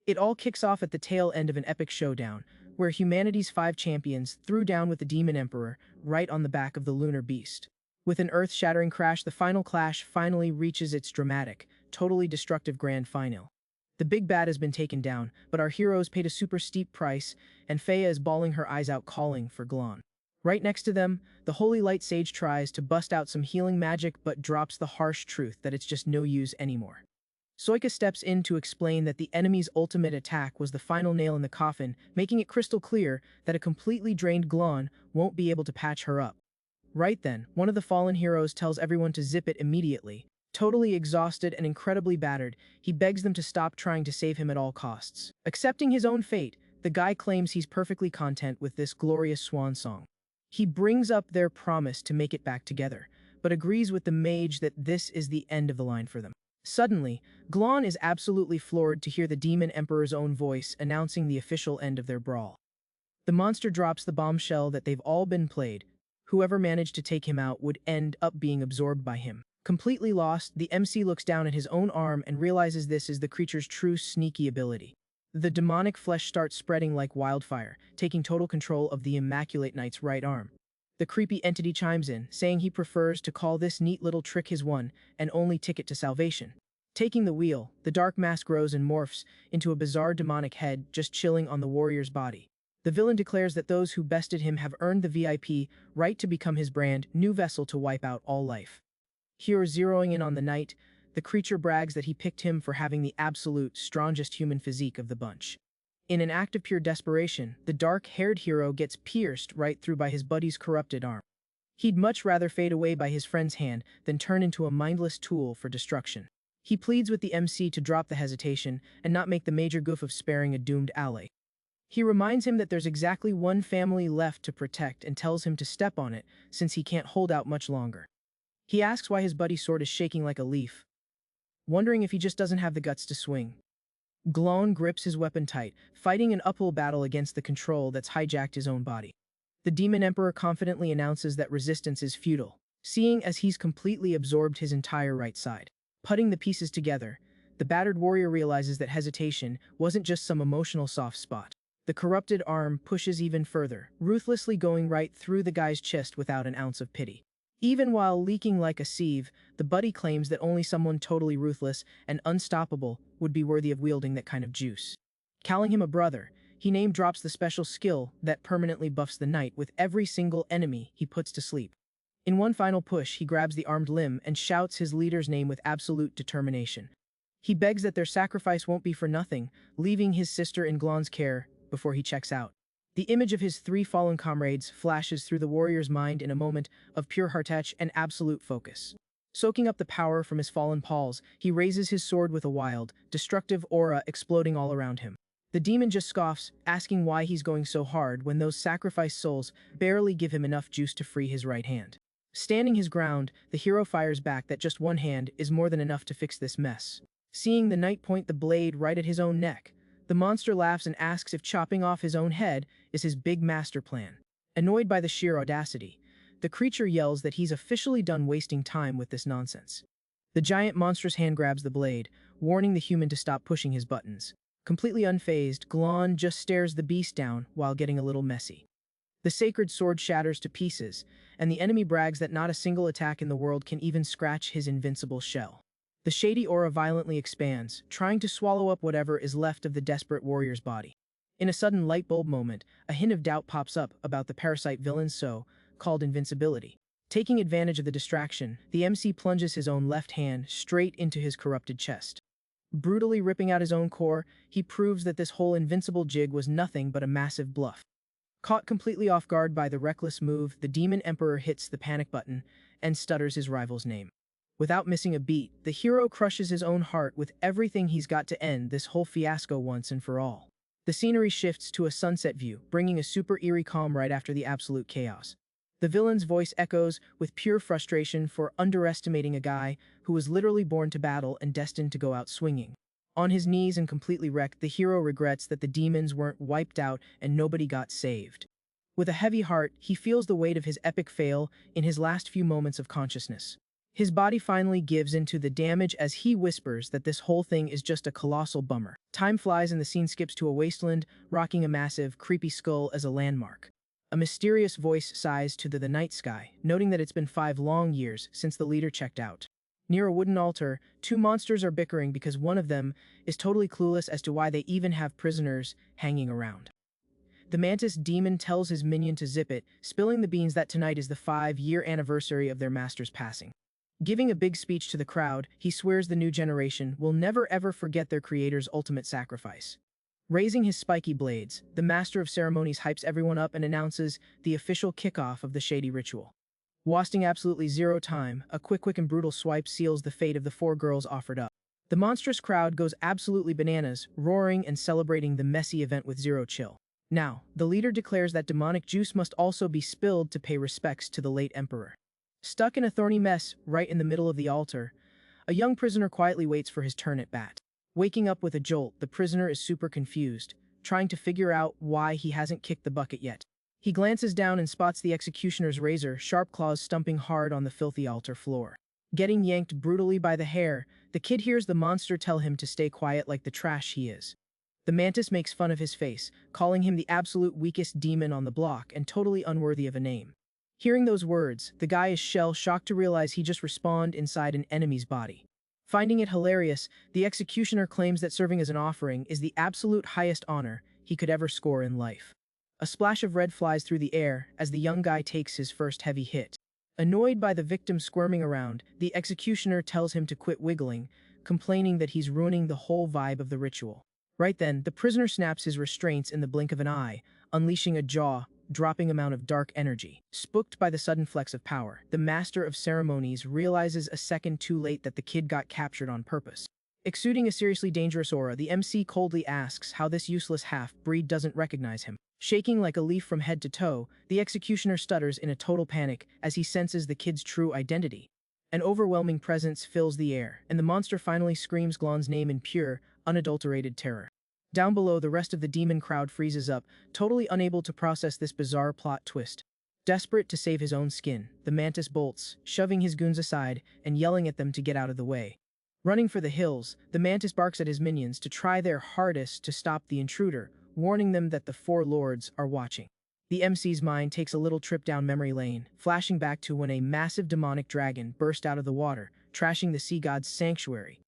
It all kicks off at the tail end of an epic showdown, where humanity's 5 champions threw down with the Demon Emperor right on the back of the lunar beast. With an earth-shattering crash, the final clash finally reaches its dramatic, totally destructive grand final. The big bad has been taken down, but our heroes paid a super steep price, and Faya is bawling her eyes out calling for Glon. Right next to them, the Holy Light Sage tries to bust out some healing magic but drops the harsh truth that it's just no use anymore. Soika steps in to explain that the enemy's ultimate attack was the final nail in the coffin, making it crystal clear that a completely drained Glon won't be able to patch her up. Right then, one of the fallen heroes tells everyone to zip it immediately. Totally exhausted and incredibly battered, he begs them to stop trying to save him at all costs. Accepting his own fate, the guy claims he's perfectly content with this glorious swan song. He brings up their promise to make it back together, but agrees with the mage that this is the end of the line for them. Suddenly, Glon is absolutely floored to hear the Demon Emperor's own voice announcing the official end of their brawl. The monster drops the bombshell that they've all been played. Whoever managed to take him out would end up being absorbed by him. Completely lost, the MC looks down at his own arm and realizes this is the creature's true sneaky ability. The demonic flesh starts spreading like wildfire, taking total control of the Immaculate Knight's right arm. The creepy entity chimes in, saying he prefers to call this neat little trick his one and only ticket to salvation. Taking the wheel, the dark mask grows and morphs into a bizarre demonic head just chilling on the warrior's body. The villain declares that those who bested him have earned the VIP right to become his brand new vessel to wipe out all life. Here, zeroing in on the knight, the creature brags that he picked him for having the absolute strongest human physique of the bunch. In an act of pure desperation, the dark-haired hero gets pierced right through by his buddy's corrupted arm. He'd much rather fade away by his friend's hand than turn into a mindless tool for destruction. He pleads with the MC to drop the hesitation and not make the major goof of sparing a doomed ally. He reminds him that there's exactly one family left to protect and tells him to step on it since he can't hold out much longer. He asks why his buddy's sword is shaking like a leaf, wondering if he just doesn't have the guts to swing. Glon grips his weapon tight, fighting an uphill battle against the control that's hijacked his own body. The Demon Emperor confidently announces that resistance is futile, seeing as he's completely absorbed his entire right side. Putting the pieces together, the battered warrior realizes that hesitation wasn't just some emotional soft spot. The corrupted arm pushes even further, ruthlessly going right through the guy's chest without an ounce of pity. Even while leaking like a sieve, the buddy claims that only someone totally ruthless and unstoppable would be worthy of wielding that kind of juice. Calling him a brother, he name-drops the special skill that permanently buffs the knight with every single enemy he puts to sleep. In one final push, he grabs the armed limb and shouts his leader's name with absolute determination. He begs that their sacrifice won't be for nothing, leaving his sister in Glon's care before he checks out. The image of his 3 fallen comrades flashes through the warrior's mind in a moment of pure heart-touch and absolute focus. Soaking up the power from his fallen pals, he raises his sword with a wild, destructive aura exploding all around him. The demon just scoffs, asking why he's going so hard when those sacrificed souls barely give him enough juice to free his right hand. Standing his ground, the hero fires back that just one hand is more than enough to fix this mess. Seeing the knight point the blade right at his own neck, the monster laughs and asks if chopping off his own head is his big master plan. Annoyed by the sheer audacity, the creature yells that he's officially done wasting time with this nonsense. The giant monstrous hand grabs the blade, warning the human to stop pushing his buttons. Completely unfazed, Glon just stares the beast down while getting a little messy. The sacred sword shatters to pieces, and the enemy brags that not a single attack in the world can even scratch his invincible shell. The shady aura violently expands, trying to swallow up whatever is left of the desperate warrior's body. In a sudden light bulb moment, a hint of doubt pops up about the parasite villain's so-called invincibility. Taking advantage of the distraction, the MC plunges his own left hand straight into his corrupted chest. Brutally ripping out his own core, he proves that this whole invincible jig was nothing but a massive bluff. Caught completely off guard by the reckless move, the Demon Emperor hits the panic button and stutters his rival's name. Without missing a beat, the hero crushes his own heart with everything he's got to end this whole fiasco once and for all. The scenery shifts to a sunset view, bringing a super eerie calm right after the absolute chaos. The villain's voice echoes with pure frustration for underestimating a guy who was literally born to battle and destined to go out swinging. On his knees and completely wrecked, the hero regrets that the demons weren't wiped out and nobody got saved. With a heavy heart, he feels the weight of his epic fail in his last few moments of consciousness. His body finally gives into the damage as he whispers that this whole thing is just a colossal bummer. Time flies and the scene skips to a wasteland, rocking a massive, creepy skull as a landmark. A mysterious voice sighs to the night sky, noting that it's been 5 long years since the leader checked out. Near a wooden altar, 2 monsters are bickering because one of them is totally clueless as to why they even have prisoners hanging around. The mantis demon tells his minion to zip it, spilling the beans that tonight is the 5-year anniversary of their master's passing. Giving a big speech to the crowd, he swears the new generation will never ever forget their creator's ultimate sacrifice. Raising his spiky blades, the master of ceremonies hypes everyone up and announces the official kickoff of the shady ritual. Wasting absolutely zero time, a quick and brutal swipe seals the fate of the 4 girls offered up. The monstrous crowd goes absolutely bananas, roaring and celebrating the messy event with zero chill. Now, the leader declares that demonic juice must also be spilled to pay respects to the late emperor. Stuck in a thorny mess right in the middle of the altar, a young prisoner quietly waits for his turn at bat. Waking up with a jolt, the prisoner is super confused, trying to figure out why he hasn't kicked the bucket yet. He glances down and spots the executioner's razor, sharp claws stumping hard on the filthy altar floor. Getting yanked brutally by the hair, the kid hears the monster tell him to stay quiet like the trash he is. The mantis makes fun of his face, calling him the absolute weakest demon on the block and totally unworthy of a name. Hearing those words, the guy is shell-shocked to realize he just respawned inside an enemy's body. Finding it hilarious, the executioner claims that serving as an offering is the absolute highest honor he could ever score in life. A splash of red flies through the air as the young guy takes his first heavy hit. Annoyed by the victim squirming around, the executioner tells him to quit wiggling, complaining that he's ruining the whole vibe of the ritual. Right then, the prisoner snaps his restraints in the blink of an eye, unleashing a jaw-dropping amount of dark energy. Spooked by the sudden flex of power, the master of ceremonies realizes a second too late that the kid got captured on purpose. Exuding a seriously dangerous aura, the MC coldly asks how this useless half-breed doesn't recognize him. Shaking like a leaf from head to toe, the executioner stutters in a total panic as he senses the kid's true identity. An overwhelming presence fills the air, and the monster finally screams Glon's name in pure, unadulterated terror. Down below, the rest of the demon crowd freezes up, totally unable to process this bizarre plot twist. Desperate to save his own skin, the mantis bolts, shoving his goons aside and yelling at them to get out of the way. Running for the hills, the mantis barks at his minions to try their hardest to stop the intruder, warning them that the 4 lords are watching. The MC's mind takes a little trip down memory lane, flashing back to when a massive demonic dragon burst out of the water, trashing the sea god's sanctuary.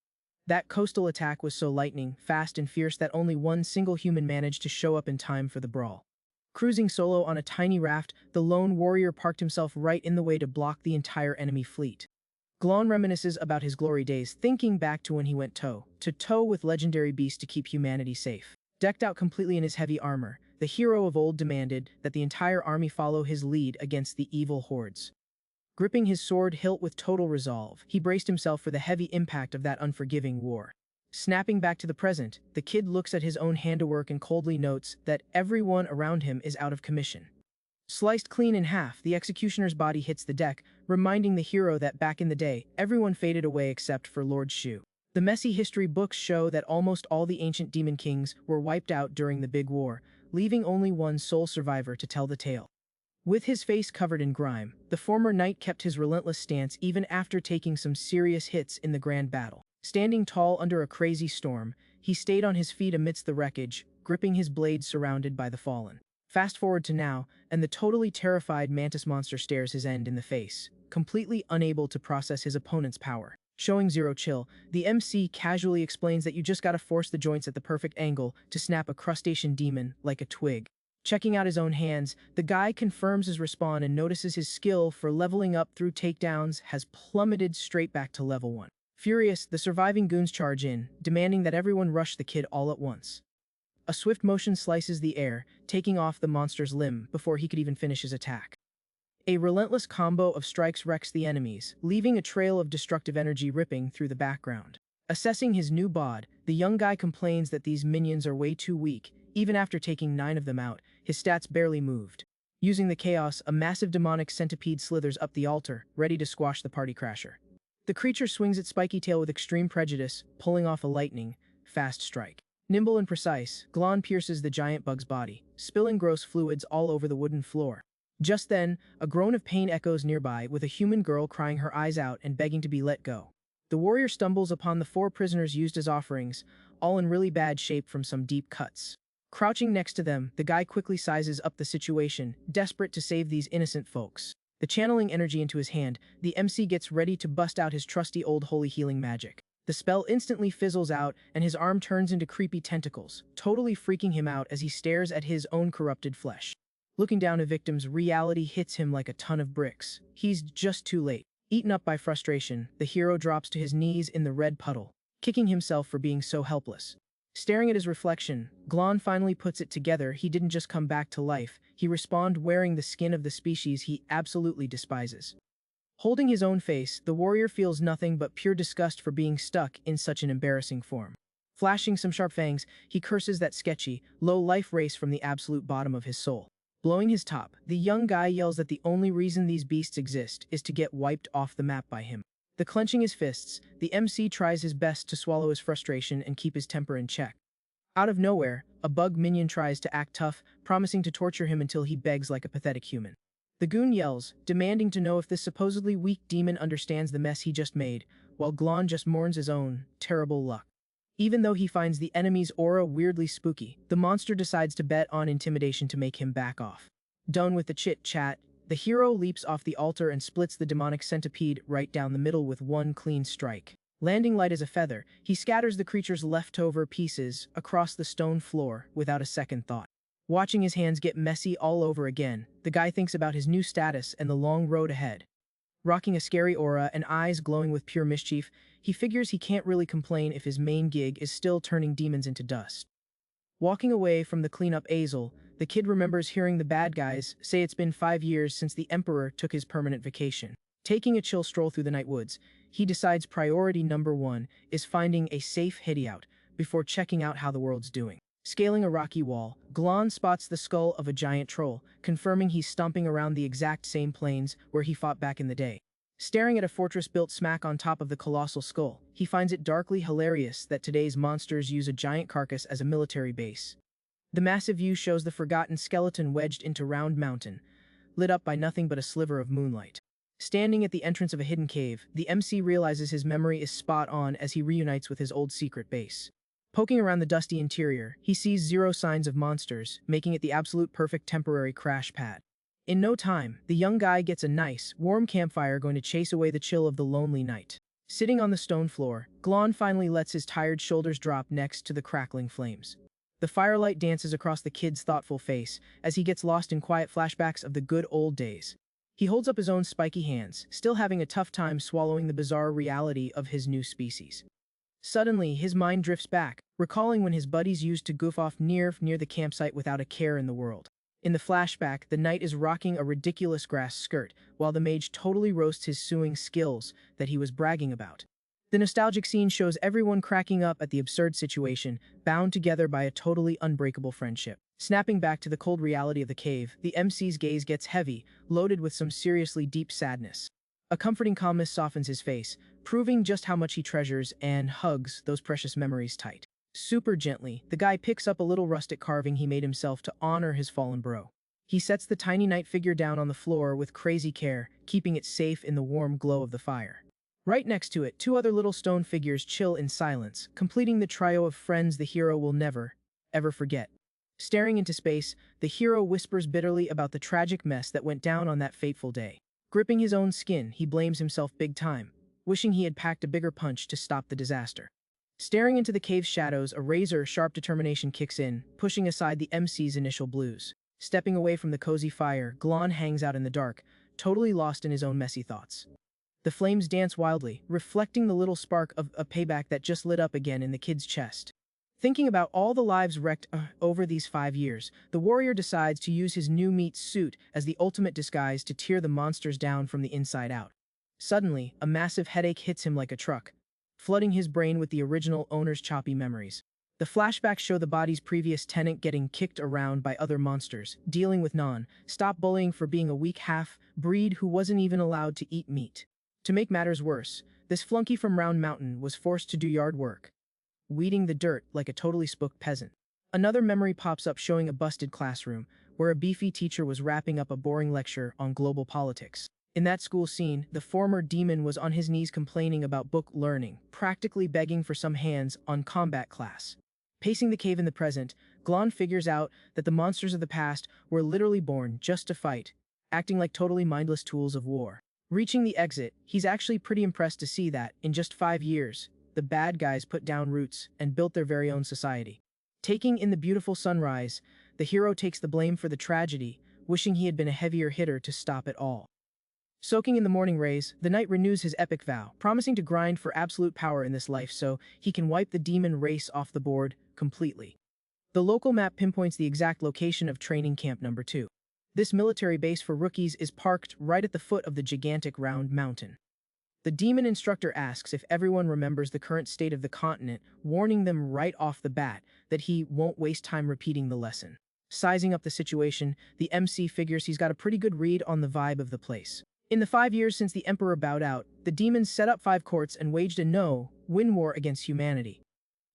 That coastal attack was so lightning, fast and fierce that only one single human managed to show up in time for the brawl. Cruising solo on a tiny raft, the lone warrior parked himself right in the way to block the entire enemy fleet. Glon reminisces about his glory days, thinking back to when he went toe-to-toe with legendary beasts to keep humanity safe. Decked out completely in his heavy armor, the hero of old demanded that the entire army follow his lead against the evil hordes. Gripping his sword hilt with total resolve, he braced himself for the heavy impact of that unforgiving war. Snapping back to the present, the kid looks at his own handiwork and coldly notes that everyone around him is out of commission. Sliced clean in half, the executioner's body hits the deck, reminding the hero that back in the day, everyone faded away except for Lord Shu. The messy history books show that almost all the ancient demon kings were wiped out during the Big War, leaving only one sole survivor to tell the tale. With his face covered in grime, the former knight kept his relentless stance even after taking some serious hits in the grand battle. Standing tall under a crazy storm, he stayed on his feet amidst the wreckage, gripping his blade surrounded by the fallen. Fast forward to now, and the totally terrified mantis monster stares his end in the face, completely unable to process his opponent's power. Showing zero chill, the MC casually explains that you just gotta force the joints at the perfect angle to snap a crustacean demon like a twig. Checking out his own hands, the guy confirms his respawn and notices his skill for leveling up through takedowns has plummeted straight back to level 1. Furious, the surviving goons charge in, demanding that everyone rush the kid all at once. A swift motion slices the air, taking off the monster's limb before he could even finish his attack. A relentless combo of strikes wrecks the enemies, leaving a trail of destructive energy ripping through the background. Assessing his new bod, the young guy complains that these minions are way too weak. Even after taking 9 of them out, his stats barely moved. Using the chaos, a massive demonic centipede slithers up the altar, ready to squash the party crasher. The creature swings its spiky tail with extreme prejudice, pulling off a lightning, fast strike. Nimble and precise, Glon pierces the giant bug's body, spilling gross fluids all over the wooden floor. Just then, a groan of pain echoes nearby, with a human girl crying her eyes out and begging to be let go. The warrior stumbles upon the 4 prisoners used as offerings, all in really bad shape from some deep cuts. Crouching next to them, the guy quickly sizes up the situation, desperate to save these innocent folks. The channeling energy into his hand, the MC gets ready to bust out his trusty old holy healing magic. The spell instantly fizzles out, and his arm turns into creepy tentacles, totally freaking him out as he stares at his own corrupted flesh. Looking down at victims, reality hits him like a ton of bricks. He's just too late. Eaten up by frustration, the hero drops to his knees in the red puddle, kicking himself for being so helpless. Staring at his reflection, Glon finally puts it together. He didn't just come back to life, he respawned wearing the skin of the species he absolutely despises. Holding his own face, the warrior feels nothing but pure disgust for being stuck in such an embarrassing form. Flashing some sharp fangs, he curses that sketchy, low-life race from the absolute bottom of his soul. Blowing his top, the young guy yells that the only reason these beasts exist is to get wiped off the map by him. Clenching his fists, the MC tries his best to swallow his frustration and keep his temper in check. Out of nowhere, a bug minion tries to act tough, promising to torture him until he begs like a pathetic human. The goon yells, demanding to know if this supposedly weak demon understands the mess he just made, while Glon just mourns his own terrible luck. Even though he finds the enemy's aura weirdly spooky, the monster decides to bet on intimidation to make him back off. Done with the chit-chat, the hero leaps off the altar and splits the demonic centipede right down the middle with one clean strike. Landing light as a feather, he scatters the creature's leftover pieces across the stone floor without a second thought. Watching his hands get messy all over again, the guy thinks about his new status and the long road ahead. Rocking a scary aura and eyes glowing with pure mischief, he figures he can't really complain if his main gig is still turning demons into dust. Walking away from the cleanup Azel, the kid remembers hearing the bad guys say it's been 5 years since the Emperor took his permanent vacation. Taking a chill stroll through the night woods, he decides priority number 1 is finding a safe hideout before checking out how the world's doing. Scaling a rocky wall, Glon spots the skull of a giant troll, confirming he's stomping around the exact same plains where he fought back in the day. Staring at a fortress built smack on top of the colossal skull, he finds it darkly hilarious that today's monsters use a giant carcass as a military base. The massive view shows the forgotten skeleton wedged into Round Mountain, lit up by nothing but a sliver of moonlight. Standing at the entrance of a hidden cave, the MC realizes his memory is spot on as he reunites with his old secret base. Poking around the dusty interior, he sees 0 signs of monsters, making it the absolute perfect temporary crash pad. In no time, the young guy gets a nice, warm campfire going to chase away the chill of the lonely night. Sitting on the stone floor, Glon finally lets his tired shoulders drop next to the crackling flames. The firelight dances across the kid's thoughtful face as he gets lost in quiet flashbacks of the good old days. He holds up his own spiky hands, still having a tough time swallowing the bizarre reality of his new species. Suddenly, his mind drifts back, recalling when his buddies used to goof off near the campsite without a care in the world. In the flashback, the knight is rocking a ridiculous grass skirt, while the mage totally roasts his sewing skills that he was bragging about. The nostalgic scene shows everyone cracking up at the absurd situation, bound together by a totally unbreakable friendship. Snapping back to the cold reality of the cave, the MC's gaze gets heavy, loaded with some seriously deep sadness. A comforting calmness softens his face, proving just how much he treasures and hugs those precious memories tight. Super gently, the guy picks up a little rustic carving he made himself to honor his fallen bro. He sets the tiny knight figure down on the floor with crazy care, keeping it safe in the warm glow of the fire. Right next to it, 2 other little stone figures chill in silence, completing the trio of friends the hero will never, ever forget. Staring into space, the hero whispers bitterly about the tragic mess that went down on that fateful day. Gripping his own skin, he blames himself big time, wishing he had packed a bigger punch to stop the disaster. Staring into the cave's shadows, a razor-sharp determination kicks in, pushing aside the MC's initial blues. Stepping away from the cozy fire, Glon hangs out in the dark, totally lost in his own messy thoughts. The flames dance wildly, reflecting the little spark of a payback that just lit up again in the kid's chest. Thinking about all the lives wrecked over these 5 years, the warrior decides to use his new meat suit as the ultimate disguise to tear the monsters down from the inside out. Suddenly, a massive headache hits him like a truck, flooding his brain with the original owner's choppy memories. The flashbacks show the body's previous tenant getting kicked around by other monsters, dealing with non-stop bullying for being a weak half-breed who wasn't even allowed to eat meat. To make matters worse, this flunky from Round Mountain was forced to do yard work, weeding the dirt like a totally spooked peasant. Another memory pops up showing a busted classroom, where a beefy teacher was wrapping up a boring lecture on global politics. In that school scene, the former demon was on his knees complaining about book learning, practically begging for some hands-on combat class. Pacing the cave in the present, Glon figures out that the monsters of the past were literally born just to fight, acting like totally mindless tools of war. Reaching the exit, he's actually pretty impressed to see that, in just 5 years, the bad guys put down roots and built their very own society. Taking in the beautiful sunrise, the hero takes the blame for the tragedy, wishing he had been a heavier hitter to stop it all. Soaking in the morning rays, the knight renews his epic vow, promising to grind for absolute power in this life so he can wipe the demon race off the board completely. The local map pinpoints the exact location of training camp number 2. This military base for rookies is parked right at the foot of the gigantic round mountain. The demon instructor asks if everyone remembers the current state of the continent, warning them right off the bat that he won't waste time repeating the lesson. Sizing up the situation, the MC figures he's got a pretty good read on the vibe of the place. In the 5 years since the Emperor bowed out, the demons set up 5 courts and waged a no-win war against humanity.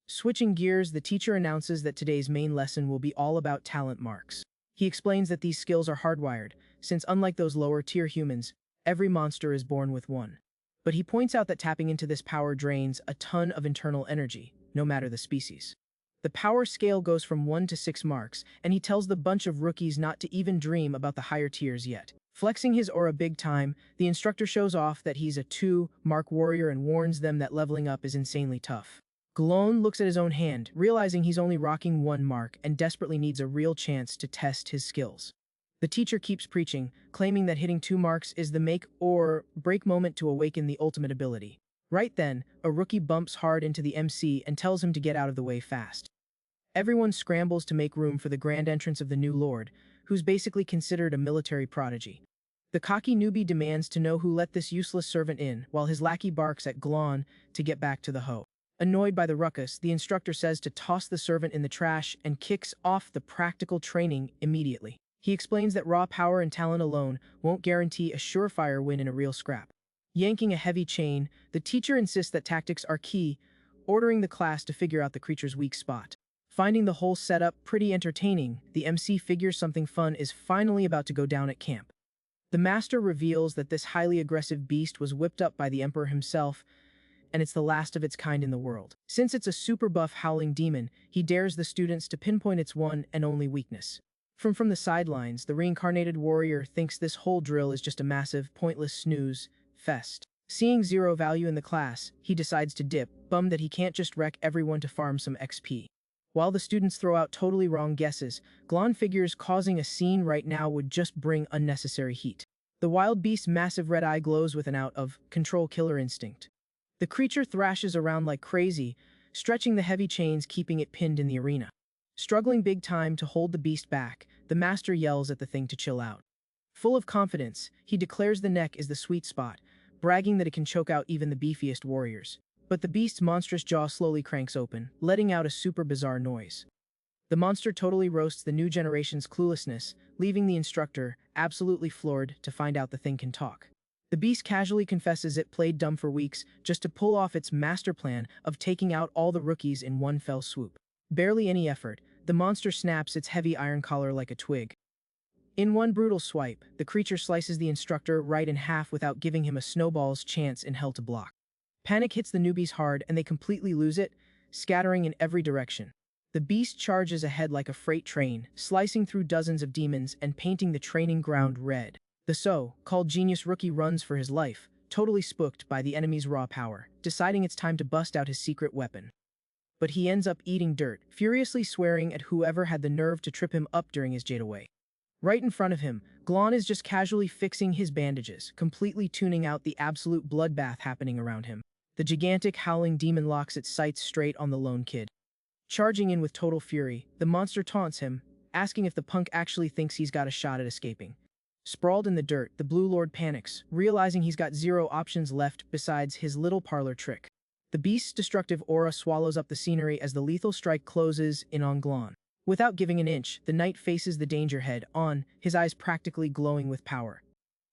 Switching gears, the teacher announces that today's main lesson will be all about talent marks. He explains that these skills are hardwired, since unlike those lower-tier humans, every monster is born with one. But he points out that tapping into this power drains a ton of internal energy, no matter the species. The power scale goes from 1 to 6 marks, and he tells the bunch of rookies not to even dream about the higher tiers yet. Flexing his aura big time, the instructor shows off that he's a 2-mark warrior and warns them that leveling up is insanely tough. Glon looks at his own hand, realizing he's only rocking 1 mark and desperately needs a real chance to test his skills. The teacher keeps preaching, claiming that hitting 2 marks is the make or break moment to awaken the ultimate ability. Right then, a rookie bumps hard into the MC and tells him to get out of the way fast. Everyone scrambles to make room for the grand entrance of the new lord, who's basically considered a military prodigy. The cocky newbie demands to know who let this useless servant in, while his lackey barks at Glon to get back to the hoe. Annoyed by the ruckus, the instructor says to toss the servant in the trash and kicks off the practical training immediately. He explains that raw power and talent alone won't guarantee a surefire win in a real scrap. Yanking a heavy chain, the teacher insists that tactics are key, ordering the class to figure out the creature's weak spot. Finding the whole setup pretty entertaining, the MC figures something fun is finally about to go down at camp. The master reveals that this highly aggressive beast was whipped up by the Emperor himself, and it's the last of its kind in the world. Since it's a super buff howling demon, he dares the students to pinpoint its one and only weakness. From the sidelines, the reincarnated warrior thinks this whole drill is just a massive, pointless snooze fest. Seeing zero value in the class, he decides to dip, bummed that he can't just wreck everyone to farm some XP. While the students throw out totally wrong guesses, Glon figures causing a scene right now would just bring unnecessary heat. The wild beast's massive red eye glows with an out-of-control killer instinct. The creature thrashes around like crazy, stretching the heavy chains keeping it pinned in the arena. Struggling big time to hold the beast back, the master yells at the thing to chill out. Full of confidence, he declares the neck is the sweet spot, bragging that it can choke out even the beefiest warriors. But the beast's monstrous jaw slowly cranks open, letting out a super bizarre noise. The monster totally roasts the new generation's cluelessness, leaving the instructor absolutely floored to find out the thing can talk. The beast casually confesses it played dumb for weeks just to pull off its master plan of taking out all the rookies in one fell swoop. Barely any effort, the monster snaps its heavy iron collar like a twig. In one brutal swipe, the creature slices the instructor right in half without giving him a snowball's chance in hell to block. Panic hits the newbies hard and they completely lose it, scattering in every direction. The beast charges ahead like a freight train, slicing through dozens of demons and painting the training ground red. The so-called genius rookie runs for his life, totally spooked by the enemy's raw power, deciding it's time to bust out his secret weapon. But he ends up eating dirt, furiously swearing at whoever had the nerve to trip him up during his jadeaway. Right in front of him, Glon is just casually fixing his bandages, completely tuning out the absolute bloodbath happening around him. The gigantic howling demon locks its sights straight on the lone kid. Charging in with total fury, the monster taunts him, asking if the punk actually thinks he's got a shot at escaping. Sprawled in the dirt, the Blue Lord panics, realizing he's got zero options left besides his little parlor trick. The beast's destructive aura swallows up the scenery as the lethal strike closes in on Glon. Without giving an inch, the knight faces the danger head on, his eyes practically glowing with power.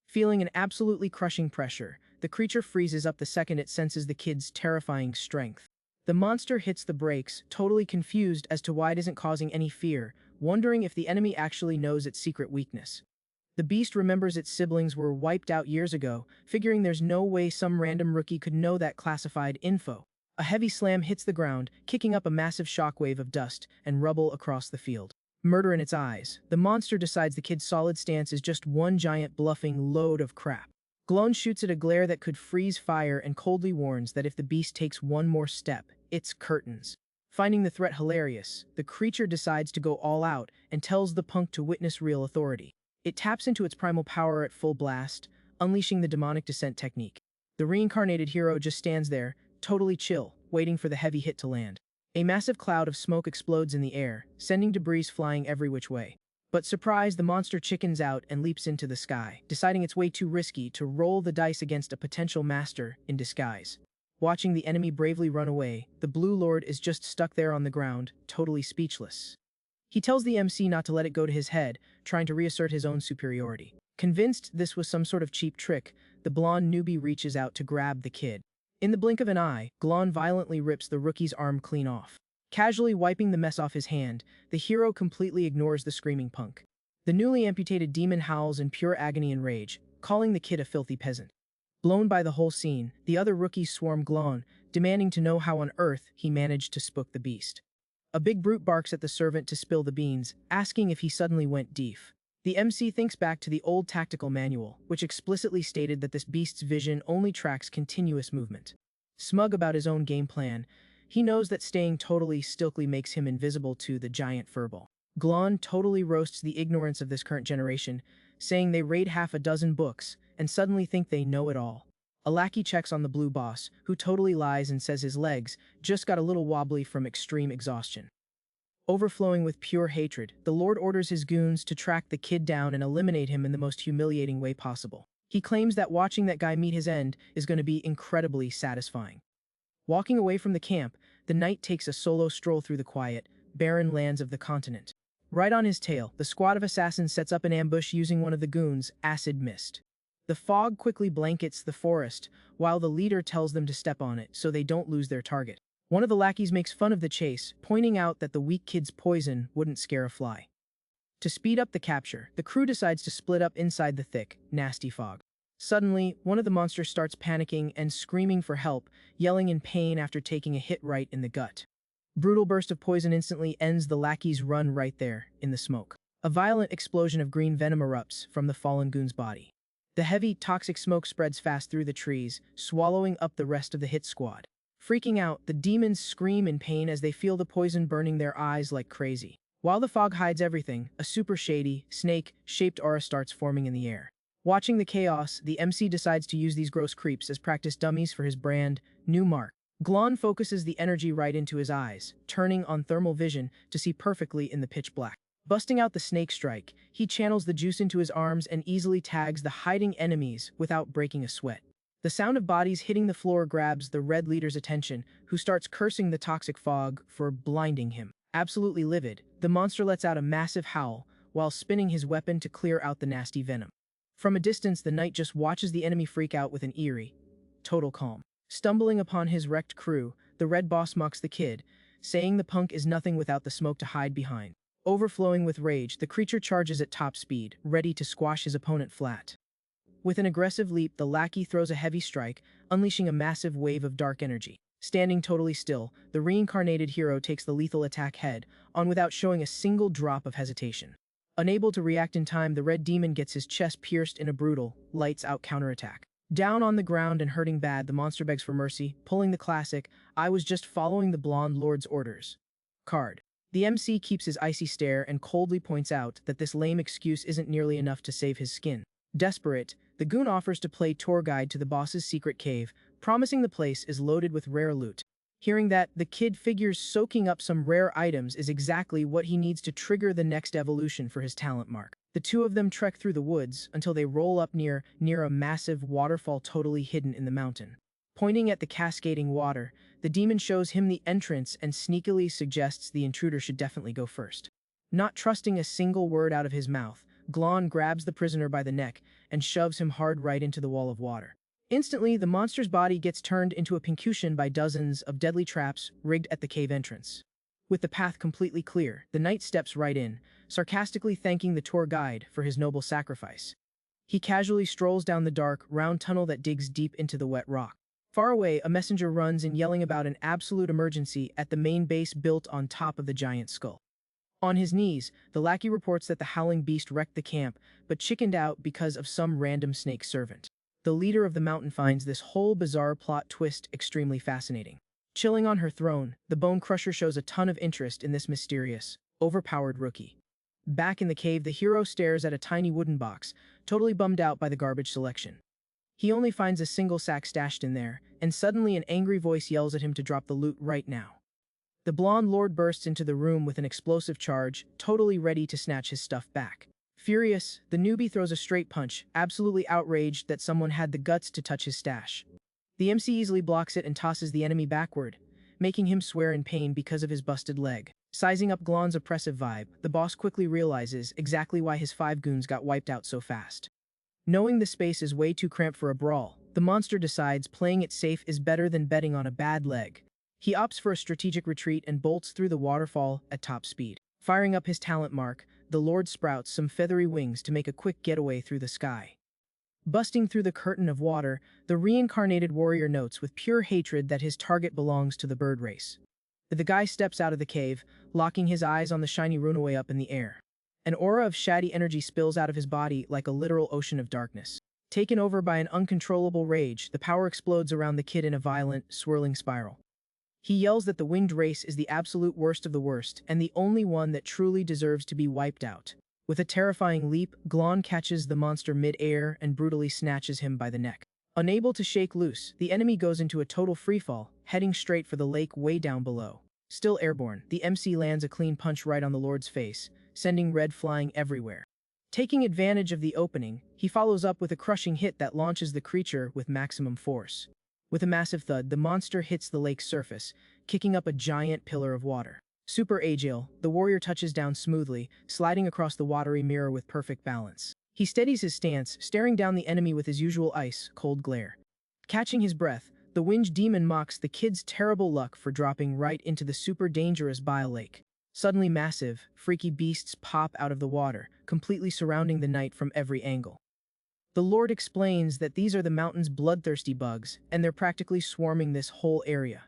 Feeling an absolutely crushing pressure, the creature freezes up the second it senses the kid's terrifying strength. The monster hits the brakes, totally confused as to why it isn't causing any fear, wondering if the enemy actually knows its secret weakness. The beast remembers its siblings were wiped out years ago, figuring there's no way some random rookie could know that classified info. A heavy slam hits the ground, kicking up a massive shockwave of dust and rubble across the field. Murder in its eyes, the monster decides the kid's solid stance is just one giant bluffing load of crap. Glone shoots at a glare that could freeze fire and coldly warns that if the beast takes one more step, it's curtains. Finding the threat hilarious, the creature decides to go all out and tells the punk to witness real authority. It taps into its primal power at full blast, unleashing the demonic descent technique. The reincarnated hero just stands there, totally chill, waiting for the heavy hit to land. A massive cloud of smoke explodes in the air, sending debris flying every which way. But surprised, the monster chickens out and leaps into the sky, deciding it's way too risky to roll the dice against a potential master in disguise. Watching the enemy bravely run away, the Blue Lord is just stuck there on the ground, totally speechless. He tells the MC not to let it go to his head, trying to reassert his own superiority. Convinced this was some sort of cheap trick, the blonde newbie reaches out to grab the kid. In the blink of an eye, Glon violently rips the rookie's arm clean off. Casually wiping the mess off his hand, the hero completely ignores the screaming punk. The newly amputated demon howls in pure agony and rage, calling the kid a filthy peasant. Blown by the whole scene, the other rookies swarm Glon, demanding to know how on earth he managed to spook the beast. A big brute barks at the servant to spill the beans, asking if he suddenly went deaf. The MC thinks back to the old tactical manual, which explicitly stated that this beast's vision only tracks continuous movement. Smug about his own game plan, he knows that staying totally stiltly makes him invisible to the giant furball. Glon totally roasts the ignorance of this current generation, saying they read half a dozen books and suddenly think they know it all. A lackey checks on the blue boss, who totally lies and says his legs just got a little wobbly from extreme exhaustion. Overflowing with pure hatred, the Lord orders his goons to track the kid down and eliminate him in the most humiliating way possible. He claims that watching that guy meet his end is going to be incredibly satisfying. Walking away from the camp, the knight takes a solo stroll through the quiet, barren lands of the continent. Right on his tail, the squad of assassins sets up an ambush using one of the goons' acid mist. The fog quickly blankets the forest, while the leader tells them to step on it so they don't lose their target. One of the lackeys makes fun of the chase, pointing out that the weak kid's poison wouldn't scare a fly. To speed up the capture, the crew decides to split up inside the thick, nasty fog. Suddenly, one of the monsters starts panicking and screaming for help, yelling in pain after taking a hit right in the gut. Brutal burst of poison instantly ends the lackey's run right there, in the smoke. A violent explosion of green venom erupts from the fallen goon's body. The heavy, toxic smoke spreads fast through the trees, swallowing up the rest of the hit squad. Freaking out, the demons scream in pain as they feel the poison burning their eyes like crazy. While the fog hides everything, a super shady, snake-shaped aura starts forming in the air. Watching the chaos, the MC decides to use these gross creeps as practice dummies for his brand new mark. Glon focuses the energy right into his eyes, turning on thermal vision to see perfectly in the pitch black. Busting out the snake strike, he channels the juice into his arms and easily tags the hiding enemies without breaking a sweat. The sound of bodies hitting the floor grabs the red leader's attention, who starts cursing the toxic fog for blinding him. Absolutely livid, the monster lets out a massive howl while spinning his weapon to clear out the nasty venom. From a distance, the knight just watches the enemy freak out with an eerie, total calm. Stumbling upon his wrecked crew, the red boss mocks the kid, saying the punk is nothing without the smoke to hide behind. Overflowing with rage, the creature charges at top speed, ready to squash his opponent flat. With an aggressive leap, the lackey throws a heavy strike, unleashing a massive wave of dark energy. Standing totally still, the reincarnated hero takes the lethal attack head-on without showing a single drop of hesitation. Unable to react in time, the red demon gets his chest pierced in a brutal, lights-out counterattack. Down on the ground and hurting bad, the monster begs for mercy, pulling the classic, "I was just following the blonde lord's orders" card. The MC keeps his icy stare and coldly points out that this lame excuse isn't nearly enough to save his skin. Desperate, the goon offers to play tour guide to the boss's secret cave, promising the place is loaded with rare loot. Hearing that, the kid figures soaking up some rare items is exactly what he needs to trigger the next evolution for his talent mark. The two of them trek through the woods until they roll up near a massive waterfall totally hidden in the mountain. Pointing at the cascading water, the demon shows him the entrance and sneakily suggests the intruder should definitely go first. Not trusting a single word out of his mouth, Glon grabs the prisoner by the neck and shoves him hard right into the wall of water. Instantly, the monster's body gets turned into a pincushion by dozens of deadly traps rigged at the cave entrance. With the path completely clear, the knight steps right in, sarcastically thanking the tour guide for his noble sacrifice. He casually strolls down the dark, round tunnel that digs deep into the wet rock. Far away, a messenger runs in yelling about an absolute emergency at the main base built on top of the giant skull. On his knees, the lackey reports that the howling beast wrecked the camp, but chickened out because of some random snake servant. The leader of the mountain finds this whole bizarre plot twist extremely fascinating. Chilling on her throne, the Bone Crusher shows a ton of interest in this mysterious, overpowered rookie. Back in the cave, the hero stares at a tiny wooden box, totally bummed out by the garbage selection. He only finds a single sack stashed in there, and suddenly an angry voice yells at him to drop the loot right now. The blonde lord bursts into the room with an explosive charge, totally ready to snatch his stuff back. Furious, the newbie throws a straight punch, absolutely outraged that someone had the guts to touch his stash. The MC easily blocks it and tosses the enemy backward, making him swear in pain because of his busted leg. Sizing up Glon's oppressive vibe, the boss quickly realizes exactly why his 5 goons got wiped out so fast. Knowing the space is way too cramped for a brawl, the monster decides playing it safe is better than betting on a bad leg. He opts for a strategic retreat and bolts through the waterfall at top speed. Firing up his talent mark, the Lord sprouts some feathery wings to make a quick getaway through the sky. Busting through the curtain of water, the reincarnated warrior notes with pure hatred that his target belongs to the bird race. The guy steps out of the cave, locking his eyes on the shiny runaway up in the air. An aura of shady energy spills out of his body like a literal ocean of darkness. Taken over by an uncontrollable rage, the power explodes around the kid in a violent, swirling spiral. He yells that the winged race is the absolute worst of the worst and the only one that truly deserves to be wiped out. With a terrifying leap, Glon catches the monster mid-air and brutally snatches him by the neck. Unable to shake loose, the enemy goes into a total freefall, heading straight for the lake way down below. Still airborne, the MC lands a clean punch right on the Lord's face, sending red flying everywhere. Taking advantage of the opening, he follows up with a crushing hit that launches the creature with maximum force. With a massive thud, the monster hits the lake's surface, kicking up a giant pillar of water. Super agile, the warrior touches down smoothly, sliding across the watery mirror with perfect balance. He steadies his stance, staring down the enemy with his usual ice-cold glare. Catching his breath, the winged demon mocks the kid's terrible luck for dropping right into the super dangerous bile lake. Suddenly massive, freaky beasts pop out of the water, completely surrounding the knight from every angle. The Lord explains that these are the mountain's bloodthirsty bugs, and they're practically swarming this whole area.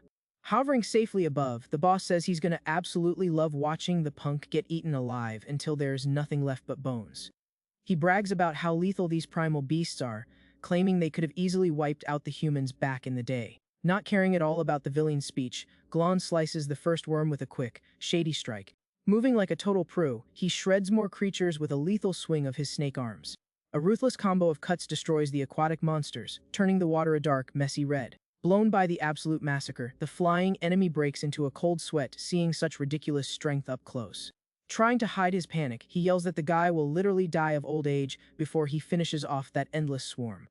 Hovering safely above, the boss says he's gonna absolutely love watching the punk get eaten alive until there's nothing left but bones. He brags about how lethal these primal beasts are, claiming they could have easily wiped out the humans back in the day. Not caring at all about the villain's speech, Glon slices the first worm with a quick, shady strike. Moving like a total pro, he shreds more creatures with a lethal swing of his snake arms. A ruthless combo of cuts destroys the aquatic monsters, turning the water a dark, messy red. Blown by the absolute massacre, the flying enemy breaks into a cold sweat seeing such ridiculous strength up close. Trying to hide his panic, he yells that the guy will literally die of old age before he finishes off that endless swarm.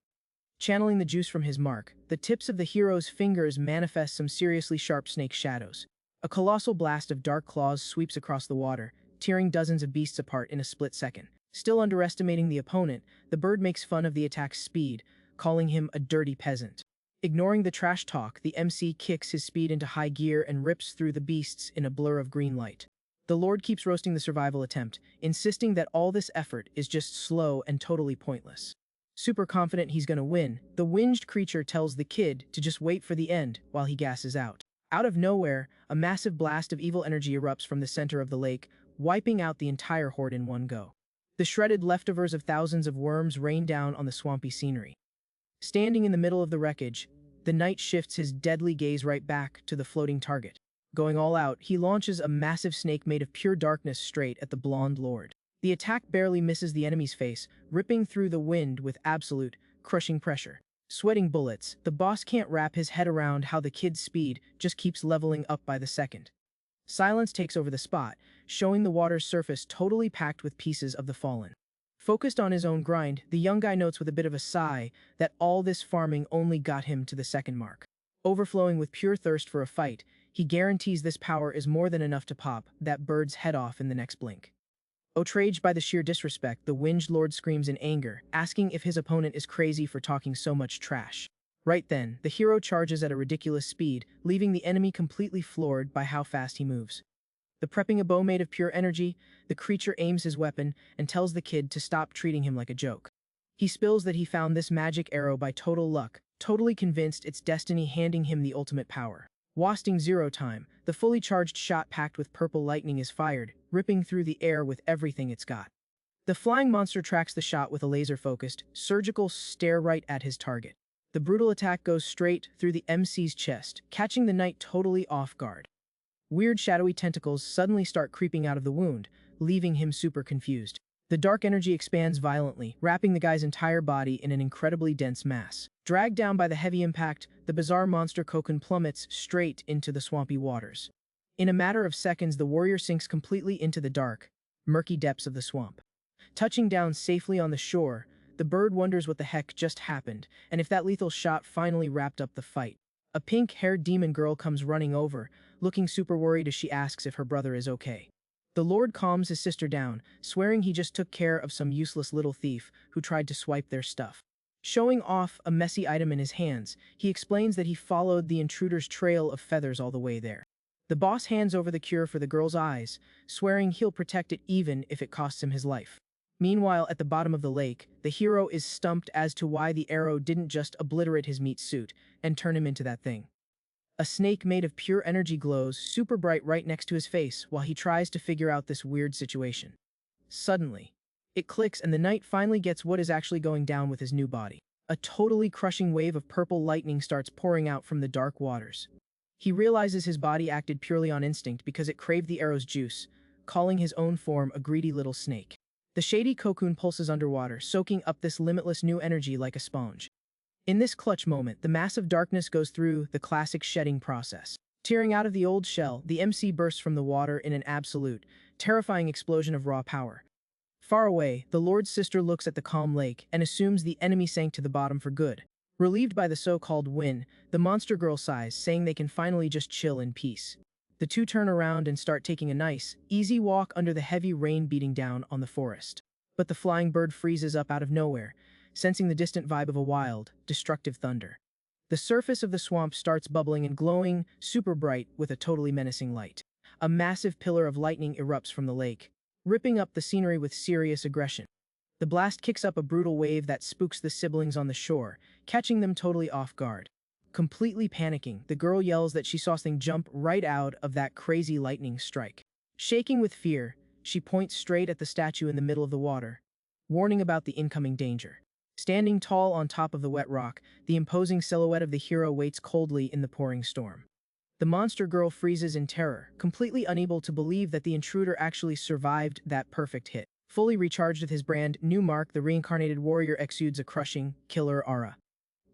Channeling the juice from his mark, the tips of the hero's fingers manifest some seriously sharp snake shadows. A colossal blast of dark claws sweeps across the water, tearing dozens of beasts apart in a split second. Still underestimating the opponent, the bird makes fun of the attack's speed, calling him a dirty peasant. Ignoring the trash talk, the MC kicks his speed into high gear and rips through the beasts in a blur of green light. The Lord keeps roasting the survival attempt, insisting that all this effort is just slow and totally pointless. Super confident he's gonna win, the winged creature tells the kid to just wait for the end while he gasses out. Out of nowhere, a massive blast of evil energy erupts from the center of the lake, wiping out the entire horde in one go. The shredded leftovers of thousands of worms rain down on the swampy scenery. Standing in the middle of the wreckage, the knight shifts his deadly gaze right back to the floating target. Going all out, he launches a massive snake made of pure darkness straight at the blonde lord. The attack barely misses the enemy's face, ripping through the wind with absolute, crushing pressure. Sweating bullets, the boss can't wrap his head around how the kid's speed just keeps leveling up by the second. Silence takes over the spot, showing the water's surface totally packed with pieces of the fallen. Focused on his own grind, the young guy notes with a bit of a sigh that all this farming only got him to the second mark. Overflowing with pure thirst for a fight, he guarantees this power is more than enough to pop that bird's head off in the next blink. Outraged by the sheer disrespect, the winged lord screams in anger, asking if his opponent is crazy for talking so much trash. Right then, the hero charges at a ridiculous speed, leaving the enemy completely floored by how fast he moves. The prepping a bow made of pure energy, the creature aims his weapon and tells the kid to stop treating him like a joke. He spills that he found this magic arrow by total luck, totally convinced it's destiny handing him the ultimate power. Wasting zero time, the fully charged shot packed with purple lightning is fired, ripping through the air with everything it's got. The flying monster tracks the shot with a laser-focused, surgical stare right at his target. The brutal attack goes straight through the MC's chest, catching the knight totally off guard. Weird shadowy tentacles suddenly start creeping out of the wound, leaving him super confused. The dark energy expands violently, wrapping the guy's entire body in an incredibly dense mass. Dragged down by the heavy impact, the bizarre monster cocoon plummets straight into the swampy waters. In a matter of seconds, the warrior sinks completely into the dark, murky depths of the swamp. Touching down safely on the shore, the bird wonders what the heck just happened, and if that lethal shot finally wrapped up the fight. A pink-haired demon girl comes running over, looking super worried as she asks if her brother is okay. The Lord calms his sister down, swearing he just took care of some useless little thief who tried to swipe their stuff. Showing off a messy item in his hands, he explains that he followed the intruder's trail of feathers all the way there. The boss hands over the cure for the girl's eyes, swearing he'll protect it even if it costs him his life. Meanwhile, at the bottom of the lake, the hero is stumped as to why the arrow didn't just obliterate his meat suit and turn him into that thing. A snake made of pure energy glows super bright right next to his face while he tries to figure out this weird situation. Suddenly, it clicks and the knight finally gets what is actually going down with his new body. A totally crushing wave of purple lightning starts pouring out from the dark waters. He realizes his body acted purely on instinct because it craved the arrow's juice, calling his own form a greedy little snake. The shady cocoon pulses underwater, soaking up this limitless new energy like a sponge. In this clutch moment, the massive darkness goes through the classic shedding process. Tearing out of the old shell, the MC bursts from the water in an absolute, terrifying explosion of raw power. Far away, the Lord's sister looks at the calm lake and assumes the enemy sank to the bottom for good. Relieved by the so-called win, the monster girl sighs, saying they can finally just chill in peace. The two turn around and start taking a nice, easy walk under the heavy rain beating down on the forest. But the flying bird freezes up out of nowhere, sensing the distant vibe of a wild, destructive thunder. The surface of the swamp starts bubbling and glowing, super bright with a totally menacing light. A massive pillar of lightning erupts from the lake, ripping up the scenery with serious aggression. The blast kicks up a brutal wave that spooks the siblings on the shore, catching them totally off guard. Completely panicking, the girl yells that she saw something jump right out of that crazy lightning strike. Shaking with fear, she points straight at the statue in the middle of the water, warning about the incoming danger. Standing tall on top of the wet rock, the imposing silhouette of the hero waits coldly in the pouring storm. The monster girl freezes in terror, completely unable to believe that the intruder actually survived that perfect hit. Fully recharged with his brand new mark, the reincarnated warrior exudes a crushing, killer aura.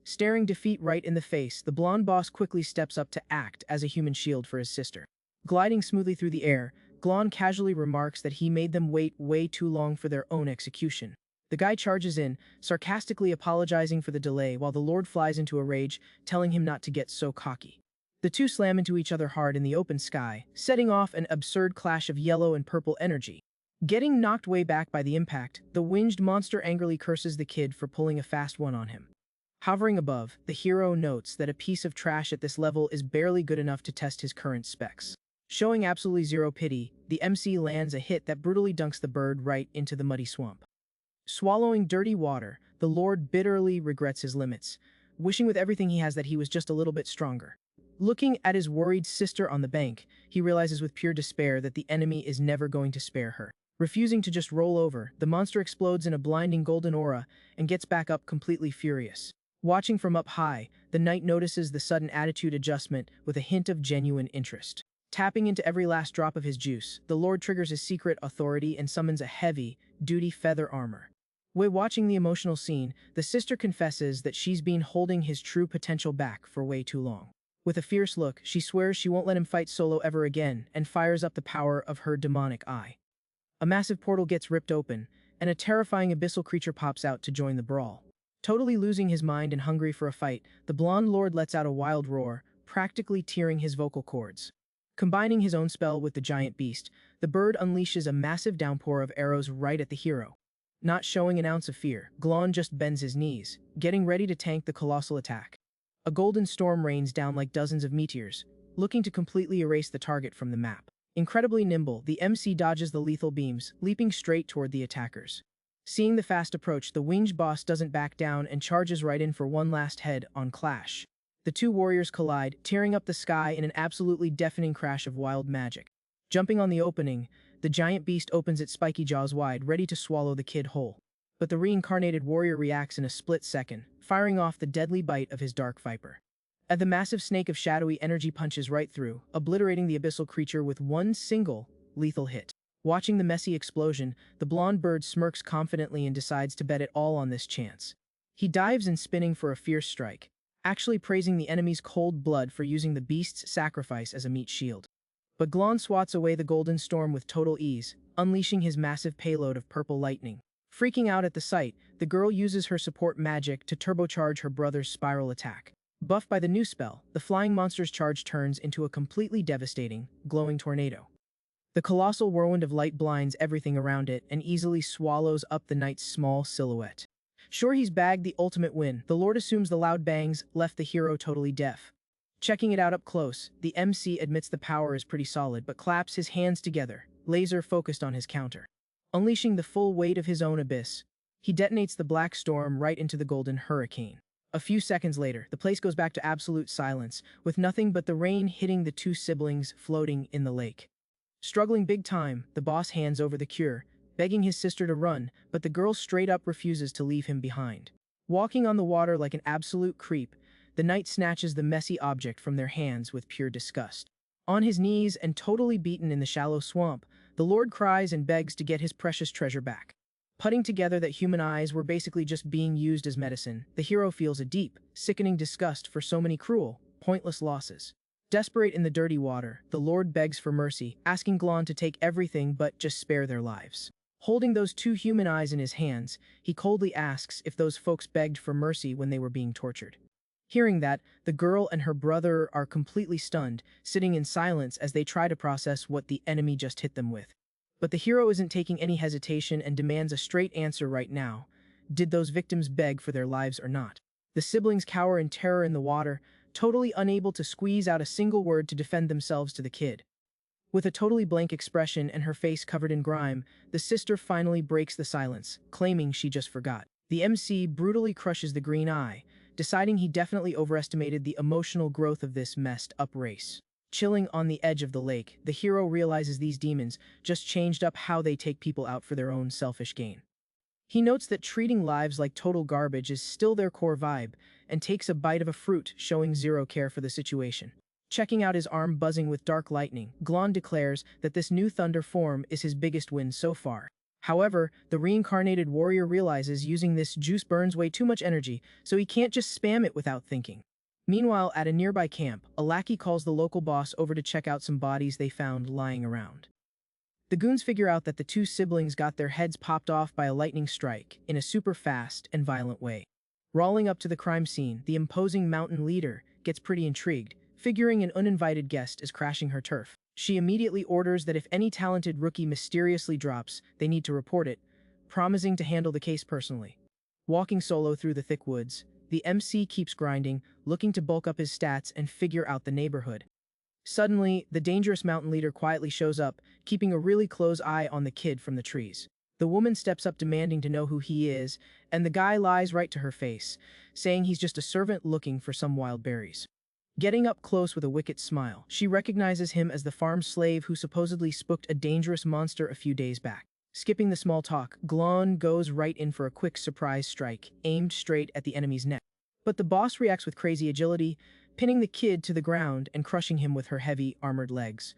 Staring defeat right in the face, the blonde boss quickly steps up to act as a human shield for his sister. Gliding smoothly through the air, Glon casually remarks that he made them wait way too long for their own execution. The guy charges in, sarcastically apologizing for the delay while the Lord flies into a rage, telling him not to get so cocky. The two slam into each other hard in the open sky, setting off an absurd clash of yellow and purple energy. Getting knocked way back by the impact, the winged monster angrily curses the kid for pulling a fast one on him. Hovering above, the hero notes that a piece of trash at this level is barely good enough to test his current specs. Showing absolutely zero pity, the MC lands a hit that brutally dunks the bird right into the muddy swamp. Swallowing dirty water, the Lord bitterly regrets his limits, wishing with everything he has that he was just a little bit stronger. Looking at his worried sister on the bank, he realizes with pure despair that the enemy is never going to spare her. Refusing to just roll over, the monster explodes in a blinding golden aura and gets back up completely furious. Watching from up high, the knight notices the sudden attitude adjustment with a hint of genuine interest. Tapping into every last drop of his juice, the Lord triggers his secret authority and summons a heavy-duty feather armor. While watching the emotional scene, the sister confesses that she's been holding his true potential back for way too long. With a fierce look, she swears she won't let him fight solo ever again and fires up the power of her demonic eye. A massive portal gets ripped open, and a terrifying abyssal creature pops out to join the brawl. Totally losing his mind and hungry for a fight, the blonde lord lets out a wild roar, practically tearing his vocal cords. Combining his own spell with the giant beast, the bird unleashes a massive downpour of arrows right at the hero. Not showing an ounce of fear, Glon just bends his knees, getting ready to tank the colossal attack. A golden storm rains down like dozens of meteors, looking to completely erase the target from the map. Incredibly nimble, the MC dodges the lethal beams, leaping straight toward the attackers. Seeing the fast approach, the winged boss doesn't back down and charges right in for one last head-on clash. The two warriors collide, tearing up the sky in an absolutely deafening crash of wild magic. Jumping on the opening, the giant beast opens its spiky jaws wide, ready to swallow the kid whole. But the reincarnated warrior reacts in a split second, firing off the deadly bite of his dark viper. The massive snake of shadowy energy punches right through, obliterating the abyssal creature with one single, lethal hit. Watching the messy explosion, the blonde bird smirks confidently and decides to bet it all on this chance. He dives in spinning for a fierce strike, actually praising the enemy's cold blood for using the beast's sacrifice as a meat shield. But Glon swats away the golden storm with total ease, unleashing his massive payload of purple lightning. Freaking out at the sight, the girl uses her support magic to turbocharge her brother's spiral attack. Buffed by the new spell, the flying monster's charge turns into a completely devastating, glowing tornado. The colossal whirlwind of light blinds everything around it and easily swallows up the knight's small silhouette. Sure, he's bagged the ultimate win. The Lord assumes the loud bangs left the hero totally deaf. Checking it out up close, the MC admits the power is pretty solid but claps his hands together, laser focused on his counter. Unleashing the full weight of his own abyss, he detonates the black storm right into the golden hurricane. A few seconds later, the place goes back to absolute silence, with nothing but the rain hitting the two siblings floating in the lake. Struggling big time, the boss hands over the cure, begging his sister to run, but the girl straight up refuses to leave him behind. Walking on the water like an absolute creep, the knight snatches the messy object from their hands with pure disgust. On his knees and totally beaten in the shallow swamp, the Lord cries and begs to get his precious treasure back. Putting together that human eyes were basically just being used as medicine, the hero feels a deep, sickening disgust for so many cruel, pointless losses. Desperate in the dirty water, the Lord begs for mercy, asking Glon to take everything but just spare their lives. Holding those two human eyes in his hands, he coldly asks if those folks begged for mercy when they were being tortured. Hearing that, the girl and her brother are completely stunned, sitting in silence as they try to process what the enemy just hit them with. But the hero isn't taking any hesitation and demands a straight answer right now. Did those victims beg for their lives or not? The siblings cower in terror in the water, totally unable to squeeze out a single word to defend themselves to the kid. With a totally blank expression and her face covered in grime, the sister finally breaks the silence, claiming she just forgot. The MC brutally crushes the green eye, deciding he definitely overestimated the emotional growth of this messed up race. Chilling on the edge of the lake, the hero realizes these demons just changed up how they take people out for their own selfish gain. He notes that treating lives like total garbage is still their core vibe, and takes a bite of a fruit, showing zero care for the situation. Checking out his arm buzzing with dark lightning, Glon declares that this new thunder form is his biggest win so far. However, the reincarnated warrior realizes using this juice burns way too much energy, so he can't just spam it without thinking. Meanwhile, at a nearby camp, a lackey calls the local boss over to check out some bodies they found lying around. The goons figure out that the two siblings got their heads popped off by a lightning strike in a super fast and violent way. Rolling up to the crime scene, the imposing mountain leader gets pretty intrigued, figuring an uninvited guest is crashing her turf. She immediately orders that if any talented rookie mysteriously drops, they need to report it, promising to handle the case personally. Walking solo through the thick woods, the MC keeps grinding, looking to bulk up his stats and figure out the neighborhood. Suddenly, the dangerous mountain leader quietly shows up, keeping a really close eye on the kid from the trees. The woman steps up demanding to know who he is, and the guy lies right to her face, saying he's just a servant looking for some wild berries. Getting up close with a wicked smile, she recognizes him as the farm slave who supposedly spooked a dangerous monster a few days back. Skipping the small talk, Glon goes right in for a quick surprise strike, aimed straight at the enemy's neck. But the boss reacts with crazy agility, pinning the kid to the ground and crushing him with her heavy, armored legs.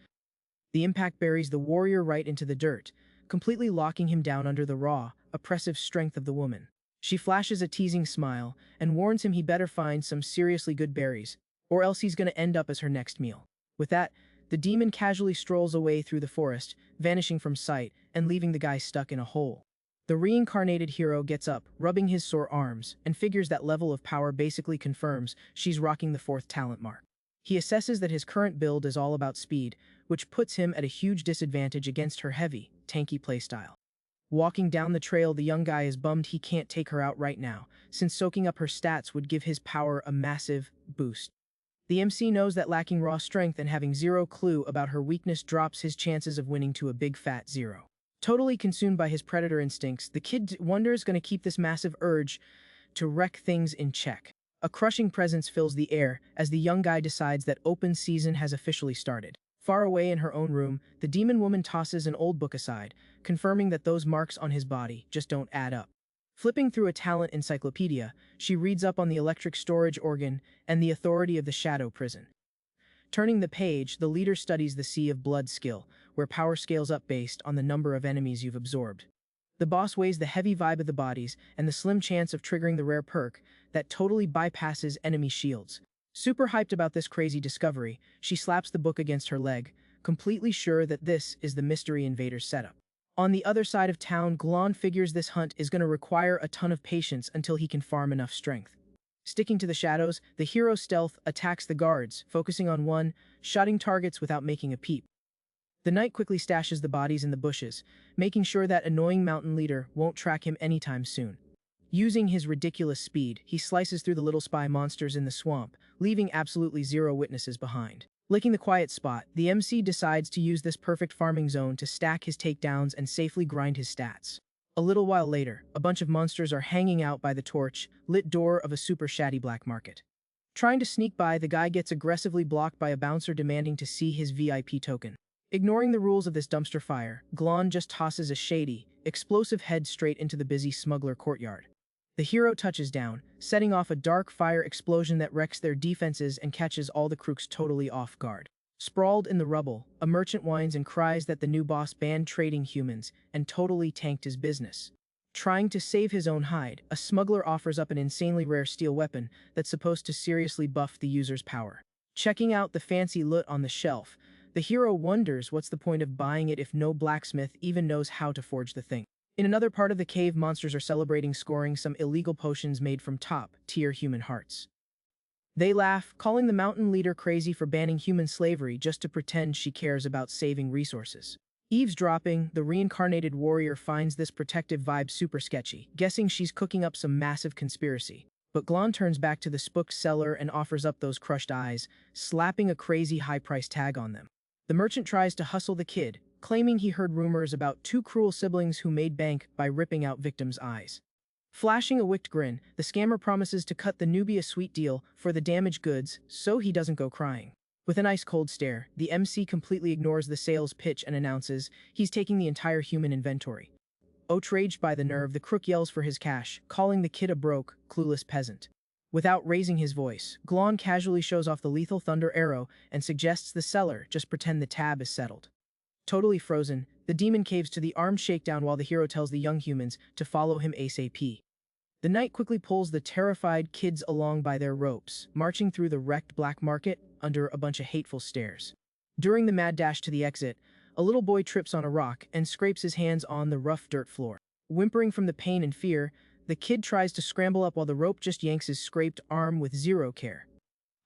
The impact buries the warrior right into the dirt, completely locking him down under the raw, oppressive strength of the woman. She flashes a teasing smile and warns him he better find some seriously good berries, or else he's going to end up as her next meal. With that, the demon casually strolls away through the forest, vanishing from sight and leaving the guy stuck in a hole. The reincarnated hero gets up, rubbing his sore arms, and figures that level of power basically confirms she's rocking the 4th talent mark. He assesses that his current build is all about speed, which puts him at a huge disadvantage against her heavy, tanky playstyle. Walking down the trail, the young guy is bummed he can't take her out right now, since soaking up her stats would give his power a massive boost. The MC knows that lacking raw strength and having zero clue about her weakness drops his chances of winning to a big fat zero. Totally consumed by his predator instincts, the kid wonders gonna keep this massive urge to wreck things in check. A crushing presence fills the air as the young guy decides that open season has officially started. Far away in her own room, the demon woman tosses an old book aside, confirming that those marks on his body just don't add up. Flipping through a talent encyclopedia, she reads up on the electric storage organ and the authority of the shadow prison. Turning the page, the leader studies the Sea of Blood skill, where power scales up based on the number of enemies you've absorbed. The boss weighs the heavy vibe of the bodies and the slim chance of triggering the rare perk that totally bypasses enemy shields. Super hyped about this crazy discovery, she slaps the book against her leg, completely sure that this is the Mystery Invader's setup. On the other side of town, Glon figures this hunt is going to require a ton of patience until he can farm enough strength. Sticking to the shadows, the hero stealth attacks the guards, focusing on one, shotting targets without making a peep. The knight quickly stashes the bodies in the bushes, making sure that annoying mountain leader won't track him anytime soon. Using his ridiculous speed, he slices through the little spy monsters in the swamp, leaving absolutely zero witnesses behind. Licking the quiet spot, the MC decides to use this perfect farming zone to stack his takedowns and safely grind his stats. A little while later, a bunch of monsters are hanging out by the torch-lit door of a super shady black market. Trying to sneak by, the guy gets aggressively blocked by a bouncer demanding to see his VIP token. Ignoring the rules of this dumpster fire, Glon just tosses a shady, explosive head straight into the busy smuggler courtyard. The hero touches down, setting off a dark fire explosion that wrecks their defenses and catches all the crooks totally off guard. Sprawled in the rubble, a merchant whines and cries that the new boss banned trading humans and totally tanked his business. Trying to save his own hide, a smuggler offers up an insanely rare steel weapon that's supposed to seriously buff the user's power. Checking out the fancy loot on the shelf, the hero wonders what's the point of buying it if no blacksmith even knows how to forge the thing. In another part of the cave, monsters are celebrating scoring some illegal potions made from top-tier human hearts. They laugh, calling the mountain leader crazy for banning human slavery just to pretend she cares about saving resources. Eavesdropping, the reincarnated warrior finds this protective vibe super sketchy, guessing she's cooking up some massive conspiracy. But Glon turns back to the spook seller and offers up those crushed eyes, slapping a crazy high-price tag on them. The merchant tries to hustle the kid, claiming he heard rumors about two cruel siblings who made bank by ripping out victims' eyes. Flashing a wicked grin, the scammer promises to cut the newbie a sweet deal for the damaged goods so he doesn't go crying. With an ice-cold stare, the MC completely ignores the sales pitch and announces he's taking the entire human inventory. Outraged by the nerve, the crook yells for his cash, calling the kid a broke, clueless peasant. Without raising his voice, Glon casually shows off the lethal thunder arrow and suggests the seller just pretend the tab is settled. Totally frozen, the demon caves to the armed shakedown while the hero tells the young humans to follow him ASAP. The knight quickly pulls the terrified kids along by their ropes, marching through the wrecked black market under a bunch of hateful stares. During the mad dash to the exit, a little boy trips on a rock and scrapes his hands on the rough dirt floor. Whimpering from the pain and fear, the kid tries to scramble up while the rope just yanks his scraped arm with zero care.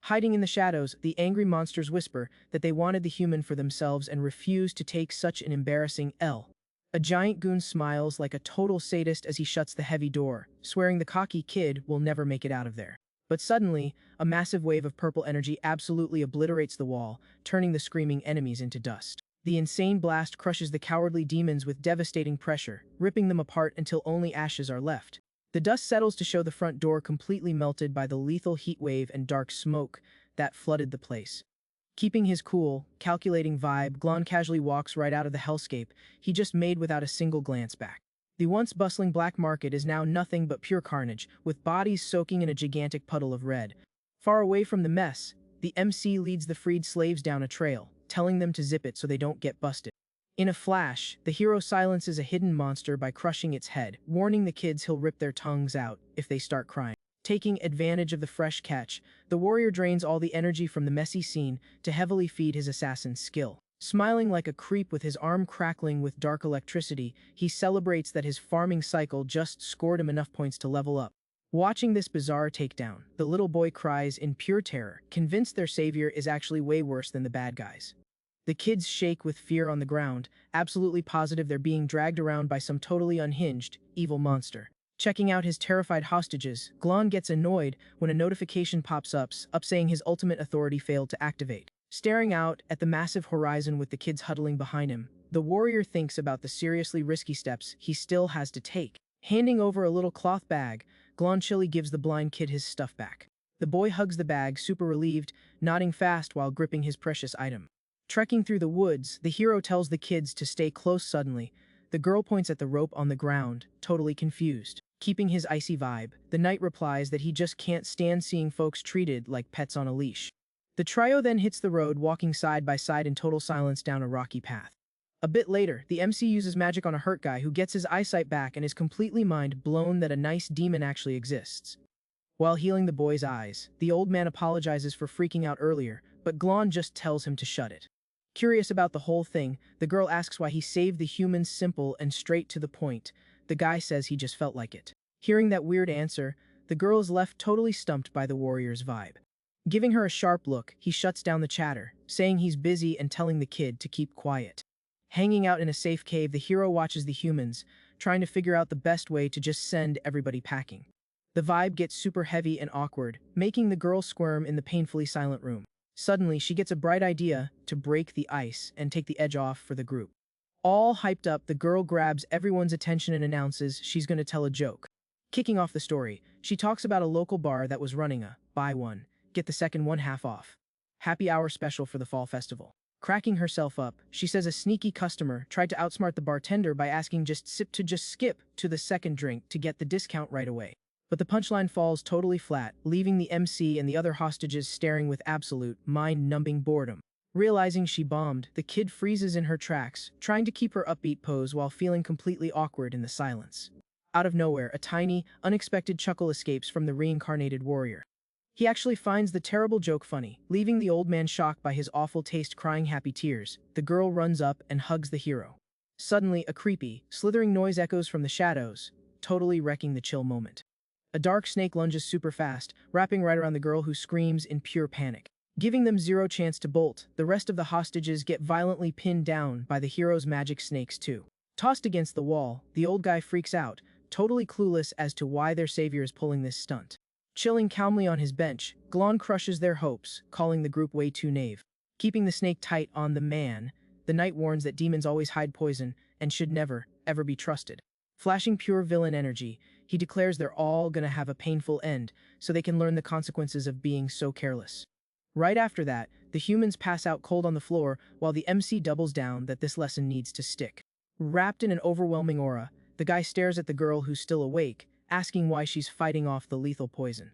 Hiding in the shadows, the angry monsters whisper that they wanted the human for themselves and refuse to take such an embarrassing L. A giant goon smiles like a total sadist as he shuts the heavy door, swearing the cocky kid will never make it out of there. But suddenly, a massive wave of purple energy absolutely obliterates the wall, turning the screaming enemies into dust. The insane blast crushes the cowardly demons with devastating pressure, ripping them apart until only ashes are left. The dust settles to show the front door completely melted by the lethal heat wave and dark smoke that flooded the place. Keeping his cool, calculating vibe, Glon casually walks right out of the hellscape he just made without a single glance back. The once bustling black market is now nothing but pure carnage, with bodies soaking in a gigantic puddle of red. Far away from the mess, the MC leads the freed slaves down a trail, telling them to zip it so they don't get busted. In a flash, the hero silences a hidden monster by crushing its head, warning the kids he'll rip their tongues out if they start crying. Taking advantage of the fresh catch, the warrior drains all the energy from the messy scene to heavily feed his assassin's skill. Smiling like a creep with his arm crackling with dark electricity, he celebrates that his farming cycle just scored him enough points to level up. Watching this bizarre takedown, the little boy cries in pure terror, convinced their savior is actually way worse than the bad guys. The kids shake with fear on the ground, absolutely positive they're being dragged around by some totally unhinged, evil monster. Checking out his terrified hostages, Glon gets annoyed when a notification pops up saying his ultimate authority failed to activate. Staring out at the massive horizon with the kids huddling behind him, the warrior thinks about the seriously risky steps he still has to take. Handing over a little cloth bag, Glon chilly gives the blind kid his stuff back. The boy hugs the bag, super relieved, nodding fast while gripping his precious item. Trekking through the woods, the hero tells the kids to stay close suddenly. The girl points at the rope on the ground, totally confused. Keeping his icy vibe, the knight replies that he just can't stand seeing folks treated like pets on a leash. The trio then hits the road, walking side by side in total silence down a rocky path. A bit later, the MC uses magic on a hurt guy who gets his eyesight back and is completely mind blown that a nice demon actually exists. While healing the boy's eyes, the old man apologizes for freaking out earlier, but Glon just tells him to shut it. Curious about the whole thing, the girl asks why he saved the humans, simple and straight to the point. The guy says he just felt like it. Hearing that weird answer, the girl is left totally stumped by the warrior's vibe. Giving her a sharp look, he shuts down the chatter, saying he's busy and telling the kid to keep quiet. Hanging out in a safe cave, the hero watches the humans, trying to figure out the best way to just send everybody packing. The vibe gets super heavy and awkward, making the girl squirm in the painfully silent room. Suddenly, she gets a bright idea to break the ice and take the edge off for the group. All hyped up, the girl grabs everyone's attention and announces she's going to tell a joke. Kicking off the story, she talks about a local bar that was running a buy one, get the second one half off happy hour special for the fall festival. Cracking herself up, she says a sneaky customer tried to outsmart the bartender by asking just skip to the second drink to get the discount right away. But the punchline falls totally flat, leaving the MC and the other hostages staring with absolute, mind-numbing boredom. Realizing she bombed, the kid freezes in her tracks, trying to keep her upbeat pose while feeling completely awkward in the silence. Out of nowhere, a tiny, unexpected chuckle escapes from the reincarnated warrior. He actually finds the terrible joke funny, leaving the old man shocked by his awful taste, crying happy tears. The girl runs up and hugs the hero. Suddenly, a creepy, slithering noise echoes from the shadows, totally wrecking the chill moment. A dark snake lunges super fast, wrapping right around the girl, who screams in pure panic. Giving them zero chance to bolt, the rest of the hostages get violently pinned down by the hero's magic snakes too. Tossed against the wall, the old guy freaks out, totally clueless as to why their savior is pulling this stunt. Chilling calmly on his bench, Glon crushes their hopes, calling the group way too naive. Keeping the snake tight on the man, the knight warns that demons always hide poison and should never, ever be trusted. Flashing pure villain energy, he declares they're all gonna have a painful end, so they can learn the consequences of being so careless. Right after that, the humans pass out cold on the floor while the MC doubles down that this lesson needs to stick. Wrapped in an overwhelming aura, the guy stares at the girl who's still awake, asking why she's fighting off the lethal poison.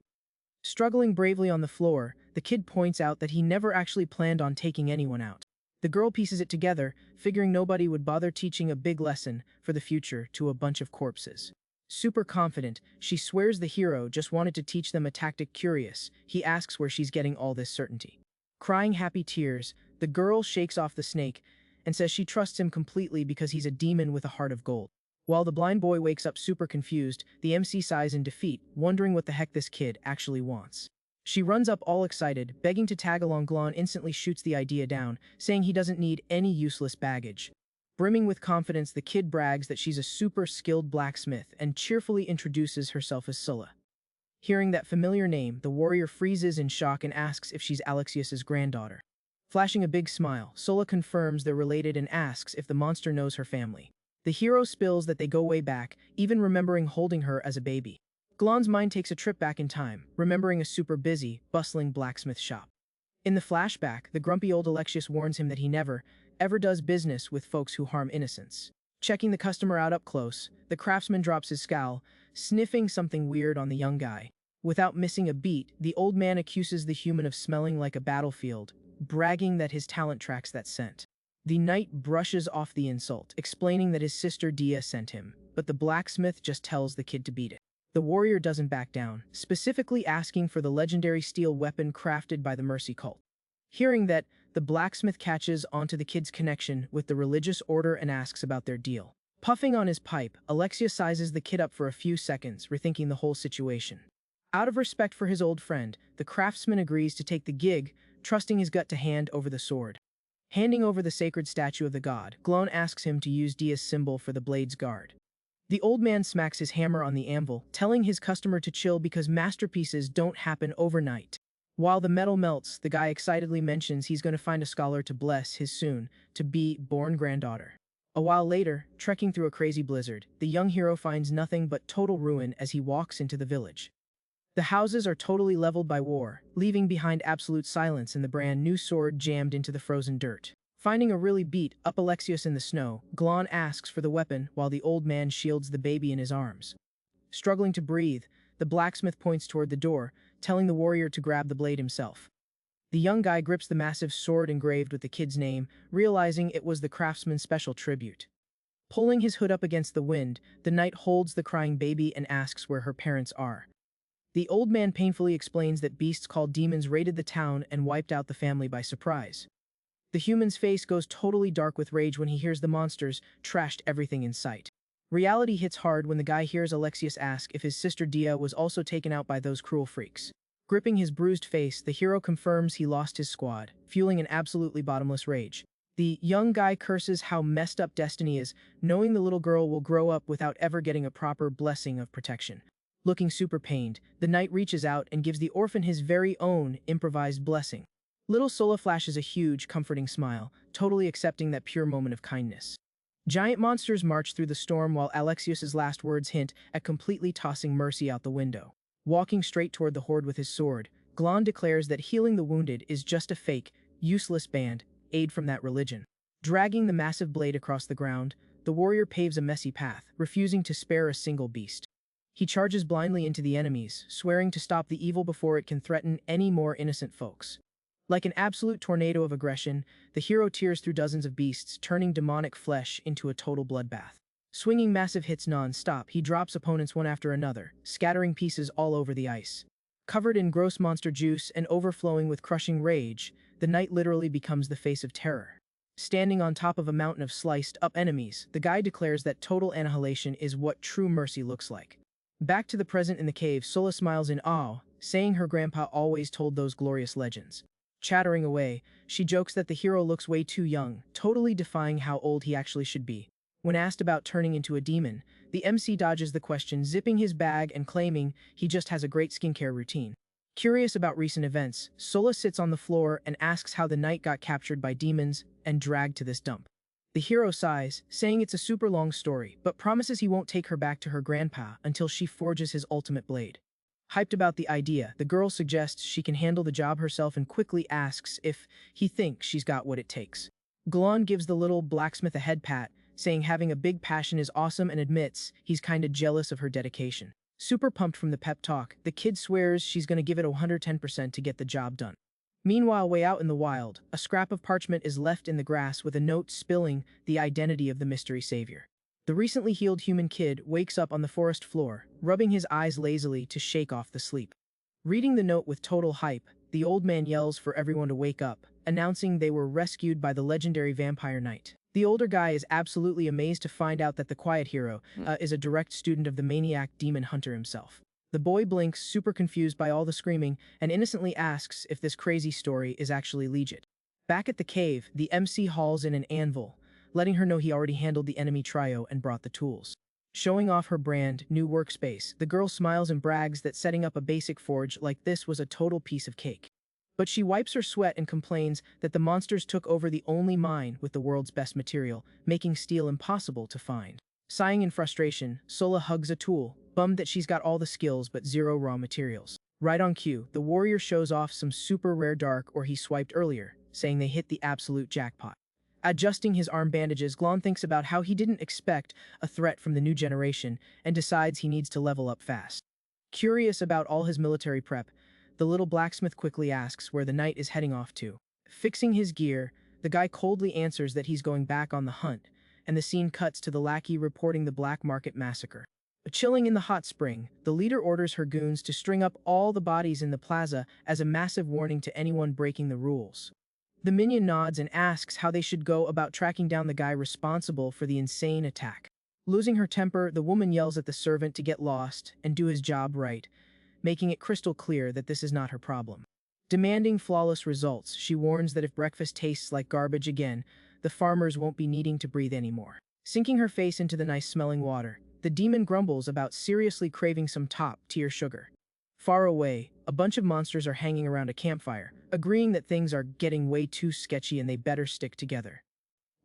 Struggling bravely on the floor, the kid points out that he never actually planned on taking anyone out. The girl pieces it together, figuring nobody would bother teaching a big lesson for the future to a bunch of corpses. Super confident, she swears the hero just wanted to teach them a tactic. Curious, he asks where she's getting all this certainty. Crying happy tears, the girl shakes off the snake and says she trusts him completely because he's a demon with a heart of gold. While the blind boy wakes up super confused, the MC sighs in defeat, wondering what the heck this kid actually wants. She runs up all excited, begging to tag along. Glon instantly shoots the idea down, saying he doesn't need any useless baggage. Brimming with confidence, the kid brags that she's a super skilled blacksmith and cheerfully introduces herself as Sulla. Hearing that familiar name, the warrior freezes in shock and asks if she's Alexius's granddaughter. Flashing a big smile, Sulla confirms they're related and asks if the monster knows her family. The hero spills that they go way back, even remembering holding her as a baby. Glon's mind takes a trip back in time, remembering a super busy, bustling blacksmith shop. In the flashback, the grumpy old Alexius warns him that he never, ever does business with folks who harm innocents. Checking the customer out up close, the craftsman drops his scowl, sniffing something weird on the young guy. Without missing a beat, the old man accuses the human of smelling like a battlefield, bragging that his talent tracks that scent. The knight brushes off the insult, explaining that his sister Dia sent him, but the blacksmith just tells the kid to beat it. The warrior doesn't back down, specifically asking for the legendary steel weapon crafted by the Mercy cult. Hearing that, the blacksmith catches onto the kid's connection with the religious order and asks about their deal. Puffing on his pipe, Alexius sizes the kid up for a few seconds, rethinking the whole situation. Out of respect for his old friend, the craftsman agrees to take the gig, trusting his gut to hand over the sword. Handing over the sacred statue of the god, Glon asks him to use Dia's symbol for the blade's guard. The old man smacks his hammer on the anvil, telling his customer to chill because masterpieces don't happen overnight. While the metal melts, the guy excitedly mentions he's going to find a scholar to bless his soon-to-be born granddaughter. A while later, trekking through a crazy blizzard, the young hero finds nothing but total ruin as he walks into the village. The houses are totally leveled by war, leaving behind absolute silence and the brand new sword jammed into the frozen dirt. Finding a really beat up Alexios in the snow, Glon asks for the weapon while the old man shields the baby in his arms. Struggling to breathe, the blacksmith points toward the door, telling the warrior to grab the blade himself. The young guy grips the massive sword engraved with the kid's name, realizing it was the craftsman's special tribute. Pulling his hood up against the wind, the knight holds the crying baby and asks where her parents are. The old man painfully explains that beasts called demons raided the town and wiped out the family by surprise. The human's face goes totally dark with rage when he hears the monsters trashed everything in sight. Reality hits hard when the guy hears Alexios ask if his sister Dia was also taken out by those cruel freaks. Gripping his bruised face, the hero confirms he lost his squad, fueling an absolutely bottomless rage. The young guy curses how messed up destiny is, knowing the little girl will grow up without ever getting a proper blessing of protection. Looking super pained, the knight reaches out and gives the orphan his very own improvised blessing. Little Sola flashes a huge, comforting smile, totally accepting that pure moment of kindness. Giant monsters march through the storm while Alexios' last words hint at completely tossing mercy out the window. Walking straight toward the horde with his sword, Glon declares that healing the wounded is just a fake, useless band-aid from that religion. Dragging the massive blade across the ground, the warrior paves a messy path, refusing to spare a single beast. He charges blindly into the enemies, swearing to stop the evil before it can threaten any more innocent folks. Like an absolute tornado of aggression, the hero tears through dozens of beasts, turning demonic flesh into a total bloodbath. Swinging massive hits non-stop, he drops opponents one after another, scattering pieces all over the ice. Covered in gross monster juice and overflowing with crushing rage, the knight literally becomes the face of terror. Standing on top of a mountain of sliced-up enemies, the guy declares that total annihilation is what true mercy looks like. Back to the present in the cave, Sola smiles in awe, saying her grandpa always told those glorious legends. Chattering away, she jokes that the hero looks way too young, totally defying how old he actually should be. When asked about turning into a demon, the MC dodges the question, zipping his bag and claiming he just has a great skincare routine. Curious about recent events, Sola sits on the floor and asks how the knight got captured by demons and dragged to this dump. The hero sighs, saying it's a super long story, but promises he won't take her back to her grandpa until she forges his ultimate blade. Hyped about the idea, the girl suggests she can handle the job herself and quickly asks if he thinks she's got what it takes. Glon gives the little blacksmith a head pat, saying having a big passion is awesome and admits he's kinda jealous of her dedication. Super pumped from the pep talk, the kid swears she's gonna give it 110% to get the job done. Meanwhile, way out in the wild, a scrap of parchment is left in the grass with a note spilling the identity of the mystery savior. The recently healed human kid wakes up on the forest floor, rubbing his eyes lazily to shake off the sleep. Reading the note with total hype, the old man yells for everyone to wake up, announcing they were rescued by the legendary vampire knight. The older guy is absolutely amazed to find out that the quiet hero is a direct student of the maniac demon hunter himself. The boy blinks, super confused by all the screaming, and innocently asks if this crazy story is actually legit. Back at the cave, the MC hauls in an anvil, letting her know he already handled the enemy trio and brought the tools. Showing off her brand new workspace, the girl smiles and brags that setting up a basic forge like this was a total piece of cake. But she wipes her sweat and complains that the monsters took over the only mine with the world's best material, making steel impossible to find. Sighing in frustration, Sola hugs a tool, bummed that she's got all the skills but zero raw materials. Right on cue, the warrior shows off some super rare dark ore he swiped earlier, saying they hit the absolute jackpot. Adjusting his arm bandages, Glon thinks about how he didn't expect a threat from the new generation and decides he needs to level up fast. Curious about all his military prep, the little blacksmith quickly asks where the knight is heading off to. Fixing his gear, the guy coldly answers that he's going back on the hunt, and the scene cuts to the lackey reporting the black market massacre. Chilling in the hot spring, the leader orders her goons to string up all the bodies in the plaza as a massive warning to anyone breaking the rules. The minion nods and asks how they should go about tracking down the guy responsible for the insane attack. Losing her temper, the woman yells at the servant to get lost and do his job right, making it crystal clear that this is not her problem. Demanding flawless results, she warns that if breakfast tastes like garbage again, the farmers won't be needing to breathe anymore. Sinking her face into the nice-smelling water, the demon grumbles about seriously craving some top-tier sugar. Far away, a bunch of monsters are hanging around a campfire, agreeing that things are getting way too sketchy and they better stick together.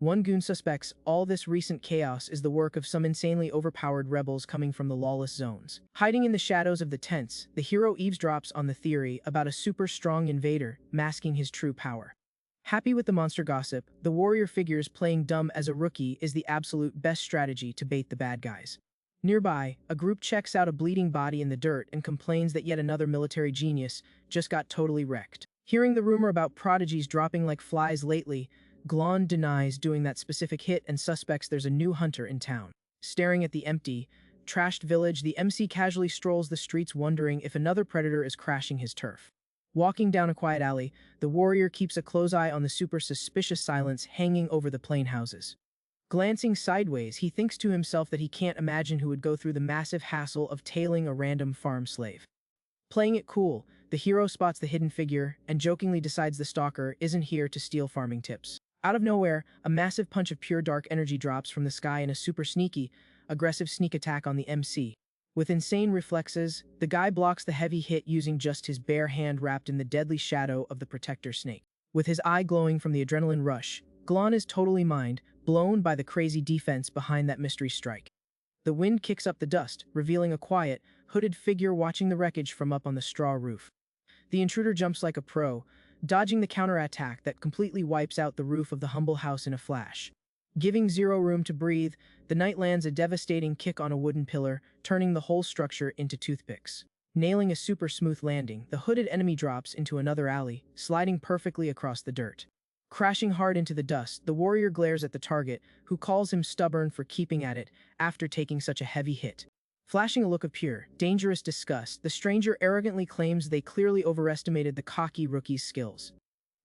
One goon suspects all this recent chaos is the work of some insanely overpowered rebels coming from the lawless zones. Hiding in the shadows of the tents, the hero eavesdrops on the theory about a super strong invader masking his true power. Happy with the monster gossip, the warrior figures playing dumb as a rookie is the absolute best strategy to bait the bad guys. Nearby, a group checks out a bleeding body in the dirt and complains that yet another military genius just got totally wrecked. Hearing the rumor about prodigies dropping like flies lately, Glon denies doing that specific hit and suspects there's a new hunter in town. Staring at the empty, trashed village, the MC casually strolls the streets wondering if another predator is crashing his turf. Walking down a quiet alley, the warrior keeps a close eye on the super suspicious silence hanging over the plain houses. Glancing sideways, he thinks to himself that he can't imagine who would go through the massive hassle of tailing a random farm slave. Playing it cool, the hero spots the hidden figure and jokingly decides the stalker isn't here to steal farming tips. Out of nowhere, a massive punch of pure dark energy drops from the sky in a super sneaky, aggressive sneak attack on the MC. With insane reflexes, the guy blocks the heavy hit using just his bare hand wrapped in the deadly shadow of the protector snake. With his eye glowing from the adrenaline rush, Glon is totally blown by the crazy defense behind that mystery strike. The wind kicks up the dust, revealing a quiet, hooded figure watching the wreckage from up on the straw roof. The intruder jumps like a pro, dodging the counterattack that completely wipes out the roof of the humble house in a flash. Giving zero room to breathe, the knight lands a devastating kick on a wooden pillar, turning the whole structure into toothpicks. Nailing a super smooth landing, the hooded enemy drops into another alley, sliding perfectly across the dirt. Crashing hard into the dust, the warrior glares at the target, who calls him stubborn for keeping at it after taking such a heavy hit. Flashing a look of pure, dangerous disgust, the stranger arrogantly claims they clearly overestimated the cocky rookie's skills.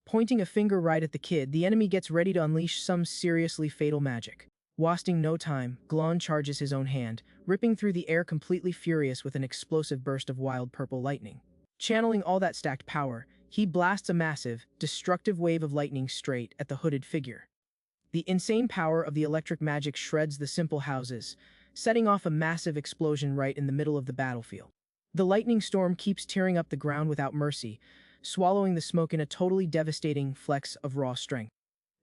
Pointing a finger right at the kid, the enemy gets ready to unleash some seriously fatal magic. Wasting no time, Glon charges his own hand, ripping through the air completely furious with an explosive burst of wild purple lightning. Channeling all that stacked power, he blasts a massive, destructive wave of lightning straight at the hooded figure. The insane power of the electric magic shreds the simple houses, setting off a massive explosion right in the middle of the battlefield. The lightning storm keeps tearing up the ground without mercy, swallowing the smoke in a totally devastating flex of raw strength.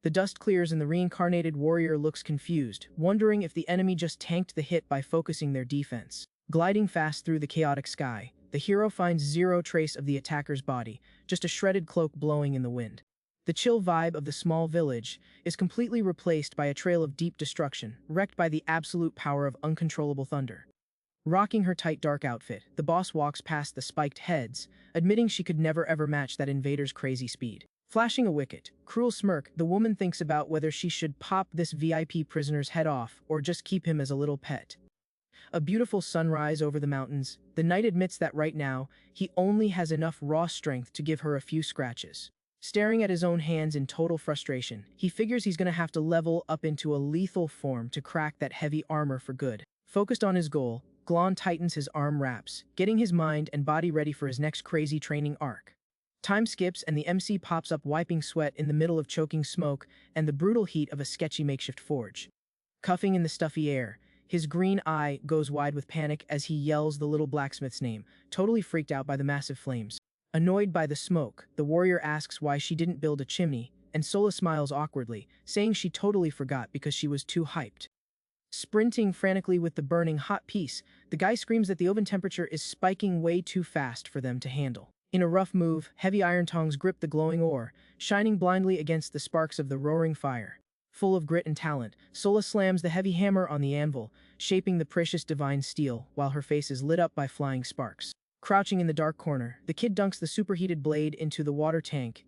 The dust clears and the reincarnated warrior looks confused, wondering if the enemy just tanked the hit by focusing their defense. Gliding fast through the chaotic sky, the hero finds zero trace of the attacker's body, just a shredded cloak blowing in the wind. The chill vibe of the small village is completely replaced by a trail of deep destruction, wrecked by the absolute power of uncontrollable thunder. Rocking her tight dark outfit, the boss walks past the spiked heads, admitting she could never ever match that invader's crazy speed. Flashing a wicked, cruel smirk, the woman thinks about whether she should pop this VIP prisoner's head off or just keep him as a little pet. A beautiful sunrise over the mountains, the knight admits that right now, he only has enough raw strength to give her a few scratches. Staring at his own hands in total frustration, he figures he's gonna have to level up into a lethal form to crack that heavy armor for good. Focused on his goal, Glon tightens his arm wraps, getting his mind and body ready for his next crazy training arc. Time skips and the MC pops up wiping sweat in the middle of choking smoke and the brutal heat of a sketchy makeshift forge. Cuffing in the stuffy air, his green eye goes wide with panic as he yells the little blacksmith's name, totally freaked out by the massive flames. Annoyed by the smoke, the warrior asks why she didn't build a chimney, and Sola smiles awkwardly, saying she totally forgot because she was too hyped. Sprinting frantically with the burning hot piece, the guy screams that the oven temperature is spiking way too fast for them to handle. In a rough move, heavy iron tongs grip the glowing ore, shining blindly against the sparks of the roaring fire. Full of grit and talent, Sola slams the heavy hammer on the anvil, shaping the precious divine steel, while her face is lit up by flying sparks. Crouching in the dark corner, the kid dunks the superheated blade into the water tank,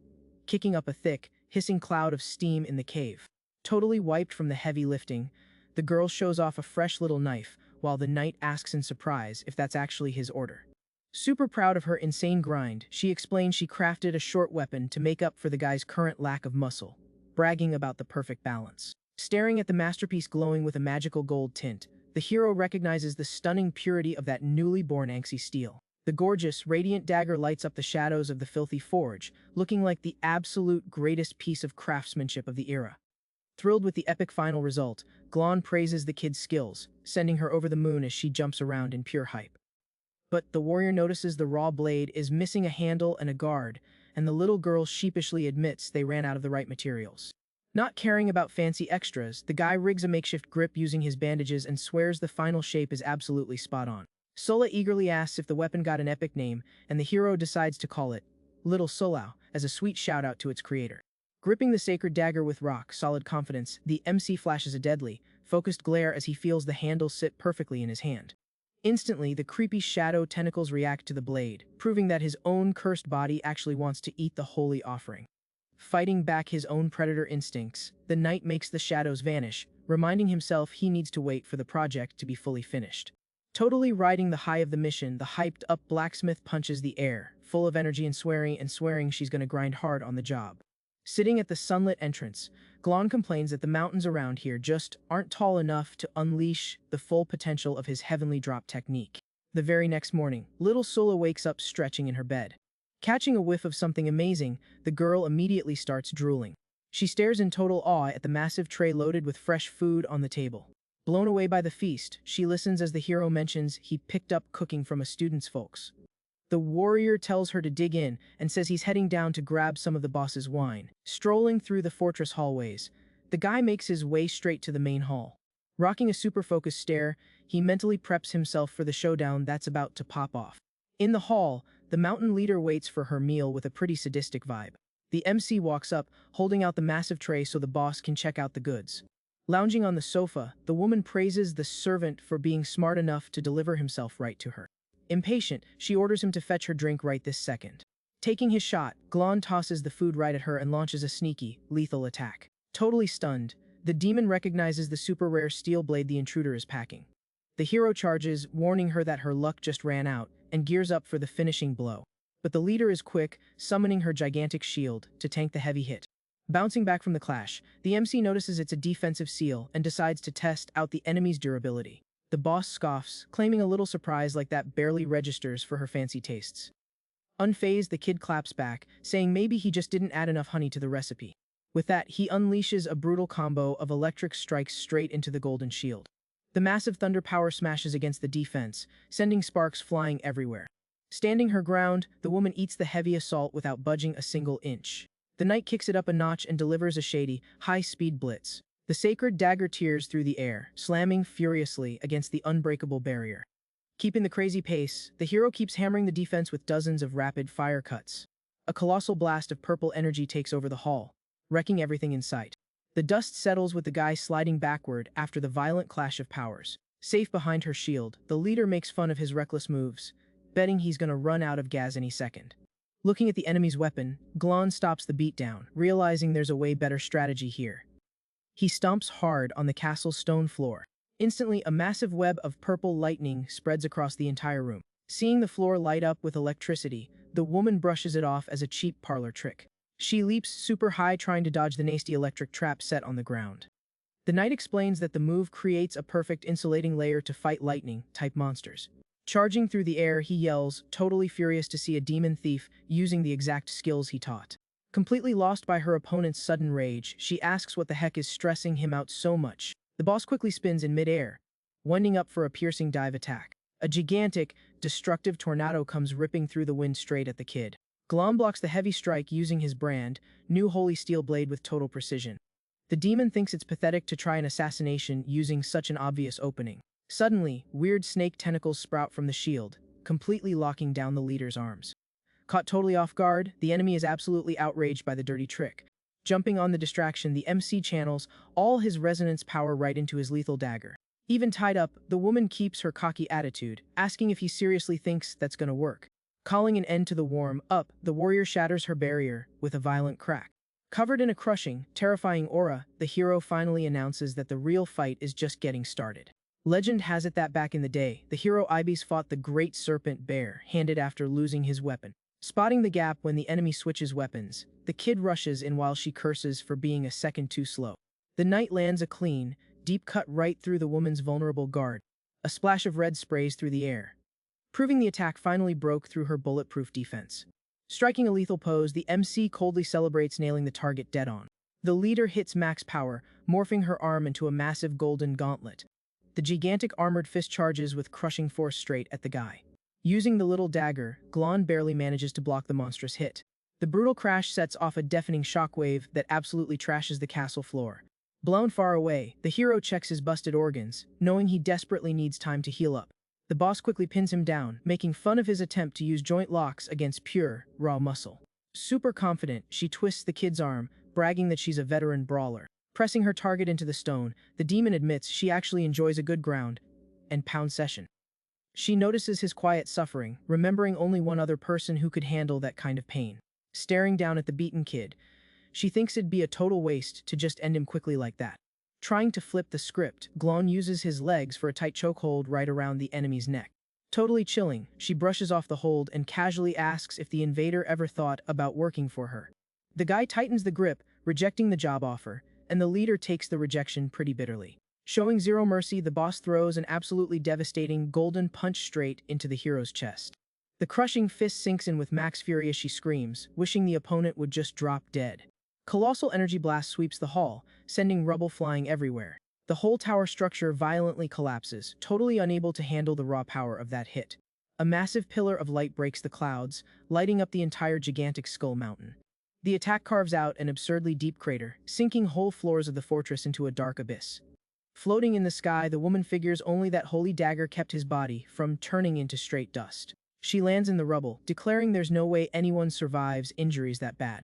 kicking up a thick, hissing cloud of steam in the cave. Totally wiped from the heavy lifting, the girl shows off a fresh little knife, while the knight asks in surprise if that's actually his order. Super proud of her insane grind, she explains she crafted a short weapon to make up for the guy's current lack of muscle, bragging about the perfect balance. Staring at the masterpiece glowing with a magical gold tint, the hero recognizes the stunning purity of that newly born Anxi steel. The gorgeous, radiant dagger lights up the shadows of the filthy forge, looking like the absolute greatest piece of craftsmanship of the era. Thrilled with the epic final result, Glon praises the kid's skills, sending her over the moon as she jumps around in pure hype. But the warrior notices the raw blade is missing a handle and a guard, and the little girl sheepishly admits they ran out of the right materials. Not caring about fancy extras, the guy rigs a makeshift grip using his bandages and swears the final shape is absolutely spot on. Sola eagerly asks if the weapon got an epic name, and the hero decides to call it Little Solau as a sweet shout-out to its creator. Gripping the sacred dagger with rock-solid confidence, the MC flashes a deadly, focused glare as he feels the handle sit perfectly in his hand. Instantly, the creepy shadow tentacles react to the blade, proving that his own cursed body actually wants to eat the holy offering. Fighting back his own predator instincts, the knight makes the shadows vanish, reminding himself he needs to wait for the project to be fully finished. Totally riding the high of the mission, the hyped-up blacksmith punches the air, full of energy and swearing she's gonna grind hard on the job. Sitting at the sunlit entrance, Glon complains that the mountains around here just aren't tall enough to unleash the full potential of his heavenly drop technique. The very next morning, little Sola wakes up stretching in her bed. Catching a whiff of something amazing, the girl immediately starts drooling. She stares in total awe at the massive tray loaded with fresh food on the table. Blown away by the feast, she listens as the hero mentions he picked up cooking from a student's folks. The warrior tells her to dig in and says he's heading down to grab some of the boss's wine. Strolling through the fortress hallways, the guy makes his way straight to the main hall. Rocking a super-focused stare, he mentally preps himself for the showdown that's about to pop off. In the hall, the mountain leader waits for her meal with a pretty sadistic vibe. The MC walks up, holding out the massive tray so the boss can check out the goods. Lounging on the sofa, the woman praises the servant for being smart enough to deliver himself right to her. Impatient, she orders him to fetch her drink right this second. Taking his shot, Glon tosses the food right at her and launches a sneaky, lethal attack. Totally stunned, the demon recognizes the super-rare steel blade the intruder is packing. The hero charges, warning her that her luck just ran out, and gears up for the finishing blow. But the leader is quick, summoning her gigantic shield to tank the heavy hit. Bouncing back from the clash, the MC notices it's a defensive seal and decides to test out the enemy's durability. The boss scoffs, claiming a little surprise like that barely registers for her fancy tastes. Unfazed, the kid claps back, saying maybe he just didn't add enough honey to the recipe. With that, he unleashes a brutal combo of electric strikes straight into the golden shield. The massive thunder power smashes against the defense, sending sparks flying everywhere. Standing her ground, the woman eats the heavy assault without budging a single inch. The knight kicks it up a notch and delivers a shady, high-speed blitz. The sacred dagger tears through the air, slamming furiously against the unbreakable barrier. Keeping the crazy pace, the hero keeps hammering the defense with dozens of rapid-fire cuts. A colossal blast of purple energy takes over the hall, wrecking everything in sight. The dust settles with the guy sliding backward after the violent clash of powers. Safe behind her shield, the leader makes fun of his reckless moves, betting he's gonna run out of gas any second. Looking at the enemy's weapon, Glon stops the beatdown, realizing there's a way better strategy here. He stomps hard on the castle's stone floor. Instantly, a massive web of purple lightning spreads across the entire room. Seeing the floor light up with electricity, the woman brushes it off as a cheap parlor trick. She leaps super high trying to dodge the nasty electric trap set on the ground. The knight explains that the move creates a perfect insulating layer to fight lightning-type monsters. Charging through the air, he yells, totally furious to see a demon thief using the exact skills he taught. Completely lost by her opponent's sudden rage, she asks what the heck is stressing him out so much. The boss quickly spins in mid-air, winding up for a piercing dive attack. A gigantic, destructive tornado comes ripping through the wind straight at the kid. Glom blocks the heavy strike using his brand, new holy steel blade with total precision. The demon thinks it's pathetic to try an assassination using such an obvious opening. Suddenly, weird snake tentacles sprout from the shield, completely locking down the leader's arms. Caught totally off guard, the enemy is absolutely outraged by the dirty trick. Jumping on the distraction, the MC channels all his resonance power right into his lethal dagger. Even tied up, the woman keeps her cocky attitude, asking if he seriously thinks that's gonna work. Calling an end to the warm-up, the warrior shatters her barrier with a violent crack. Covered in a crushing, terrifying aura, the hero finally announces that the real fight is just getting started. Legend has it that back in the day, the hero Ibis fought the great serpent bare-handed after losing his weapon. Spotting the gap when the enemy switches weapons, the kid rushes in while she curses for being a second too slow. The knight lands a clean, deep cut right through the woman's vulnerable guard. A splash of red sprays through the air, proving the attack finally broke through her bulletproof defense. Striking a lethal pose, the MC coldly celebrates nailing the target dead on. The leader hits max power, morphing her arm into a massive golden gauntlet. The gigantic armored fist charges with crushing force straight at the guy. Using the little dagger, Glon barely manages to block the monstrous hit. The brutal crash sets off a deafening shockwave that absolutely trashes the castle floor. Blown far away, the hero checks his busted organs, knowing he desperately needs time to heal up. The boss quickly pins him down, making fun of his attempt to use joint locks against pure, raw muscle. Super confident, she twists the kid's arm, bragging that she's a veteran brawler. Pressing her target into the stone, the demon admits she actually enjoys a good ground and pound session. She notices his quiet suffering, remembering only one other person who could handle that kind of pain. Staring down at the beaten kid, she thinks it'd be a total waste to just end him quickly like that. Trying to flip the script, Glon uses his legs for a tight chokehold right around the enemy's neck. Totally chilling, she brushes off the hold and casually asks if the invader ever thought about working for her. The guy tightens the grip, rejecting the job offer, and the leader takes the rejection pretty bitterly. Showing zero mercy, the boss throws an absolutely devastating golden punch straight into the hero's chest. The crushing fist sinks in with max fury as she screams, wishing the opponent would just drop dead. Colossal energy blast sweeps the hall, sending rubble flying everywhere. The whole tower structure violently collapses, totally unable to handle the raw power of that hit. A massive pillar of light breaks the clouds, lighting up the entire gigantic skull mountain. The attack carves out an absurdly deep crater, sinking whole floors of the fortress into a dark abyss. Floating in the sky, the woman figures only that holy dagger kept his body from turning into straight dust. She lands in the rubble, declaring there's no way anyone survives injuries that bad.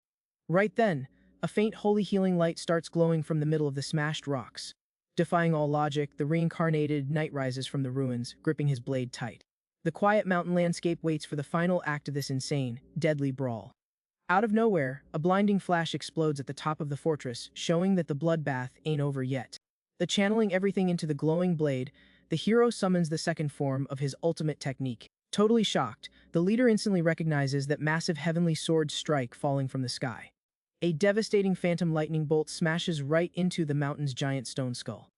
Right then, a faint holy healing light starts glowing from the middle of the smashed rocks. Defying all logic, the reincarnated knight rises from the ruins, gripping his blade tight. The quiet mountain landscape waits for the final act of this insane, deadly brawl. Out of nowhere, a blinding flash explodes at the top of the fortress, showing that the bloodbath ain't over yet. Channeling everything into the glowing blade, the hero summons the second form of his ultimate technique. Totally shocked, the leader instantly recognizes that massive heavenly sword strike falling from the sky. A devastating phantom lightning bolt smashes right into the mountain's giant stone skull.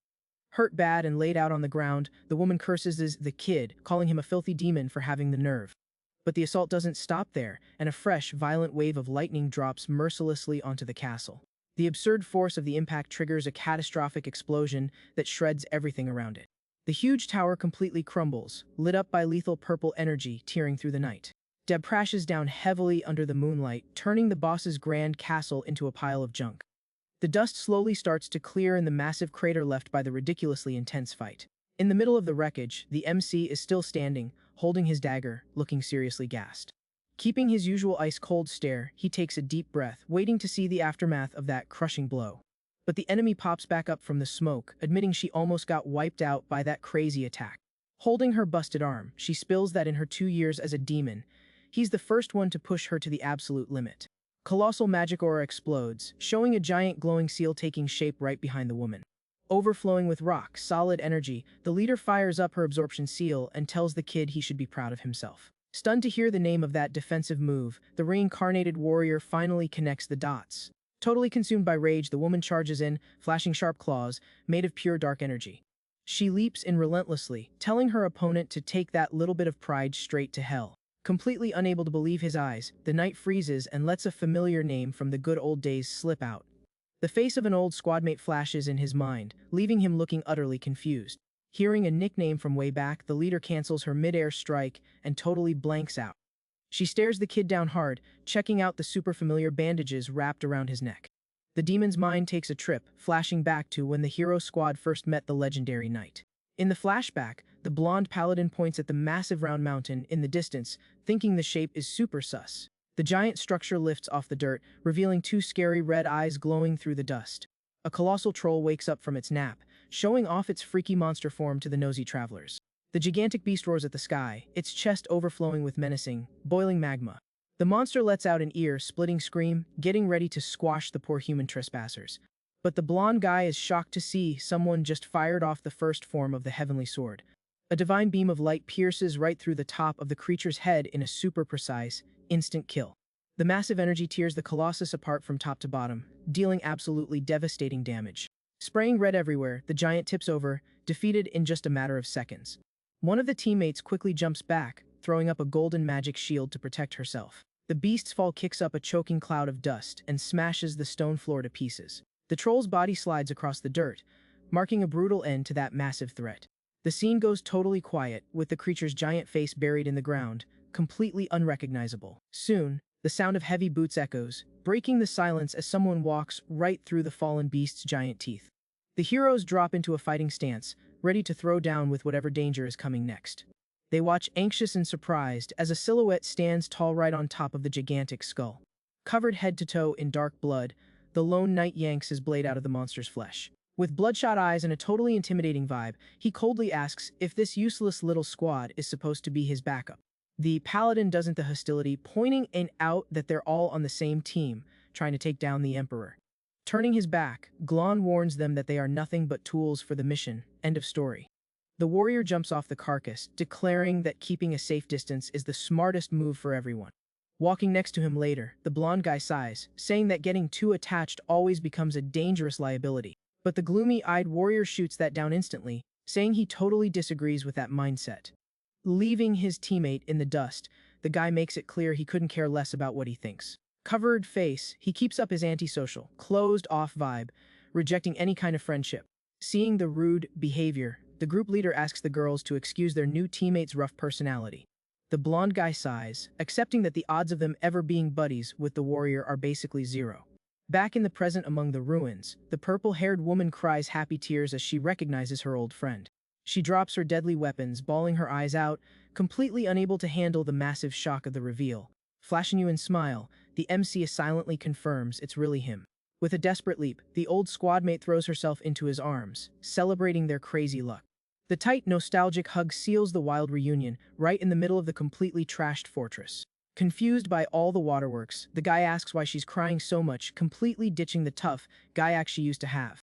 Hurt bad and laid out on the ground, the woman curses the kid, calling him a filthy demon for having the nerve. But the assault doesn't stop there, and a fresh, violent wave of lightning drops mercilessly onto the castle. The absurd force of the impact triggers a catastrophic explosion that shreds everything around it. The huge tower completely crumbles, lit up by lethal purple energy tearing through the night. Deb crashes down heavily under the moonlight, turning the boss's grand castle into a pile of junk. The dust slowly starts to clear in the massive crater left by the ridiculously intense fight. In the middle of the wreckage, the MC is still standing, holding his dagger, looking seriously gassed. Keeping his usual ice-cold stare, he takes a deep breath, waiting to see the aftermath of that crushing blow. But the enemy pops back up from the smoke, admitting she almost got wiped out by that crazy attack. Holding her busted arm, she spills that in her 2 years as a demon, he's the first one to push her to the absolute limit. Colossal magic aura explodes, showing a giant glowing seal taking shape right behind the woman. Overflowing with rock, solid energy, the leader fires up her absorption seal and tells the kid he should be proud of himself. Stunned to hear the name of that defensive move, the reincarnated warrior finally connects the dots. Totally consumed by rage, the woman charges in, flashing sharp claws, made of pure dark energy. She leaps in relentlessly, telling her opponent to take that little bit of pride straight to hell. Completely unable to believe his eyes, the knight freezes and lets a familiar name from the good old days slip out. The face of an old squadmate flashes in his mind, leaving him looking utterly confused. Hearing a nickname from way back, the leader cancels her mid-air strike and totally blanks out. She stares the kid down hard, checking out the super familiar bandages wrapped around his neck. The demon's mind takes a trip, flashing back to when the hero squad first met the legendary knight. In the flashback, the blonde paladin points at the massive round mountain in the distance, thinking the shape is super sus. The giant structure lifts off the dirt, revealing 2 scary red eyes glowing through the dust. A colossal troll wakes up from its nap, showing off its freaky monster form to the nosy travelers. The gigantic beast roars at the sky, its chest overflowing with menacing, boiling magma. The monster lets out an ear-splitting scream, getting ready to squash the poor human trespassers. But the blonde guy is shocked to see someone just fired off the first form of the heavenly sword. A divine beam of light pierces right through the top of the creature's head in a super precise, instant kill. The massive energy tears the colossus apart from top to bottom, dealing absolutely devastating damage. Spraying red everywhere, the giant tips over, defeated in just a matter of seconds. One of the teammates quickly jumps back, throwing up a golden magic shield to protect herself. The beast's fall kicks up a choking cloud of dust and smashes the stone floor to pieces. The troll's body slides across the dirt, marking a brutal end to that massive threat. The scene goes totally quiet, with the creature's giant face buried in the ground, completely unrecognizable. Soon, the sound of heavy boots echoes, breaking the silence as someone walks right through the fallen beast's giant teeth. The heroes drop into a fighting stance, ready to throw down with whatever danger is coming next. They watch anxious and surprised as a silhouette stands tall right on top of the gigantic skull. Covered head to toe in dark blood, the lone knight yanks his blade out of the monster's flesh. With bloodshot eyes and a totally intimidating vibe, he coldly asks if this useless little squad is supposed to be his backup. The paladin doesn't the hostility, pointing out that they're all on the same team, trying to take down the emperor. Turning his back, Glon warns them that they are nothing but tools for the mission. End of story. The warrior jumps off the carcass, declaring that keeping a safe distance is the smartest move for everyone. Walking next to him later, the blonde guy sighs, saying that getting too attached always becomes a dangerous liability. But the gloomy-eyed warrior shoots that down instantly, saying he totally disagrees with that mindset. Leaving his teammate in the dust, the guy makes it clear he couldn't care less about what he thinks. Covered face, he keeps up his antisocial, closed-off vibe, rejecting any kind of friendship. Seeing the rude behavior, the group leader asks the girls to excuse their new teammate's rough personality. The blonde guy sighs, accepting that the odds of them ever being buddies with the warrior are basically zero. Back in the present among the ruins, the purple-haired woman cries happy tears as she recognizes her old friend. She drops her deadly weapons, bawling her eyes out, completely unable to handle the massive shock of the reveal. Flashing you and smile, the MC silently confirms it's really him. With a desperate leap, the old squadmate throws herself into his arms, celebrating their crazy luck. The tight, nostalgic hug seals the wild reunion, right in the middle of the completely trashed fortress. Confused by all the waterworks, the guy asks why she's crying so much, completely ditching the tough guy act she used to have.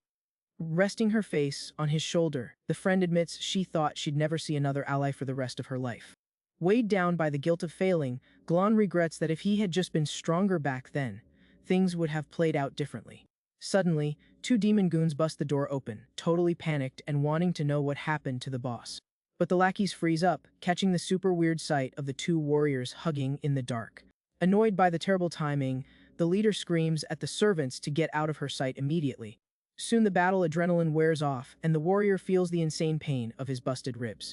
Resting her face on his shoulder, the friend admits she thought she'd never see another ally for the rest of her life. Weighed down by the guilt of failing, Glon regrets that if he had just been stronger back then, things would have played out differently. Suddenly, two demon goons bust the door open, totally panicked and wanting to know what happened to the boss. But the lackeys freeze up, catching the super weird sight of the two warriors hugging in the dark. Annoyed by the terrible timing, the leader screams at the servants to get out of her sight immediately. Soon the battle adrenaline wears off, and the warrior feels the insane pain of his busted ribs.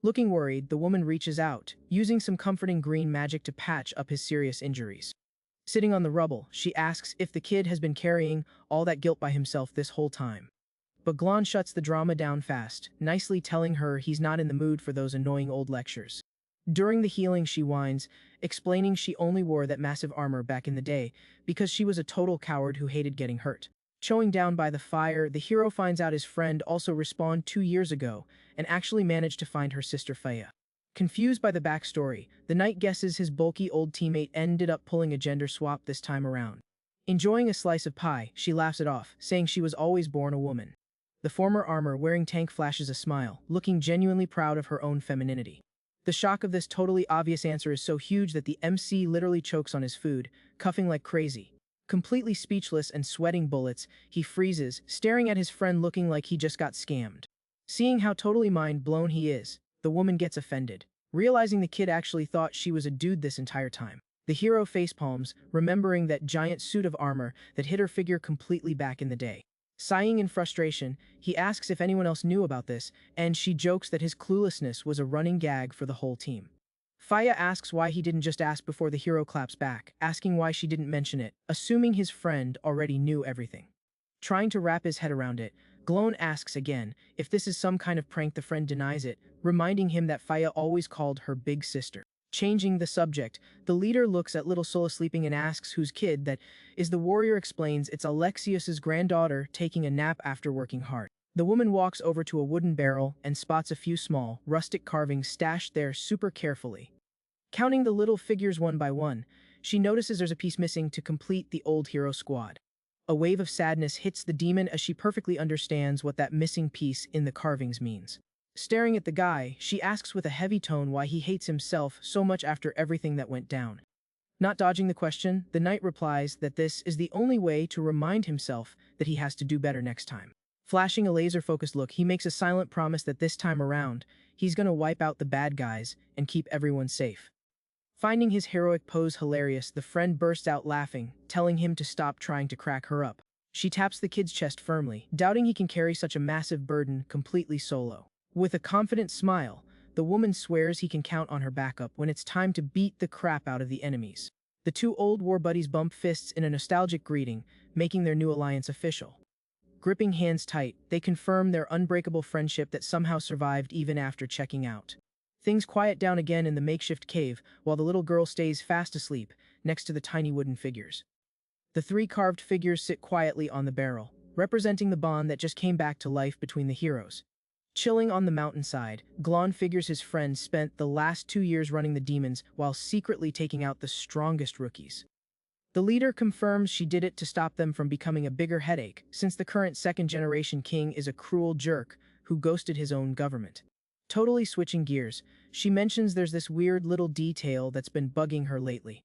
Looking worried, the woman reaches out, using some comforting green magic to patch up his serious injuries. Sitting on the rubble, she asks if the kid has been carrying all that guilt by himself this whole time. But Glon shuts the drama down fast, nicely telling her he's not in the mood for those annoying old lectures. During the healing she whines, explaining she only wore that massive armor back in the day because she was a total coward who hated getting hurt. Chowing down by the fire, the hero finds out his friend also respawned 2 years ago and actually managed to find her sister Faya. Confused by the backstory, the knight guesses his bulky old teammate ended up pulling a gender swap this time around. Enjoying a slice of pie, she laughs it off, saying she was always born a woman. The former armor-wearing tank flashes a smile, looking genuinely proud of her own femininity. The shock of this totally obvious answer is so huge that the MC literally chokes on his food, coughing like crazy. Completely speechless and sweating bullets, he freezes, staring at his friend looking like he just got scammed. Seeing how totally mind-blown he is, the woman gets offended, realizing the kid actually thought she was a dude this entire time. The hero facepalms, remembering that giant suit of armor that hid her figure completely back in the day. Sighing in frustration, he asks if anyone else knew about this, and she jokes that his cluelessness was a running gag for the whole team. Faya asks why he didn't just ask before the hero claps back, asking why she didn't mention it, assuming his friend already knew everything. Trying to wrap his head around it, Glon asks again if this is some kind of prank. The friend denies it, reminding him that Faya always called her big sister. Changing the subject, the leader looks at little Sola sleeping and asks whose kid that is. The warrior explains it's Alexius's granddaughter taking a nap after working hard. The woman walks over to a wooden barrel and spots a few small, rustic carvings stashed there super carefully. Counting the little figures one by one, she notices there's a piece missing to complete the old hero squad. A wave of sadness hits the demon as she perfectly understands what that missing piece in the carvings means. Staring at the guy, she asks with a heavy tone why he hates himself so much after everything that went down. Not dodging the question, the knight replies that this is the only way to remind himself that he has to do better next time. Flashing a laser-focused look, he makes a silent promise that this time around, he's gonna wipe out the bad guys and keep everyone safe. Finding his heroic pose hilarious, the friend bursts out laughing, telling him to stop trying to crack her up. She taps the kid's chest firmly, doubting he can carry such a massive burden completely solo. With a confident smile, the woman swears he can count on her backup when it's time to beat the crap out of the enemies. The two old war buddies bump fists in a nostalgic greeting, making their new alliance official. Gripping hands tight, they confirm their unbreakable friendship that somehow survived even after checking out. Things quiet down again in the makeshift cave while the little girl stays fast asleep next to the tiny wooden figures. The three carved figures sit quietly on the barrel, representing the bond that just came back to life between the heroes. Chilling on the mountainside, Glon figures his friend spent the last 2 years running the demons while secretly taking out the strongest rookies. The leader confirms she did it to stop them from becoming a bigger headache, since the current second-generation king is a cruel jerk who ghosted his own government. Totally switching gears, she mentions there's this weird little detail that's been bugging her lately.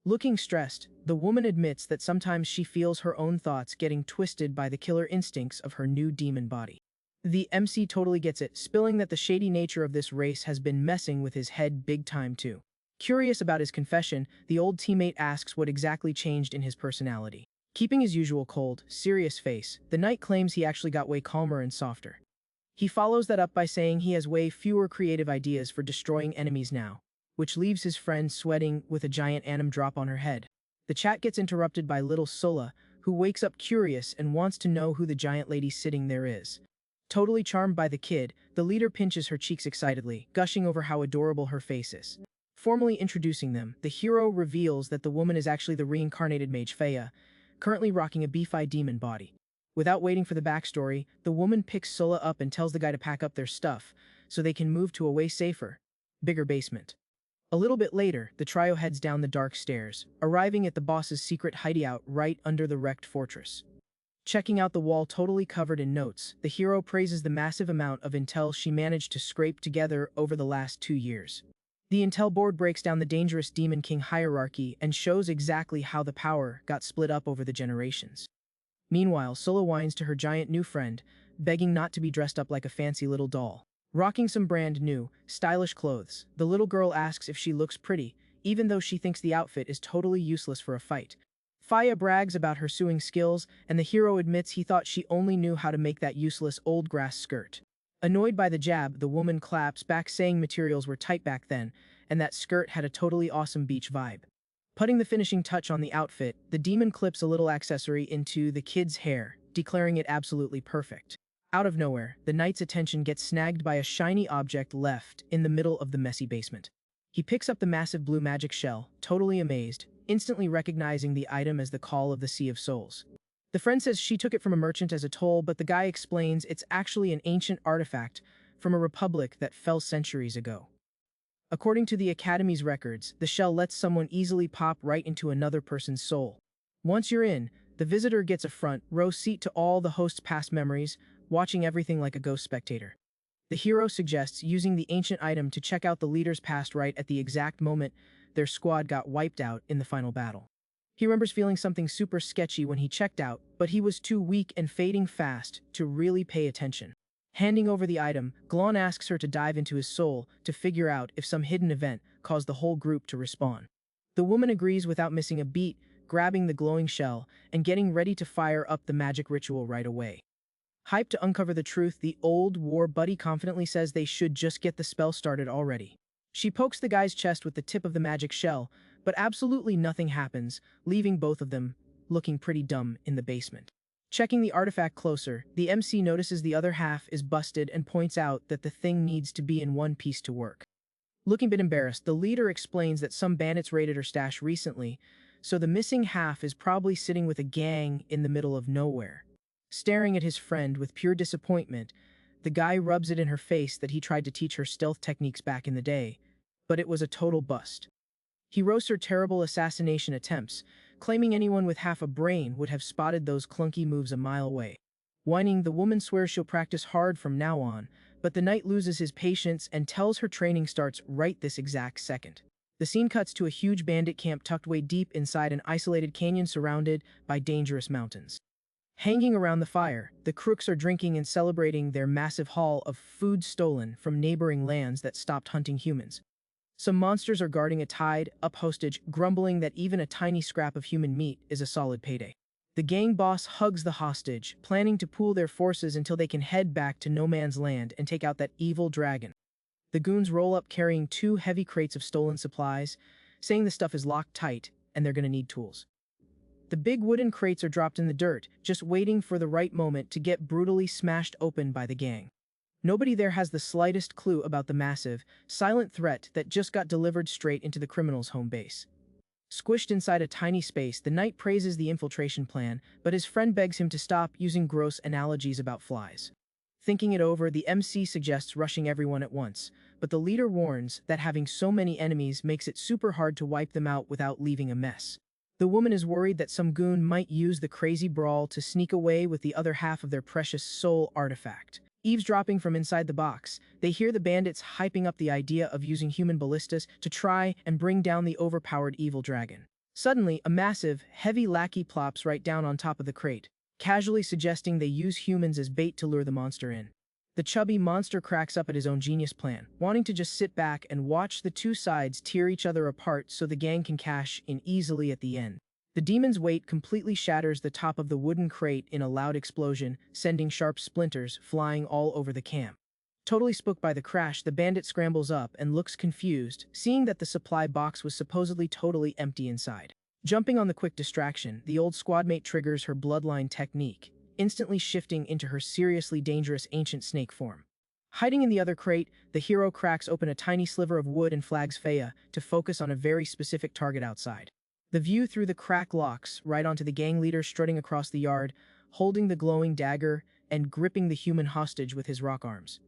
Looking stressed, the woman admits that sometimes she feels her own thoughts getting twisted by the killer instincts of her new demon body. The MC totally gets it, spilling that the shady nature of this race has been messing with his head big time too. Curious about his confession, the old teammate asks what exactly changed in his personality. Keeping his usual cold, serious face, the knight claims he actually got way calmer and softer. He follows that up by saying he has way fewer creative ideas for destroying enemies now, which leaves his friend sweating with a giant atom drop on her head. The chat gets interrupted by little Sulla, who wakes up curious and wants to know who the giant lady sitting there is. Totally charmed by the kid, the leader pinches her cheeks excitedly, gushing over how adorable her face is. Formally introducing them, the hero reveals that the woman is actually the reincarnated mage Feya, currently rocking a beefy demon body. Without waiting for the backstory, the woman picks Sulla up and tells the guy to pack up their stuff, so they can move to a way safer, bigger basement. A little bit later, the trio heads down the dark stairs, arriving at the boss's secret hideout right under the wrecked fortress. Checking out the wall totally covered in notes, the hero praises the massive amount of intel she managed to scrape together over the last 2 years. The intel board breaks down the dangerous Demon King hierarchy and shows exactly how the power got split up over the generations. Meanwhile, Sulla whines to her giant new friend, begging not to be dressed up like a fancy little doll. Rocking some brand new, stylish clothes, the little girl asks if she looks pretty, even though she thinks the outfit is totally useless for a fight. Feya brags about her sewing skills, and the hero admits he thought she only knew how to make that useless old grass skirt. Annoyed by the jab, the woman claps back saying materials were tight back then, and that skirt had a totally awesome beach vibe. Putting the finishing touch on the outfit, the demon clips a little accessory into the kid's hair, declaring it absolutely perfect. Out of nowhere, the knight's attention gets snagged by a shiny object left in the middle of the messy basement. He picks up the massive blue magic shell, totally amazed, instantly recognizing the item as the Call of the Sea of Souls. The friend says she took it from a merchant as a toll, but the guy explains it's actually an ancient artifact from a republic that fell centuries ago. According to the Academy's records, the shell lets someone easily pop right into another person's soul. Once you're in, the visitor gets a front row seat to all the host's past memories, watching everything like a ghost spectator. The hero suggests using the ancient item to check out the leader's past right at the exact moment their squad got wiped out in the final battle. He remembers feeling something super sketchy when he checked out, but he was too weak and fading fast to really pay attention. Handing over the item, Glon asks her to dive into his soul to figure out if some hidden event caused the whole group to respawn. The woman agrees without missing a beat, grabbing the glowing shell and getting ready to fire up the magic ritual right away. Hyped to uncover the truth, the old war buddy confidently says they should just get the spell started already. She pokes the guy's chest with the tip of the magic shell, but absolutely nothing happens, leaving both of them looking pretty dumb in the basement. Checking the artifact closer, the MC notices the other half is busted and points out that the thing needs to be in one piece to work. Looking a bit embarrassed, the leader explains that some bandits raided her stash recently, so the missing half is probably sitting with a gang in the middle of nowhere. Staring at his friend with pure disappointment, the guy rubs it in her face that he tried to teach her stealth techniques back in the day, but it was a total bust. He roasts her terrible assassination attempts, claiming anyone with half a brain would have spotted those clunky moves a mile away. Whining, the woman swears she'll practice hard from now on, but the knight loses his patience and tells her training starts right this exact second. The scene cuts to a huge bandit camp tucked way deep inside an isolated canyon surrounded by dangerous mountains. Hanging around the fire, the crooks are drinking and celebrating their massive haul of food stolen from neighboring lands that stopped hunting humans. Some monsters are guarding a tied-up hostage, grumbling that even a tiny scrap of human meat is a solid payday. The gang boss hugs the hostage, planning to pool their forces until they can head back to no man's land and take out that evil dragon. The goons roll up carrying 2 heavy crates of stolen supplies, saying the stuff is locked tight and they're gonna need tools. The big wooden crates are dropped in the dirt, just waiting for the right moment to get brutally smashed open by the gang. Nobody there has the slightest clue about the massive, silent threat that just got delivered straight into the criminal's home base. Squished inside a tiny space, the knight praises the infiltration plan, but his friend begs him to stop using gross analogies about flies. Thinking it over, the MC suggests rushing everyone at once, but the leader warns that having so many enemies makes it super hard to wipe them out without leaving a mess. The woman is worried that some goon might use the crazy brawl to sneak away with the other half of their precious soul artifact. Eavesdropping from inside the box, they hear the bandits hyping up the idea of using human ballistas to try and bring down the overpowered evil dragon. Suddenly, a massive, heavy lackey plops right down on top of the crate, casually suggesting they use humans as bait to lure the monster in. The chubby monster cracks up at his own genius plan, wanting to just sit back and watch the two sides tear each other apart so the gang can cash in easily at the end. The demon's weight completely shatters the top of the wooden crate in a loud explosion, sending sharp splinters flying all over the camp. Totally spooked by the crash, the bandit scrambles up and looks confused, seeing that the supply box was supposedly totally empty inside. Jumping on the quick distraction, the old squadmate triggers her bloodline technique, instantly shifting into her seriously dangerous ancient snake form. Hiding in the other crate, the hero cracks open a tiny sliver of wood and flags Faya to focus on a very specific target outside. The view through the crack locks right onto the gang leader strutting across the yard, holding the glowing dagger and gripping the human hostage with his rock arms.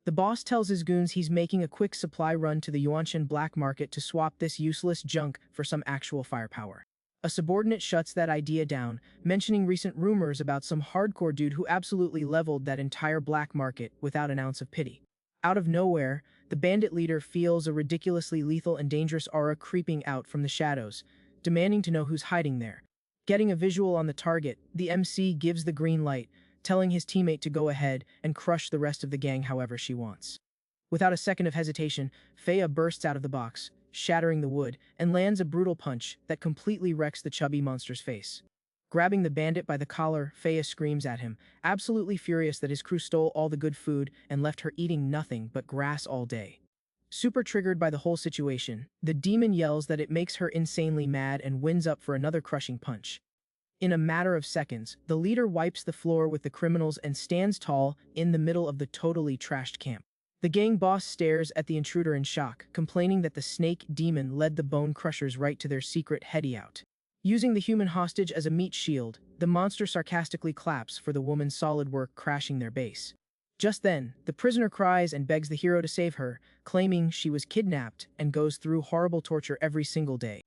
The boss tells his goons he's making a quick supply run to the Yuanshan black market to swap this useless junk for some actual firepower. A subordinate shuts that idea down, mentioning recent rumors about some hardcore dude who absolutely leveled that entire black market without an ounce of pity. Out of nowhere, the bandit leader feels a ridiculously lethal and dangerous aura creeping out from the shadows, demanding to know who's hiding there. Getting a visual on the target, the MC gives the green light, telling his teammate to go ahead and crush the rest of the gang however she wants. Without a second of hesitation, Faya bursts out of the box, shattering the wood, and lands a brutal punch that completely wrecks the chubby monster's face. Grabbing the bandit by the collar, Faya screams at him, absolutely furious that his crew stole all the good food and left her eating nothing but grass all day. Super triggered by the whole situation, the demon yells that it makes her insanely mad and winds up for another crushing punch. In a matter of seconds, the leader wipes the floor with the criminals and stands tall in the middle of the totally trashed camp. The gang boss stares at the intruder in shock, complaining that the snake demon led the bone crushers right to their secret hideout. Using the human hostage as a meat shield, the monster sarcastically claps for the woman's solid work crashing their base. Just then, the prisoner cries and begs the hero to save her, claiming she was kidnapped and goes through horrible torture every single day.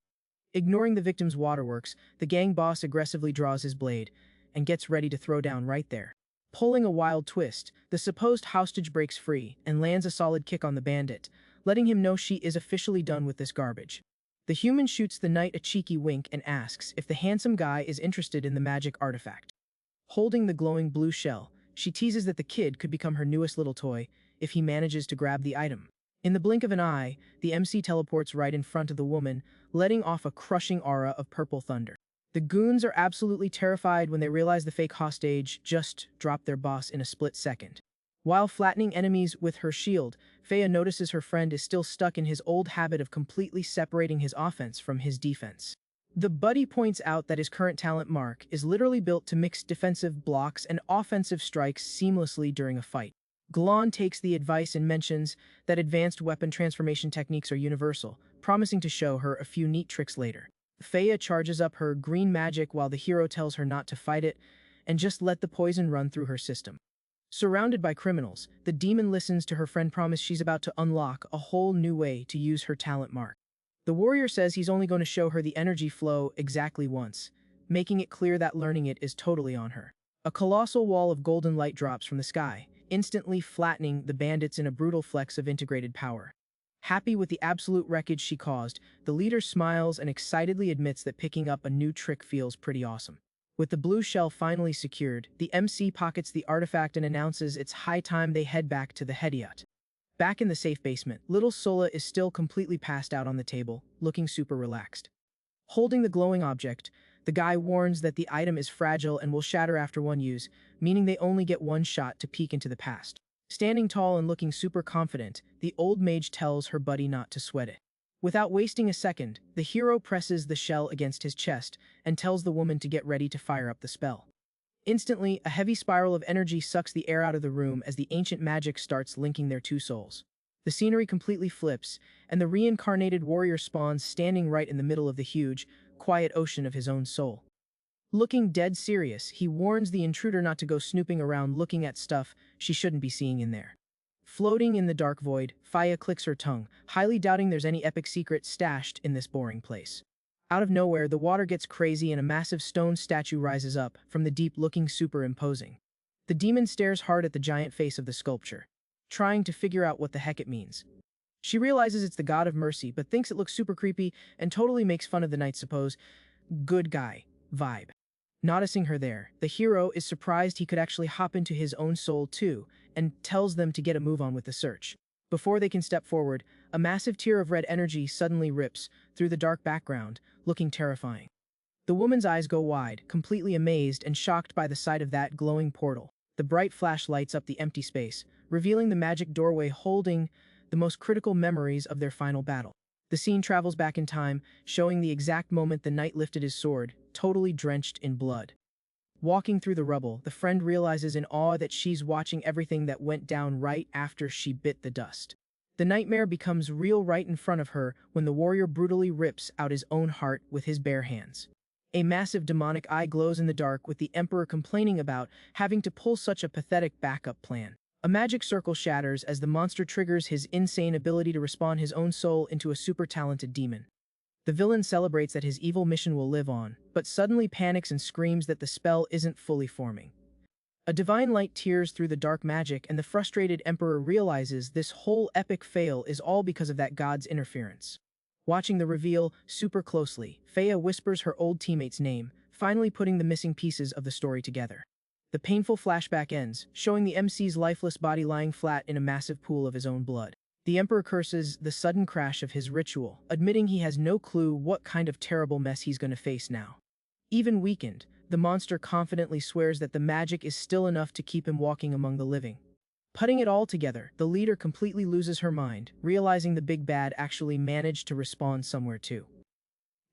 Ignoring the victim's waterworks, the gang boss aggressively draws his blade and gets ready to throw down right there. Pulling a wild twist, the supposed hostage breaks free and lands a solid kick on the bandit, letting him know she is officially done with this garbage. The human shoots the knight a cheeky wink and asks if the handsome guy is interested in the magic artifact. Holding the glowing blue shell, she teases that the kid could become her newest little toy if he manages to grab the item. In the blink of an eye, the MC teleports right in front of the woman, letting off a crushing aura of purple thunder. The goons are absolutely terrified when they realize the fake hostage just dropped their boss in a split second. While flattening enemies with her shield, Faya notices her friend is still stuck in his old habit of completely separating his offense from his defense. The buddy points out that his current talent Mark is literally built to mix defensive blocks and offensive strikes seamlessly during a fight. Glon takes the advice and mentions that advanced weapon transformation techniques are universal, promising to show her a few neat tricks later. Faya charges up her green magic while the hero tells her not to fight it and just let the poison run through her system. Surrounded by criminals, the demon listens to her friend promise she's about to unlock a whole new way to use her talent Mark. The warrior says he's only going to show her the energy flow exactly once, making it clear that learning it is totally on her. A colossal wall of golden light drops from the sky, instantly flattening the bandits in a brutal flex of integrated power. Happy with the absolute wreckage she caused, the leader smiles and excitedly admits that picking up a new trick feels pretty awesome. With the blue shell finally secured, the MC pockets the artifact and announces it's high time they head back to the Hediot. Back in the safe basement, little Sola is still completely passed out on the table, looking super relaxed. Holding the glowing object, the guy warns that the item is fragile and will shatter after one use, meaning they only get one shot to peek into the past. Standing tall and looking super confident, the old mage tells her buddy not to sweat it. Without wasting a second, the hero presses the shell against his chest and tells the woman to get ready to fire up the spell. Instantly, a heavy spiral of energy sucks the air out of the room as the ancient magic starts linking their two souls. The scenery completely flips, and the reincarnated warrior spawns standing right in the middle of the huge, quiet ocean of his own soul. Looking dead serious, he warns the intruder not to go snooping around looking at stuff she shouldn't be seeing in there. Floating in the dark void, Faya clicks her tongue, highly doubting there's any epic secret stashed in this boring place. Out of nowhere, the water gets crazy and a massive stone statue rises up from the deep looking super imposing. The demon stares hard at the giant face of the sculpture, trying to figure out what the heck it means. She realizes it's the god of mercy, but thinks it looks super creepy and totally makes fun of the knight's supposed good guy vibe. Noticing her there, the hero is surprised he could actually hop into his own soul too, and tells them to get a move on with the search. Before they can step forward, a massive tear of red energy suddenly rips through the dark background, looking terrifying. The woman's eyes go wide, completely amazed and shocked by the sight of that glowing portal. The bright flash lights up the empty space, revealing the magic doorway holding the most critical memories of their final battle. The scene travels back in time, showing the exact moment the knight lifted his sword, totally drenched in blood. Walking through the rubble, the friend realizes in awe that she's watching everything that went down right after she bit the dust. The nightmare becomes real right in front of her when the warrior brutally rips out his own heart with his bare hands. A massive demonic eye glows in the dark with the Emperor complaining about having to pull such a pathetic backup plan. A magic circle shatters as the monster triggers his insane ability to respawn his own soul into a super talented demon. The villain celebrates that his evil mission will live on, but suddenly panics and screams that the spell isn't fully forming. A divine light tears through the dark magic and the frustrated Emperor realizes this whole epic fail is all because of that god's interference. Watching the reveal super closely, Faya whispers her old teammate's name, finally putting the missing pieces of the story together. The painful flashback ends, showing the MC's lifeless body lying flat in a massive pool of his own blood. The Emperor curses the sudden crash of his ritual, admitting he has no clue what kind of terrible mess he's going to face now. Even weakened, the monster confidently swears that the magic is still enough to keep him walking among the living. Putting it all together, the leader completely loses her mind, realizing the big bad actually managed to respawn somewhere too.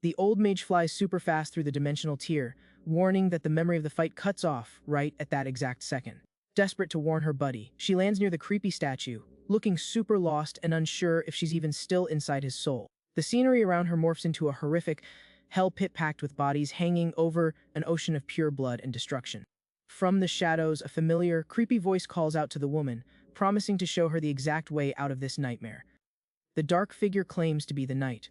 The old mage flies super fast through the dimensional tier, warning that the memory of the fight cuts off right at that exact second. Desperate to warn her buddy, she lands near the creepy statue, looking super lost and unsure if she's even still inside his soul. The scenery around her morphs into a horrific hell pit packed with bodies hanging over an ocean of pure blood and destruction. From the shadows, a familiar, creepy voice calls out to the woman, promising to show her the exact way out of this nightmare. The dark figure claims to be the knight,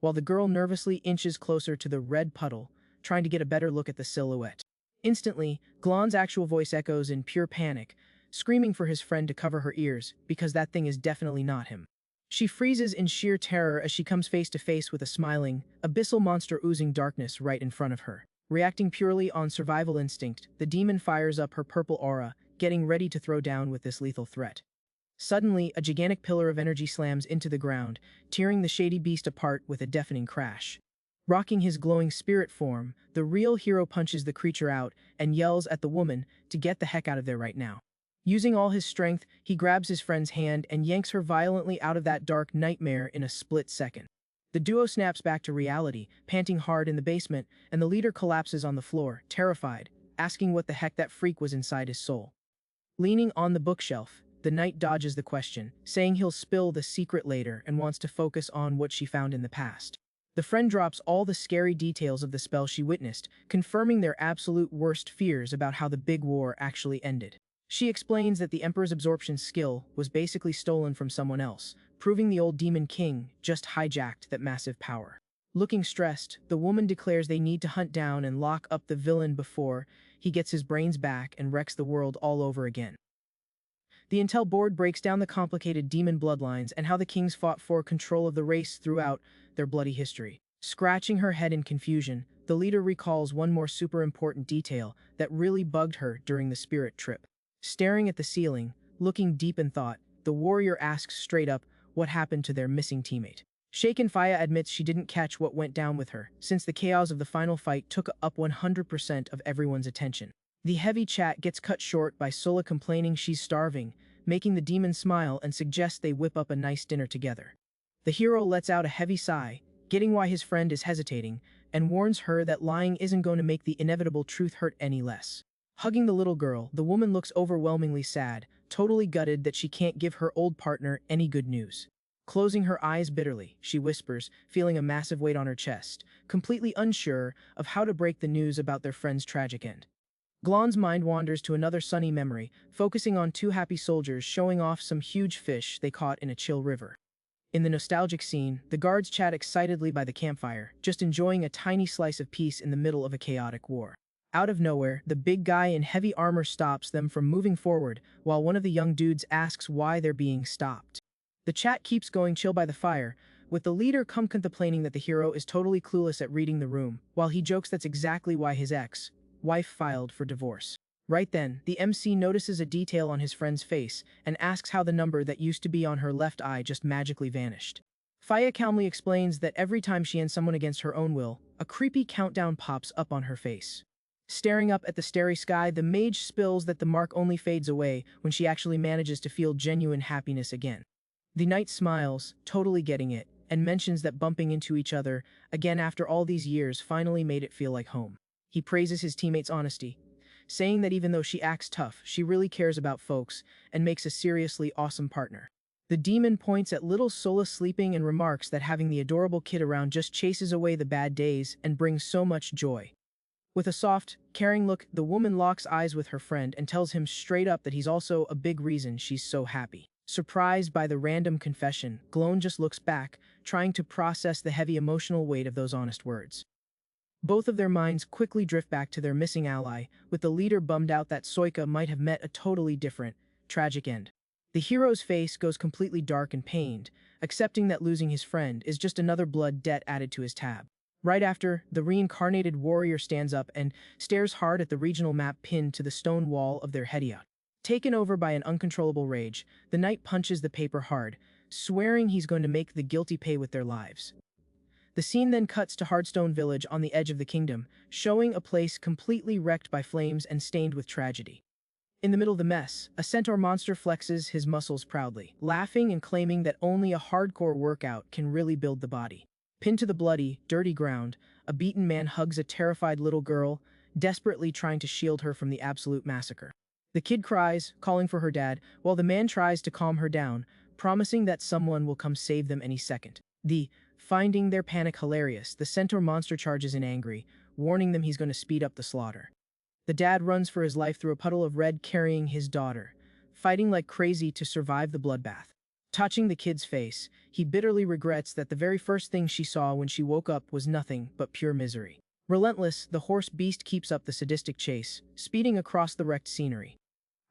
while the girl nervously inches closer to the red puddle, trying to get a better look at the silhouette. Instantly, Glon's actual voice echoes in pure panic, screaming for his friend to cover her ears, because that thing is definitely not him. She freezes in sheer terror as she comes face to face with a smiling, abyssal monster oozing darkness right in front of her. Reacting purely on survival instinct, the demon fires up her purple aura, getting ready to throw down with this lethal threat. Suddenly, a gigantic pillar of energy slams into the ground, tearing the shady beast apart with a deafening crash. Rocking his glowing spirit form, the real hero punches the creature out and yells at the woman to get the heck out of there right now. Using all his strength, he grabs his friend's hand and yanks her violently out of that dark nightmare in a split second. The duo snaps back to reality, panting hard in the basement, and the leader collapses on the floor, terrified, asking what the heck that freak was inside his soul. Leaning on the bookshelf, the knight dodges the question, saying he'll spill the secret later and wants to focus on what she found in the past. The friend drops all the scary details of the spell she witnessed, confirming their absolute worst fears about how the big war actually ended. She explains that the Emperor's absorption skill was basically stolen from someone else, proving the old Demon King just hijacked that massive power. Looking stressed, the woman declares they need to hunt down and lock up the villain before he gets his brains back and wrecks the world all over again. The Intel board breaks down the complicated demon bloodlines and how the kings fought for control of the race throughout their bloody history. Scratching her head in confusion, the leader recalls one more super important detail that really bugged her during the spirit trip. Staring at the ceiling, looking deep in thought, the warrior asks straight up what happened to their missing teammate. Shaken Faya admits she didn't catch what went down with her, since the chaos of the final fight took up 100% of everyone's attention. The heavy chat gets cut short by Sola complaining she's starving, making the demon smile and suggest they whip up a nice dinner together. The hero lets out a heavy sigh, getting why his friend is hesitating, and warns her that lying isn't going to make the inevitable truth hurt any less. Hugging the little girl, the woman looks overwhelmingly sad, totally gutted that she can't give her old partner any good news. Closing her eyes bitterly, she whispers, feeling a massive weight on her chest, completely unsure of how to break the news about their friend's tragic end. Glon's mind wanders to another sunny memory, focusing on two happy soldiers showing off some huge fish they caught in a chill river. In the nostalgic scene, the guards chat excitedly by the campfire, just enjoying a tiny slice of peace in the middle of a chaotic war. Out of nowhere, the big guy in heavy armor stops them from moving forward, while one of the young dudes asks why they're being stopped. The chat keeps going chill by the fire, with the leader complaining that the hero is totally clueless at reading the room, while he jokes that's exactly why his ex-wife filed for divorce. Right then, the MC notices a detail on his friend's face and asks how the number that used to be on her left eye just magically vanished. Faya calmly explains that every time she ends someone against her own will, a creepy countdown pops up on her face. Staring up at the starry sky, the mage spills that the mark only fades away when she actually manages to feel genuine happiness again. The knight smiles, totally getting it, and mentions that bumping into each other again after all these years finally made it feel like home. He praises his teammate's honesty, saying that even though she acts tough, she really cares about folks and makes a seriously awesome partner. The demon points at little Sola sleeping and remarks that having the adorable kid around just chases away the bad days and brings so much joy. With a soft, caring look, the woman locks eyes with her friend and tells him straight up that he's also a big reason she's so happy. Surprised by the random confession, Glon just looks back, trying to process the heavy emotional weight of those honest words. Both of their minds quickly drift back to their missing ally, with the leader bummed out that Soika might have met a totally different, tragic end. The hero's face goes completely dark and pained, accepting that losing his friend is just another blood debt added to his tab. Right after, the reincarnated warrior stands up and stares hard at the regional map pinned to the stone wall of their hideout. Taken over by an uncontrollable rage, the knight punches the paper hard, swearing he's going to make the guilty pay with their lives. The scene then cuts to Hardstone Village on the edge of the kingdom, showing a place completely wrecked by flames and stained with tragedy. In the middle of the mess, a centaur monster flexes his muscles proudly, laughing and claiming that only a hardcore workout can really build the body. Pinned to the bloody, dirty ground, a beaten man hugs a terrified little girl, desperately trying to shield her from the absolute massacre. The kid cries, calling for her dad, while the man tries to calm her down, promising that someone will come save them any second. Finding their panic hilarious, the centaur monster charges in angry, warning them he's going to speed up the slaughter. The dad runs for his life through a puddle of red carrying his daughter, fighting like crazy to survive the bloodbath. Touching the kid's face, he bitterly regrets that the very first thing she saw when she woke up was nothing but pure misery. Relentless, the horse beast keeps up the sadistic chase, speeding across the wrecked scenery.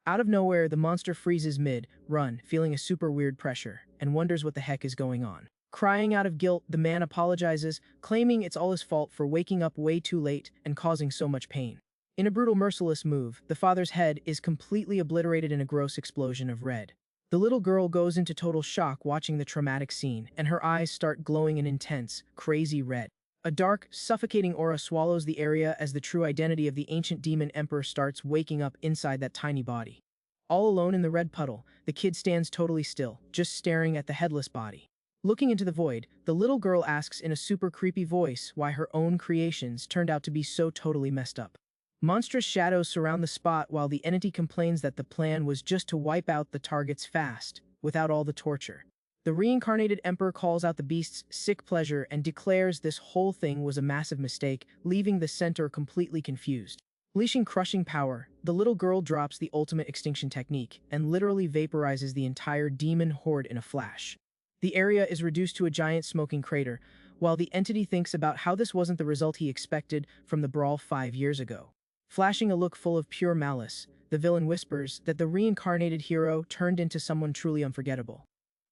Out of nowhere, the monster freezes mid-run, feeling a super weird pressure, and wonders what the heck is going on. Crying out of guilt, the man apologizes, claiming it's all his fault for waking up way too late and causing so much pain. In a brutal, merciless move, the father's head is completely obliterated in a gross explosion of red. The little girl goes into total shock watching the traumatic scene, and her eyes start glowing an intense, crazy red. A dark, suffocating aura swallows the area as the true identity of the ancient demon emperor starts waking up inside that tiny body. All alone in the red puddle, the kid stands totally still, just staring at the headless body. Looking into the void, the little girl asks in a super creepy voice why her own creations turned out to be so totally messed up. Monstrous shadows surround the spot while the entity complains that the plan was just to wipe out the targets fast, without all the torture. The reincarnated emperor calls out the beast's sick pleasure and declares this whole thing was a massive mistake, leaving the centaur completely confused. Unleashing crushing power, the little girl drops the ultimate extinction technique and literally vaporizes the entire demon horde in a flash. The area is reduced to a giant smoking crater, while the entity thinks about how this wasn't the result he expected from the brawl 5 years ago. Flashing a look full of pure malice, the villain whispers that the reincarnated hero turned into someone truly unforgettable.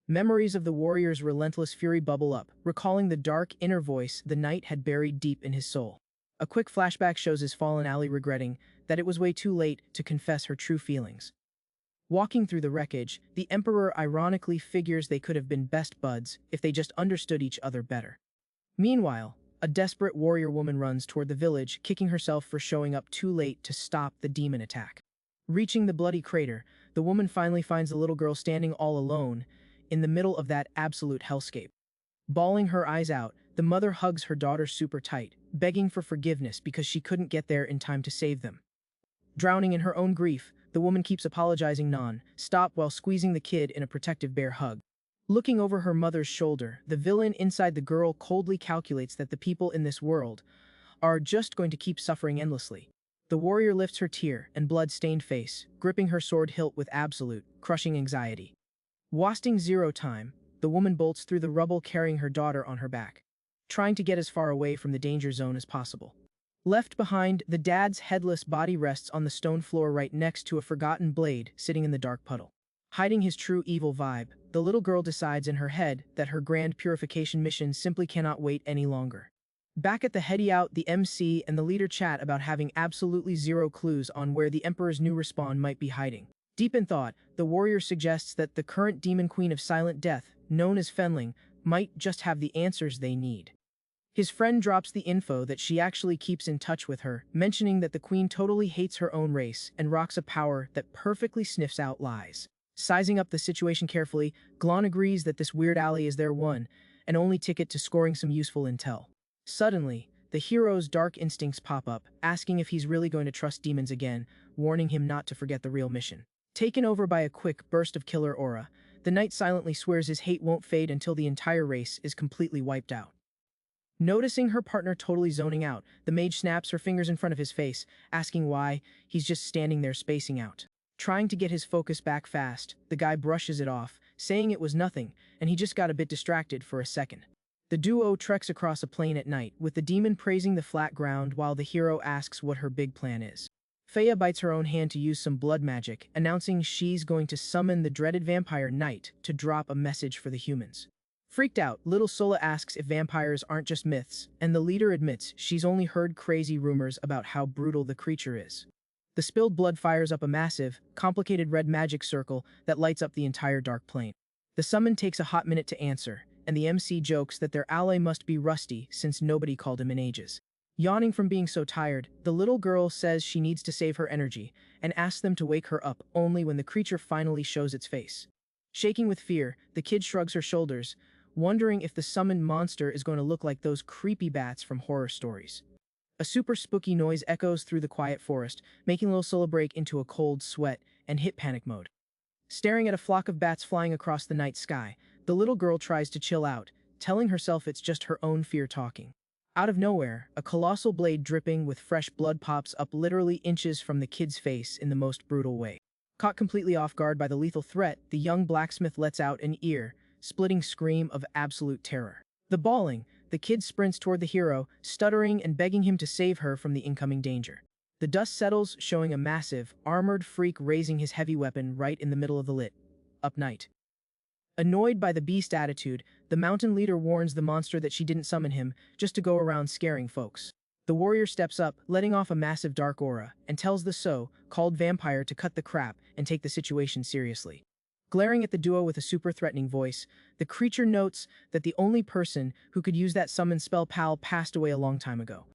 Memories of the warrior's relentless fury bubble up, recalling the dark inner voice the knight had buried deep in his soul. A quick flashback shows his fallen ally regretting that it was way too late to confess her true feelings. Walking through the wreckage, the Emperor ironically figures they could have been best buds if they just understood each other better. Meanwhile, a desperate warrior woman runs toward the village, kicking herself for showing up too late to stop the demon attack. Reaching the bloody crater, the woman finally finds the little girl standing all alone in the middle of that absolute hellscape. Bawling her eyes out, the mother hugs her daughter super tight, begging for forgiveness because she couldn't get there in time to save them. Drowning in her own grief, the woman keeps apologizing non-stop while squeezing the kid in a protective bear hug. Looking over her mother's shoulder, the villain inside the girl coldly calculates that the people in this world are just going to keep suffering endlessly. The warrior lifts her tear and blood-stained face, gripping her sword hilt with absolute, crushing anxiety. Wasting zero time, the woman bolts through the rubble carrying her daughter on her back, trying to get as far away from the danger zone as possible. Left behind, the dad's headless body rests on the stone floor right next to a forgotten blade sitting in the dark puddle. Hiding his true evil vibe, the little girl decides in her head that her grand purification mission simply cannot wait any longer. Back at the heady out, the MC and the leader chat about having absolutely zero clues on where the Emperor's new respawn might be hiding. Deep in thought, the warrior suggests that the current demon queen of silent death, known as Fenling, might just have the answers they need. His friend drops the info that she actually keeps in touch with her, mentioning that the queen totally hates her own race and rocks a power that perfectly sniffs out lies. Sizing up the situation carefully, Glon agrees that this weird ally is their one and only ticket to scoring some useful intel. Suddenly, the hero's dark instincts pop up, asking if he's really going to trust demons again, warning him not to forget the real mission. Taken over by a quick burst of killer aura, the knight silently swears his hate won't fade until the entire race is completely wiped out. Noticing her partner totally zoning out, the mage snaps her fingers in front of his face, asking why. He's just standing there spacing out. Trying to get his focus back fast, the guy brushes it off, saying it was nothing, and he just got a bit distracted for a second. The duo treks across a plain at night, with the demon praising the flat ground while the hero asks what her big plan is. Faya bites her own hand to use some blood magic, announcing she's going to summon the dreaded vampire knight to drop a message for the humans. Freaked out, little Sola asks if vampires aren't just myths, and the leader admits she's only heard crazy rumors about how brutal the creature is. The spilled blood fires up a massive, complicated red magic circle that lights up the entire dark plane. The summon takes a hot minute to answer, and the MC jokes that their ally must be rusty since nobody called him in ages. Yawning from being so tired, the little girl says she needs to save her energy, and asks them to wake her up only when the creature finally shows its face. Shaking with fear, the kid shrugs her shoulders, wondering if the summoned monster is going to look like those creepy bats from horror stories. A super spooky noise echoes through the quiet forest, making little Sola break into a cold sweat and hit panic mode. Staring at a flock of bats flying across the night sky, the little girl tries to chill out, telling herself it's just her own fear talking. Out of nowhere, a colossal blade dripping with fresh blood pops up literally inches from the kid's face in the most brutal way. Caught completely off guard by the lethal threat, the young blacksmith lets out an ear-splitting scream of absolute terror. The bawling, the kid sprints toward the hero, stuttering and begging him to save her from the incoming danger. The dust settles, showing a massive, armored freak raising his heavy weapon right in the middle of the lit-up night. Annoyed by the beast attitude, the mountain leader warns the monster that she didn't summon him just to go around scaring folks. The warrior steps up, letting off a massive dark aura, and tells the so-called vampire to cut the crap and take the situation seriously. Glaring at the duo with a super threatening voice, the creature notes that the only person who could use that summon spell pal passed away a long time ago.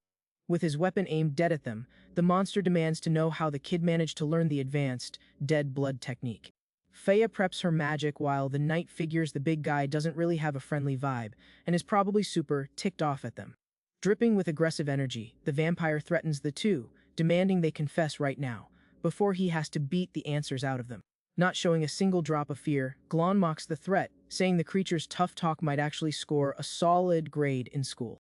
With his weapon aimed dead at them, the monster demands to know how the kid managed to learn the advanced, dead blood technique. Faya preps her magic while the knight figures the big guy doesn't really have a friendly vibe and is probably super ticked off at them. Dripping with aggressive energy, the vampire threatens the two, demanding they confess right now, before he has to beat the answers out of them. Not showing a single drop of fear, Glon mocks the threat, saying the creature's tough talk might actually score a solid grade in school.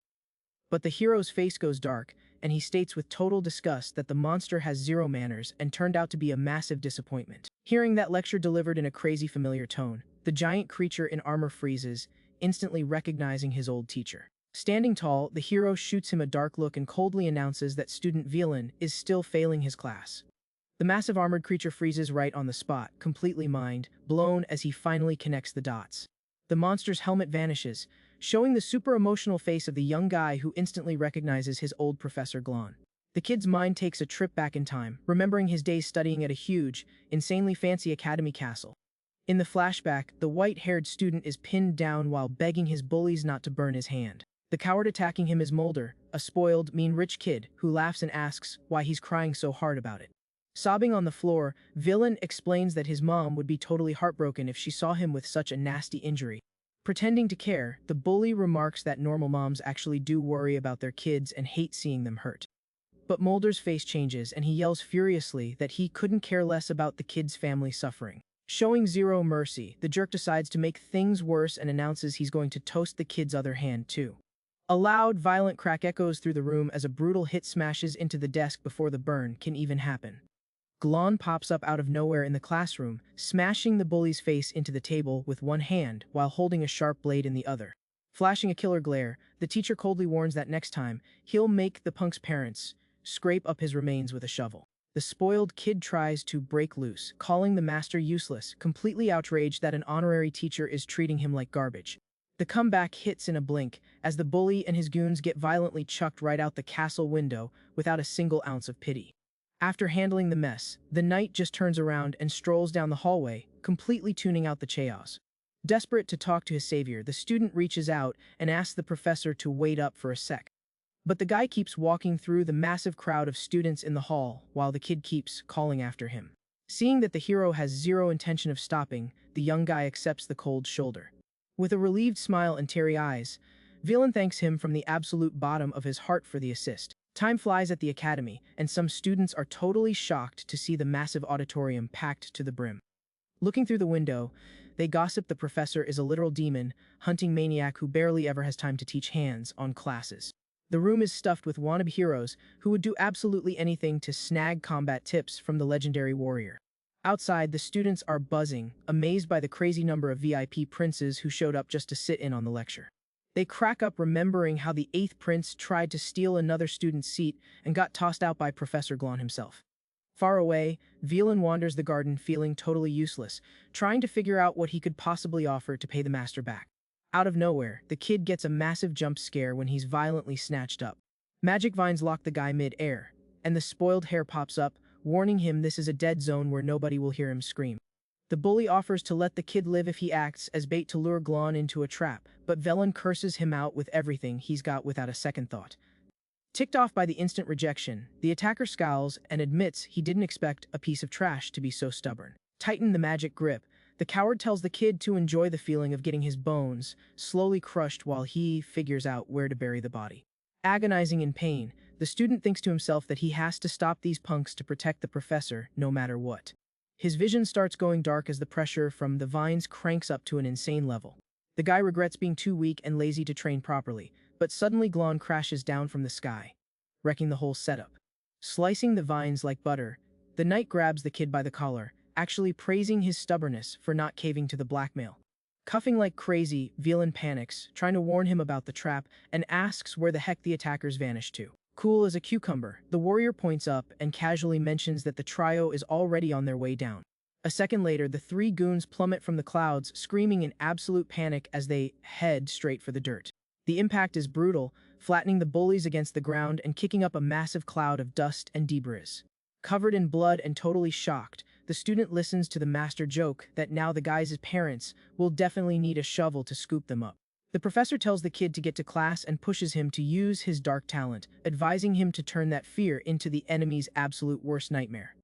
But the hero's face goes dark, and he states with total disgust that the monster has zero manners and turned out to be a massive disappointment. Hearing that lecture delivered in a crazy familiar tone, the giant creature in armor freezes, instantly recognizing his old teacher. Standing tall, the hero shoots him a dark look and coldly announces that student Villain is still failing his class. The massive armored creature freezes right on the spot, completely mind blown as he finally connects the dots. The monster's helmet vanishes, showing the super emotional face of the young guy who instantly recognizes his old Professor Glon. The kid's mind takes a trip back in time, remembering his days studying at a huge, insanely fancy academy castle. In the flashback, the white-haired student is pinned down while begging his bullies not to burn his hand. The coward attacking him is Mulder, a spoiled, mean rich kid who laughs and asks why he's crying so hard about it. Sobbing on the floor, Villain explains that his mom would be totally heartbroken if she saw him with such a nasty injury. Pretending to care, the bully remarks that normal moms actually do worry about their kids and hate seeing them hurt. But Mulder's face changes and he yells furiously that he couldn't care less about the kid's family suffering. Showing zero mercy, the jerk decides to make things worse and announces he's going to toast the kid's other hand too. A loud, violent crack echoes through the room as a brutal hit smashes into the desk before the burn can even happen. Glon pops up out of nowhere in the classroom, smashing the bully's face into the table with one hand while holding a sharp blade in the other. Flashing a killer glare, the teacher coldly warns that next time, he'll make the punk's parents scrape up his remains with a shovel. The spoiled kid tries to break loose, calling the master useless, completely outraged that an honorary teacher is treating him like garbage. The comeback hits in a blink, as the bully and his goons get violently chucked right out the castle window without a single ounce of pity. After handling the mess, the knight just turns around and strolls down the hallway, completely tuning out the chaos. Desperate to talk to his savior, the student reaches out and asks the professor to wait up for a sec. But the guy keeps walking through the massive crowd of students in the hall while the kid keeps calling after him. Seeing that the hero has zero intention of stopping, the young guy accepts the cold shoulder. With a relieved smile and teary eyes, Villain thanks him from the absolute bottom of his heart for the assist. Time flies at the academy, and some students are totally shocked to see the massive auditorium packed to the brim. Looking through the window, they gossip the professor is a literal demon, hunting maniac who barely ever has time to teach hands-on classes. The room is stuffed with wannabe heroes who would do absolutely anything to snag combat tips from the legendary warrior. Outside, the students are buzzing, amazed by the crazy number of VIP princes who showed up just to sit in on the lecture. They crack up remembering how the 8th prince tried to steal another student's seat and got tossed out by Professor Glon himself. Far away, Villain wanders the garden feeling totally useless, trying to figure out what he could possibly offer to pay the master back. Out of nowhere, the kid gets a massive jump scare when he's violently snatched up. Magic vines lock the guy mid-air, and the spoiled hair pops up, warning him this is a dead zone where nobody will hear him scream. The bully offers to let the kid live if he acts as bait to lure Glon into a trap, but Villain curses him out with everything he's got without a second thought. Ticked off by the instant rejection, the attacker scowls and admits he didn't expect a piece of trash to be so stubborn. Tighten the magic grip. The coward tells the kid to enjoy the feeling of getting his bones slowly crushed while he figures out where to bury the body. Agonizing in pain, the student thinks to himself that he has to stop these punks to protect the professor no matter what. His vision starts going dark as the pressure from the vines cranks up to an insane level. The guy regrets being too weak and lazy to train properly, but suddenly Glon crashes down from the sky, wrecking the whole setup. Slicing the vines like butter, the knight grabs the kid by the collar, actually praising his stubbornness for not caving to the blackmail. Cuffing like crazy, Villain panics, trying to warn him about the trap, and asks where the heck the attackers vanished to. Cool as a cucumber, the warrior points up and casually mentions that the trio is already on their way down. A second later, the 3 goons plummet from the clouds, screaming in absolute panic as they head straight for the dirt. The impact is brutal, flattening the bullies against the ground and kicking up a massive cloud of dust and debris. Covered in blood and totally shocked, the student listens to the master joke that now the guys' parents will definitely need a shovel to scoop them up. The professor tells the kid to get to class and pushes him to use his dark talent, advising him to turn that fear into the enemy's absolute worst nightmare.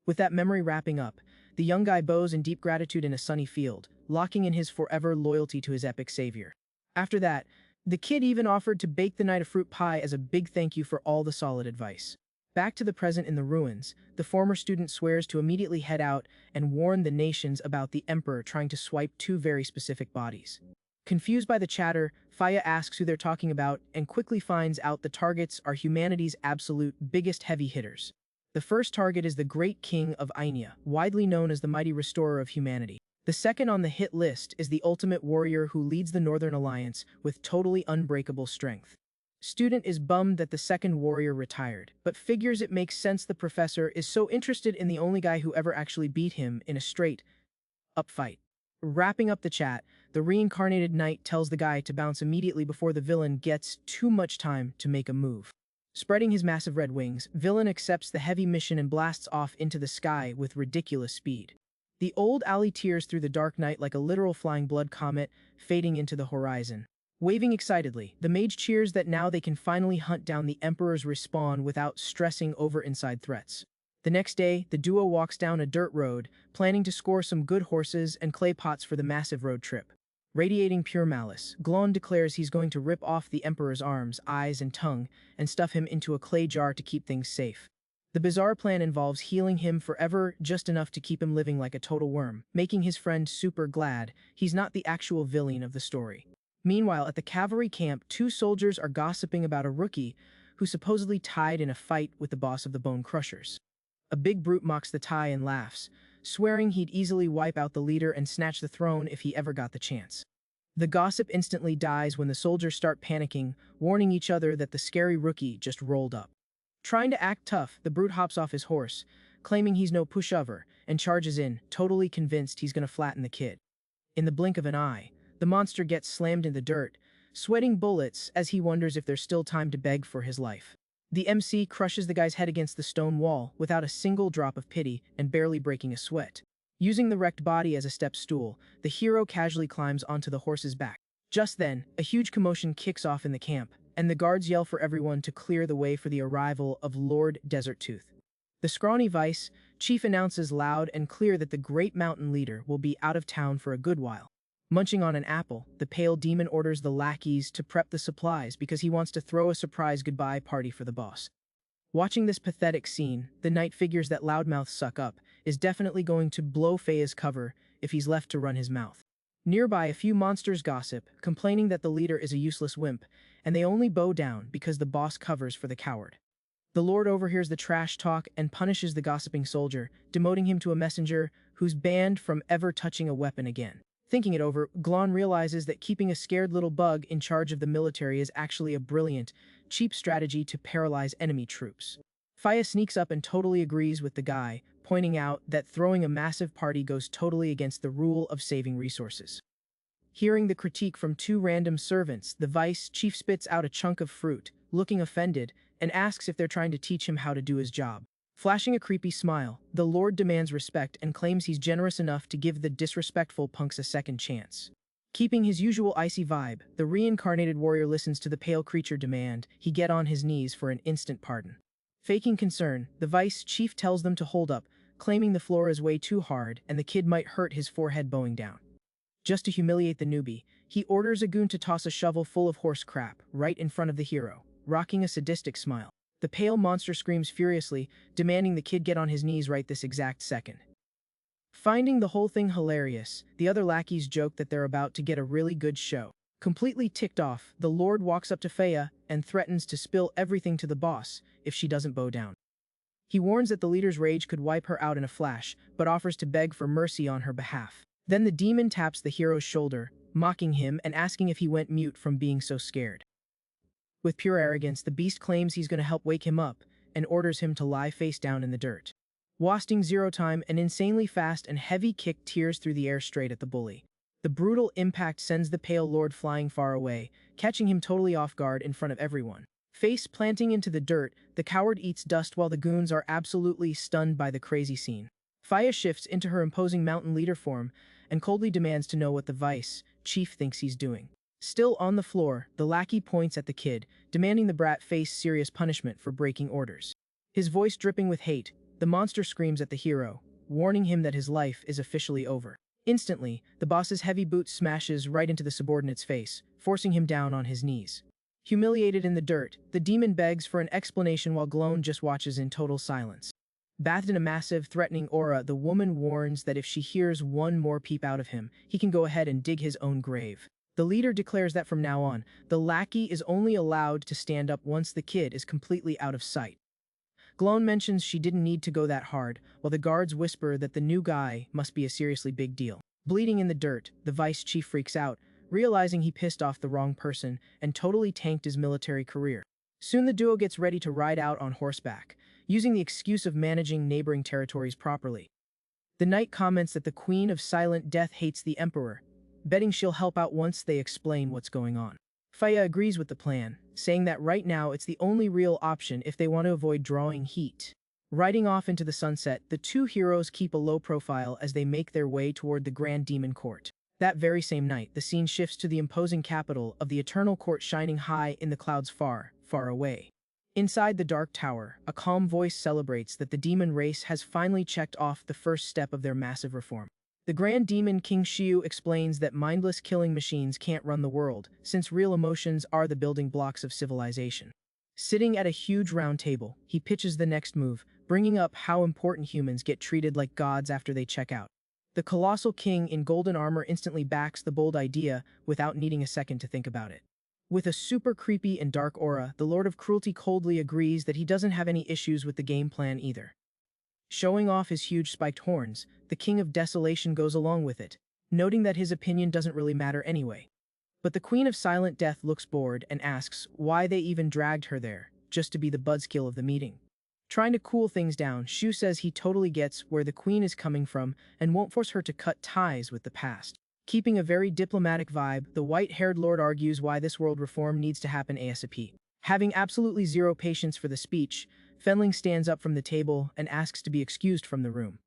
With that memory wrapping up, the young guy bows in deep gratitude in a sunny field, locking in his forever loyalty to his epic savior. After that, the kid even offered to bake the knight a fruit pie as a big thank you for all the solid advice. Back to the present in the ruins, the former student swears to immediately head out and warn the nations about the emperor trying to swipe 2 very specific bodies. Confused by the chatter, Faya asks who they're talking about and quickly finds out the targets are humanity's absolute biggest heavy hitters. The first target is the great king of Ainia, widely known as the mighty restorer of humanity. The second on the hit list is the ultimate warrior who leads the Northern Alliance with totally unbreakable strength. Student is bummed that the second warrior retired, but figures it makes sense the professor is so interested in the only guy who ever actually beat him in a straight-up fight. Wrapping up the chat, the reincarnated knight tells the guy to bounce immediately before the villain gets too much time to make a move. Spreading his massive red wings, villain accepts the heavy mission and blasts off into the sky with ridiculous speed. The old alley tears through the dark night like a literal flying blood comet, fading into the horizon. Waving excitedly, the mage cheers that now they can finally hunt down the Emperor's respawn without stressing over inside threats. The next day, the duo walks down a dirt road, planning to score some good horses and clay pots for the massive road trip. Radiating pure malice, Glon declares he's going to rip off the Emperor's arms, eyes, and tongue, and stuff him into a clay jar to keep things safe. The bizarre plan involves healing him forever, just enough to keep him living like a total worm, making his friend super glad he's not the actual villain of the story. Meanwhile, at the cavalry camp, two soldiers are gossiping about a rookie who supposedly tied in a fight with the boss of the Bone Crushers. A big brute mocks the tie and laughs, swearing he'd easily wipe out the leader and snatch the throne if he ever got the chance. The gossip instantly dies when the soldiers start panicking, warning each other that the scary rookie just rolled up. Trying to act tough, the brute hops off his horse, claiming he's no pushover, and charges in, totally convinced he's gonna flatten the kid. In the blink of an eye, the monster gets slammed in the dirt, sweating bullets as he wonders if there's still time to beg for his life. The MC crushes the guy's head against the stone wall without a single drop of pity and barely breaking a sweat. Using the wrecked body as a step stool, the hero casually climbs onto the horse's back. Just then, a huge commotion kicks off in the camp, and the guards yell for everyone to clear the way for the arrival of Lord Desert Tooth. The scrawny vice chief announces loud and clear that the great mountain leader will be out of town for a good while. Munching on an apple, the pale demon orders the lackeys to prep the supplies because he wants to throw a surprise goodbye party for the boss. Watching this pathetic scene, the knight figures that Loudmouth Suck Up is definitely going to blow Feya's cover if he's left to run his mouth. Nearby, a few monsters gossip, complaining that the leader is a useless wimp, and they only bow down because the boss covers for the coward. The Lord overhears the trash talk and punishes the gossiping soldier, demoting him to a messenger who's banned from ever touching a weapon again. Thinking it over, Glon realizes that keeping a scared little bug in charge of the military is actually a brilliant, cheap strategy to paralyze enemy troops. Feya sneaks up and totally agrees with the guy, pointing out that throwing a massive party goes totally against the rule of saving resources. Hearing the critique from two random servants, the vice chief spits out a chunk of fruit, looking offended, and asks if they're trying to teach him how to do his job. Flashing a creepy smile, the Lord demands respect and claims he's generous enough to give the disrespectful punks a second chance. Keeping his usual icy vibe, the reincarnated warrior listens to the pale creature demand he get on his knees for an instant pardon. Faking concern, the vice chief tells them to hold up, claiming the floor is way too hard and the kid might hurt his forehead bowing down. Just to humiliate the newbie, he orders a goon to toss a shovel full of horse crap right in front of the hero, rocking a sadistic smile. The pale monster screams furiously, demanding the kid get on his knees right this exact second. Finding the whole thing hilarious, the other lackeys joke that they're about to get a really good show. Completely ticked off, the Lord walks up to Feya and threatens to spill everything to the boss if she doesn't bow down. He warns that the leader's rage could wipe her out in a flash, but offers to beg for mercy on her behalf. Then the demon taps the hero's shoulder, mocking him and asking if he went mute from being so scared. With pure arrogance, the beast claims he's going to help wake him up and orders him to lie face down in the dirt. Wasting zero time, an insanely fast and heavy kick tears through the air straight at the bully. The brutal impact sends the pale lord flying far away, catching him totally off guard in front of everyone. Face planting into the dirt, the coward eats dust while the goons are absolutely stunned by the crazy scene. Feya shifts into her imposing mountain leader form and coldly demands to know what the vice chief thinks he's doing. Still on the floor, the lackey points at the kid, demanding the brat face serious punishment for breaking orders. His voice dripping with hate, the monster screams at the hero, warning him that his life is officially over. Instantly, the boss's heavy boot smashes right into the subordinate's face, forcing him down on his knees. Humiliated in the dirt, the demon begs for an explanation while Glon just watches in total silence. Bathed in a massive, threatening aura, the woman warns that if she hears one more peep out of him, he can go ahead and dig his own grave. The leader declares that from now on, the lackey is only allowed to stand up once the kid is completely out of sight. Glon mentions she didn't need to go that hard, while the guards whisper that the new guy must be a seriously big deal. Bleeding in the dirt, the vice chief freaks out, realizing he pissed off the wrong person and totally tanked his military career. Soon the duo gets ready to ride out on horseback, using the excuse of managing neighboring territories properly. The knight comments that the Queen of Silent Death hates the Emperor, betting she'll help out once they explain what's going on. Faya agrees with the plan, saying that right now it's the only real option if they want to avoid drawing heat. Riding off into the sunset, the two heroes keep a low profile as they make their way toward the Grand Demon Court. That very same night, the scene shifts to the imposing capital of the Eternal Court shining high in the clouds far, far away. Inside the Dark Tower, a calm voice celebrates that the demon race has finally checked off the first step of their massive reform. The Grand Demon King Xiu explains that mindless killing machines can't run the world, since real emotions are the building blocks of civilization. Sitting at a huge round table, he pitches the next move, bringing up how important humans get treated like gods after they check out. The colossal king in golden armor instantly backs the bold idea without needing a second to think about it. With a super creepy and dark aura, the Lord of Cruelty coldly agrees that he doesn't have any issues with the game plan either. Showing off his huge spiked horns, the King of Desolation goes along with it, noting that his opinion doesn't really matter anyway. But the Queen of Silent Death looks bored and asks why they even dragged her there, just to be the buzzkill of the meeting. Trying to cool things down, Shu says he totally gets where the Queen is coming from and won't force her to cut ties with the past. Keeping a very diplomatic vibe, the white-haired lord argues why this world reform needs to happen ASAP. Having absolutely zero patience for the speech, Fenling stands up from the table and asks to be excused from the room.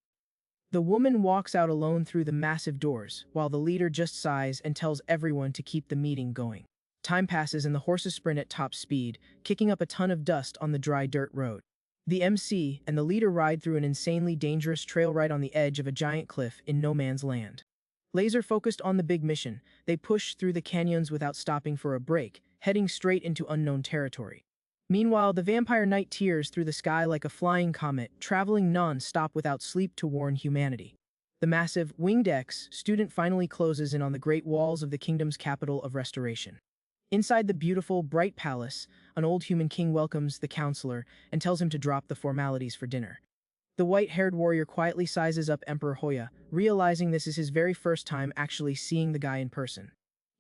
The woman walks out alone through the massive doors, while the leader just sighs and tells everyone to keep the meeting going. Time passes and the horses sprint at top speed, kicking up a ton of dust on the dry dirt road. The MC and the leader ride through an insanely dangerous trail right on the edge of a giant cliff in no man's land. Laser-focused on the big mission, they push through the canyons without stopping for a break, heading straight into unknown territory. Meanwhile, the vampire knight tears through the sky like a flying comet, traveling non-stop without sleep to warn humanity. The massive, winged X student finally closes in on the great walls of the kingdom's capital of restoration. Inside the beautiful, bright palace, an old human king welcomes the counselor and tells him to drop the formalities for dinner. The white-haired warrior quietly sizes up Emperor Hoya, realizing this is his very first time actually seeing the guy in person.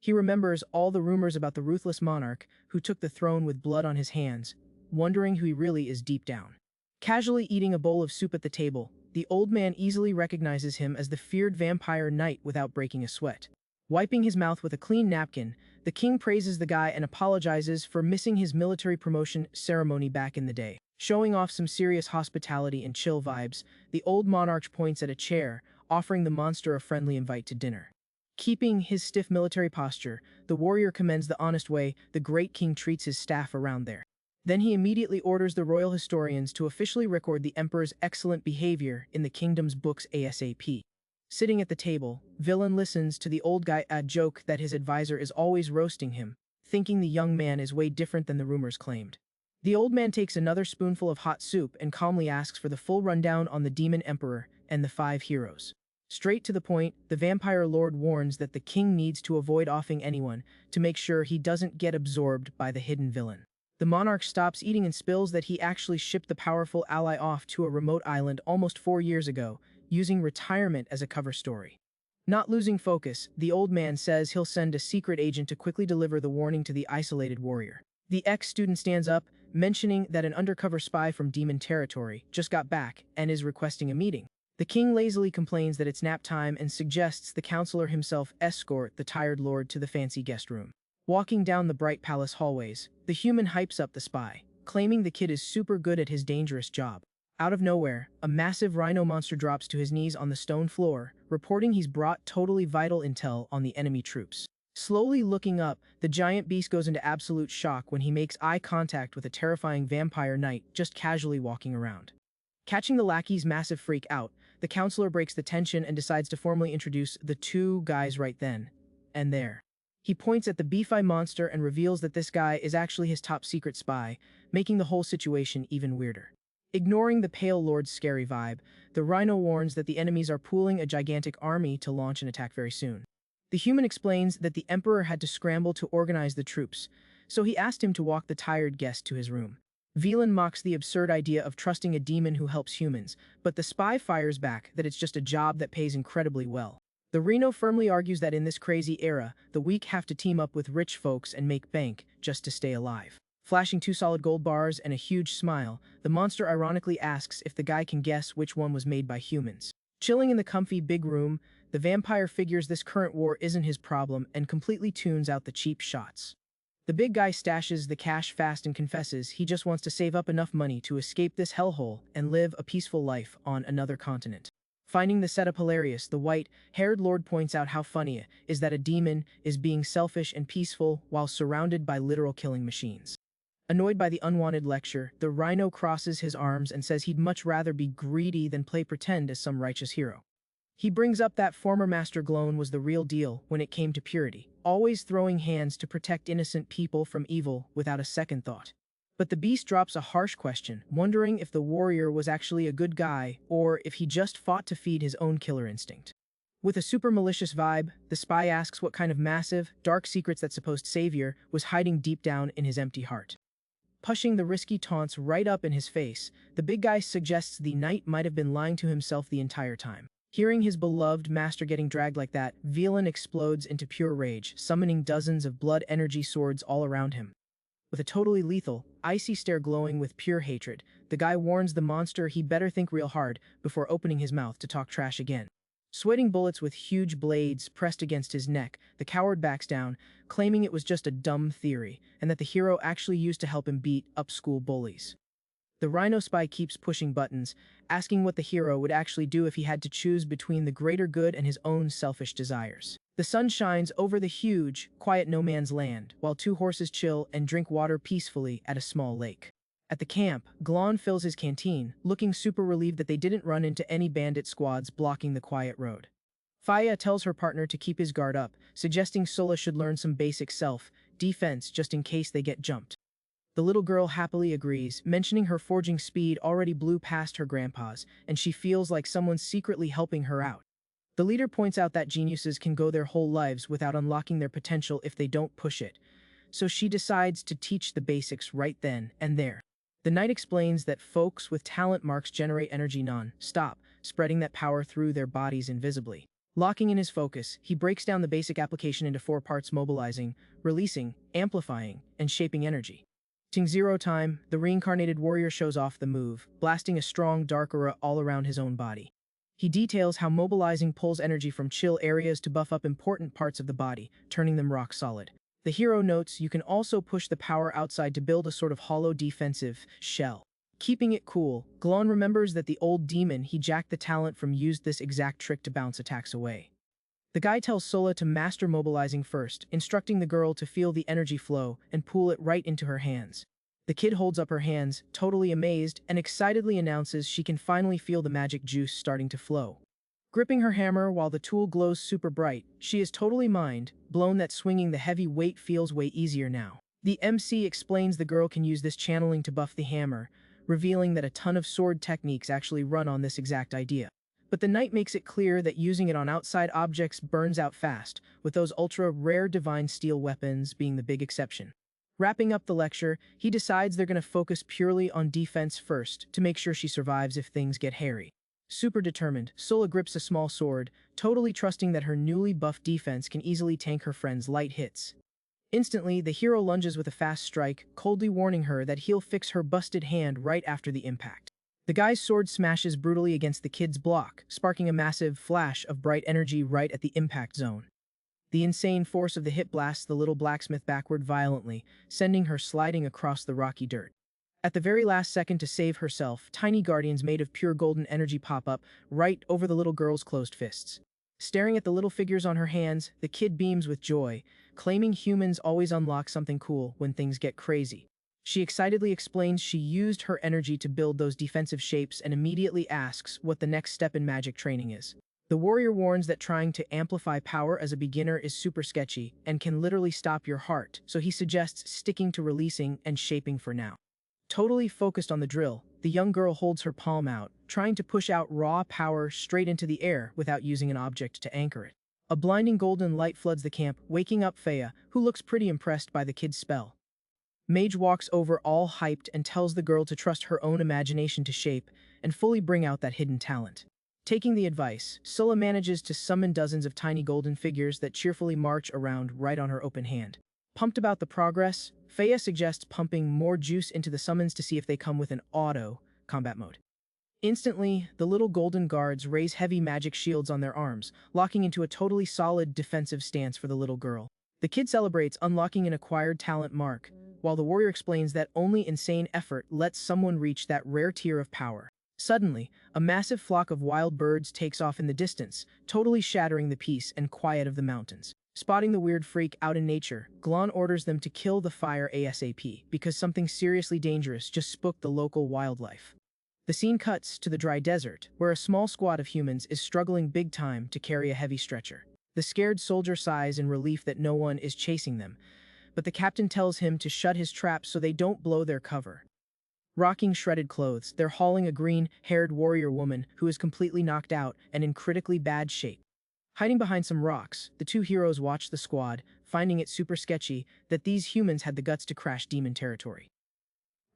He remembers all the rumors about the ruthless monarch who took the throne with blood on his hands, wondering who he really is deep down. Casually eating a bowl of soup at the table, the old man easily recognizes him as the feared vampire knight without breaking a sweat. Wiping his mouth with a clean napkin, the king praises the guy and apologizes for missing his military promotion ceremony back in the day. Showing off some serious hospitality and chill vibes, the old monarch points at a chair, offering the monster a friendly invite to dinner. Keeping his stiff military posture, the warrior commends the honest way the great king treats his staff around there. Then he immediately orders the royal historians to officially record the emperor's excellent behavior in the kingdom's books ASAP. Sitting at the table, Villain listens to the old guy joke that his advisor is always roasting him, thinking the young man is way different than the rumors claimed. The old man takes another spoonful of hot soup and calmly asks for the full rundown on the demon emperor and the 5 heroes. Straight to the point, the vampire lord warns that the king needs to avoid offing anyone to make sure he doesn't get absorbed by the hidden villain. The monarch stops eating and spills that he actually shipped the powerful ally off to a remote island almost 4 years ago, using retirement as a cover story. Not losing focus, the old man says he'll send a secret agent to quickly deliver the warning to the isolated warrior. The ex-student stands up, mentioning that an undercover spy from demon territory just got back and is requesting a meeting. The king lazily complains that it's nap time and suggests the counselor himself escort the tired lord to the fancy guest room. Walking down the bright palace hallways, the human hypes up the spy, claiming the kid is super good at his dangerous job. Out of nowhere, a massive rhino monster drops to his knees on the stone floor, reporting he's brought totally vital intel on the enemy troops. Slowly looking up, the giant beast goes into absolute shock when he makes eye contact with a terrifying vampire knight just casually walking around. Catching the lackey's massive freak out, the counselor breaks the tension and decides to formally introduce the 2 guys right then and there. He points at the beefy monster and reveals that this guy is actually his top secret spy, making the whole situation even weirder. Ignoring the Pale Lord's scary vibe, the rhino warns that the enemies are pooling a gigantic army to launch an attack very soon. The human explains that the emperor had to scramble to organize the troops, so he asked him to walk the tired guest to his room. Villain mocks the absurd idea of trusting a demon who helps humans, but the spy fires back that it's just a job that pays incredibly well. The Reno firmly argues that in this crazy era, the weak have to team up with rich folks and make bank just to stay alive. Flashing 2 solid gold bars and a huge smile, the monster ironically asks if the guy can guess which one was made by humans. Chilling in the comfy big room, the vampire figures this current war isn't his problem and completely tunes out the cheap shots. The big guy stashes the cash fast and confesses he just wants to save up enough money to escape this hellhole and live a peaceful life on another continent. Finding the setup hilarious, the white-haired lord points out how funny it is that a demon is being selfish and peaceful while surrounded by literal killing machines. Annoyed by the unwanted lecture, the rhino crosses his arms and says he'd much rather be greedy than play pretend as some righteous hero. He brings up that former Master Gloan was the real deal when it came to purity, always throwing hands to protect innocent people from evil without a second thought. But the beast drops a harsh question, wondering if the warrior was actually a good guy or if he just fought to feed his own killer instinct. With a super malicious vibe, the spy asks what kind of massive, dark secrets that supposed savior was hiding deep down in his empty heart. Pushing the risky taunts right up in his face, the big guy suggests the knight might have been lying to himself the entire time. Hearing his beloved master getting dragged like that, Villain explodes into pure rage, summoning dozens of blood energy swords all around him. With a totally lethal, icy stare glowing with pure hatred, the guy warns the monster he better think real hard before opening his mouth to talk trash again. Sweating bullets with huge blades pressed against his neck, the coward backs down, claiming it was just a dumb theory, and that the hero actually used to help him beat up school bullies. The rhino spy keeps pushing buttons, asking what the hero would actually do if he had to choose between the greater good and his own selfish desires. The sun shines over the huge, quiet no-man's land, while two horses chill and drink water peacefully at a small lake. At the camp, Glon fills his canteen, looking super relieved that they didn't run into any bandit squads blocking the quiet road. Faya tells her partner to keep his guard up, suggesting Sola should learn some basic self-defense just in case they get jumped. The little girl happily agrees, mentioning her forging speed already blew past her grandpa's, and she feels like someone's secretly helping her out. The leader points out that geniuses can go their whole lives without unlocking their potential if they don't push it, so she decides to teach the basics right then and there. The knight explains that folks with talent marks generate energy non-stop, spreading that power through their bodies invisibly. Locking in his focus, he breaks down the basic application into 4 parts: mobilizing, releasing, amplifying, and shaping energy. Zero time, the reincarnated warrior shows off the move, blasting a strong dark aura all around his own body. He details how mobilizing pulls energy from chill areas to buff up important parts of the body, turning them rock solid. The hero notes you can also push the power outside to build a sort of hollow defensive shell. Keeping it cool, Glon remembers that the old demon he jacked the talent from used this exact trick to bounce attacks away. The guy tells Sola to master mobilizing first, instructing the girl to feel the energy flow and pull it right into her hands. The kid holds up her hands, totally amazed, and excitedly announces she can finally feel the magic juice starting to flow. Gripping her hammer while the tool glows super bright, she is totally mind-blown that swinging the heavy weight feels way easier now. The MC explains the girl can use this channeling to buff the hammer, revealing that a ton of sword techniques actually run on this exact idea. But the knight makes it clear that using it on outside objects burns out fast, with those ultra-rare divine steel weapons being the big exception. Wrapping up the lecture, he decides they're going to focus purely on defense first to make sure she survives if things get hairy. Super determined, Sola grips a small sword, totally trusting that her newly buffed defense can easily tank her friend's light hits. Instantly, the hero lunges with a fast strike, coldly warning her that he'll fix her busted hand right after the impact. The guy's sword smashes brutally against the kid's block, sparking a massive flash of bright energy right at the impact zone. The insane force of the hit blasts the little blacksmith backward violently, sending her sliding across the rocky dirt. At the very last second to save herself, tiny guardians made of pure golden energy pop up right over the little girl's closed fists. Staring at the little figures on her hands, the kid beams with joy, claiming humans always unlock something cool when things get crazy. She excitedly explains she used her energy to build those defensive shapes and immediately asks what the next step in magic training is. The warrior warns that trying to amplify power as a beginner is super sketchy and can literally stop your heart, so he suggests sticking to releasing and shaping for now. Totally focused on the drill, the young girl holds her palm out, trying to push out raw power straight into the air without using an object to anchor it. A blinding golden light floods the camp, waking up Faya, who looks pretty impressed by the kid's spell. Mage walks over all hyped and tells the girl to trust her own imagination to shape and fully bring out that hidden talent. Taking the advice, Sola manages to summon dozens of tiny golden figures that cheerfully march around right on her open hand. Pumped about the progress, Faya suggests pumping more juice into the summons to see if they come with an auto combat mode. Instantly, the little golden guards raise heavy magic shields on their arms, locking into a totally solid defensive stance for the little girl. The kid celebrates unlocking an acquired talent mark, while the warrior explains that only insane effort lets someone reach that rare tier of power. Suddenly, a massive flock of wild birds takes off in the distance, totally shattering the peace and quiet of the mountains. Spotting the weird freak out in nature, Glon orders them to kill the fire ASAP because something seriously dangerous just spooked the local wildlife. The scene cuts to the dry desert, where a small squad of humans is struggling big time to carry a heavy stretcher. The scared soldier sighs in relief that no one is chasing them, but the captain tells him to shut his trap so they don't blow their cover. Rocking shredded clothes, they're hauling a green-haired warrior woman who is completely knocked out and in critically bad shape. Hiding behind some rocks, the two heroes watch the squad, finding it super sketchy that these humans had the guts to crash demon territory.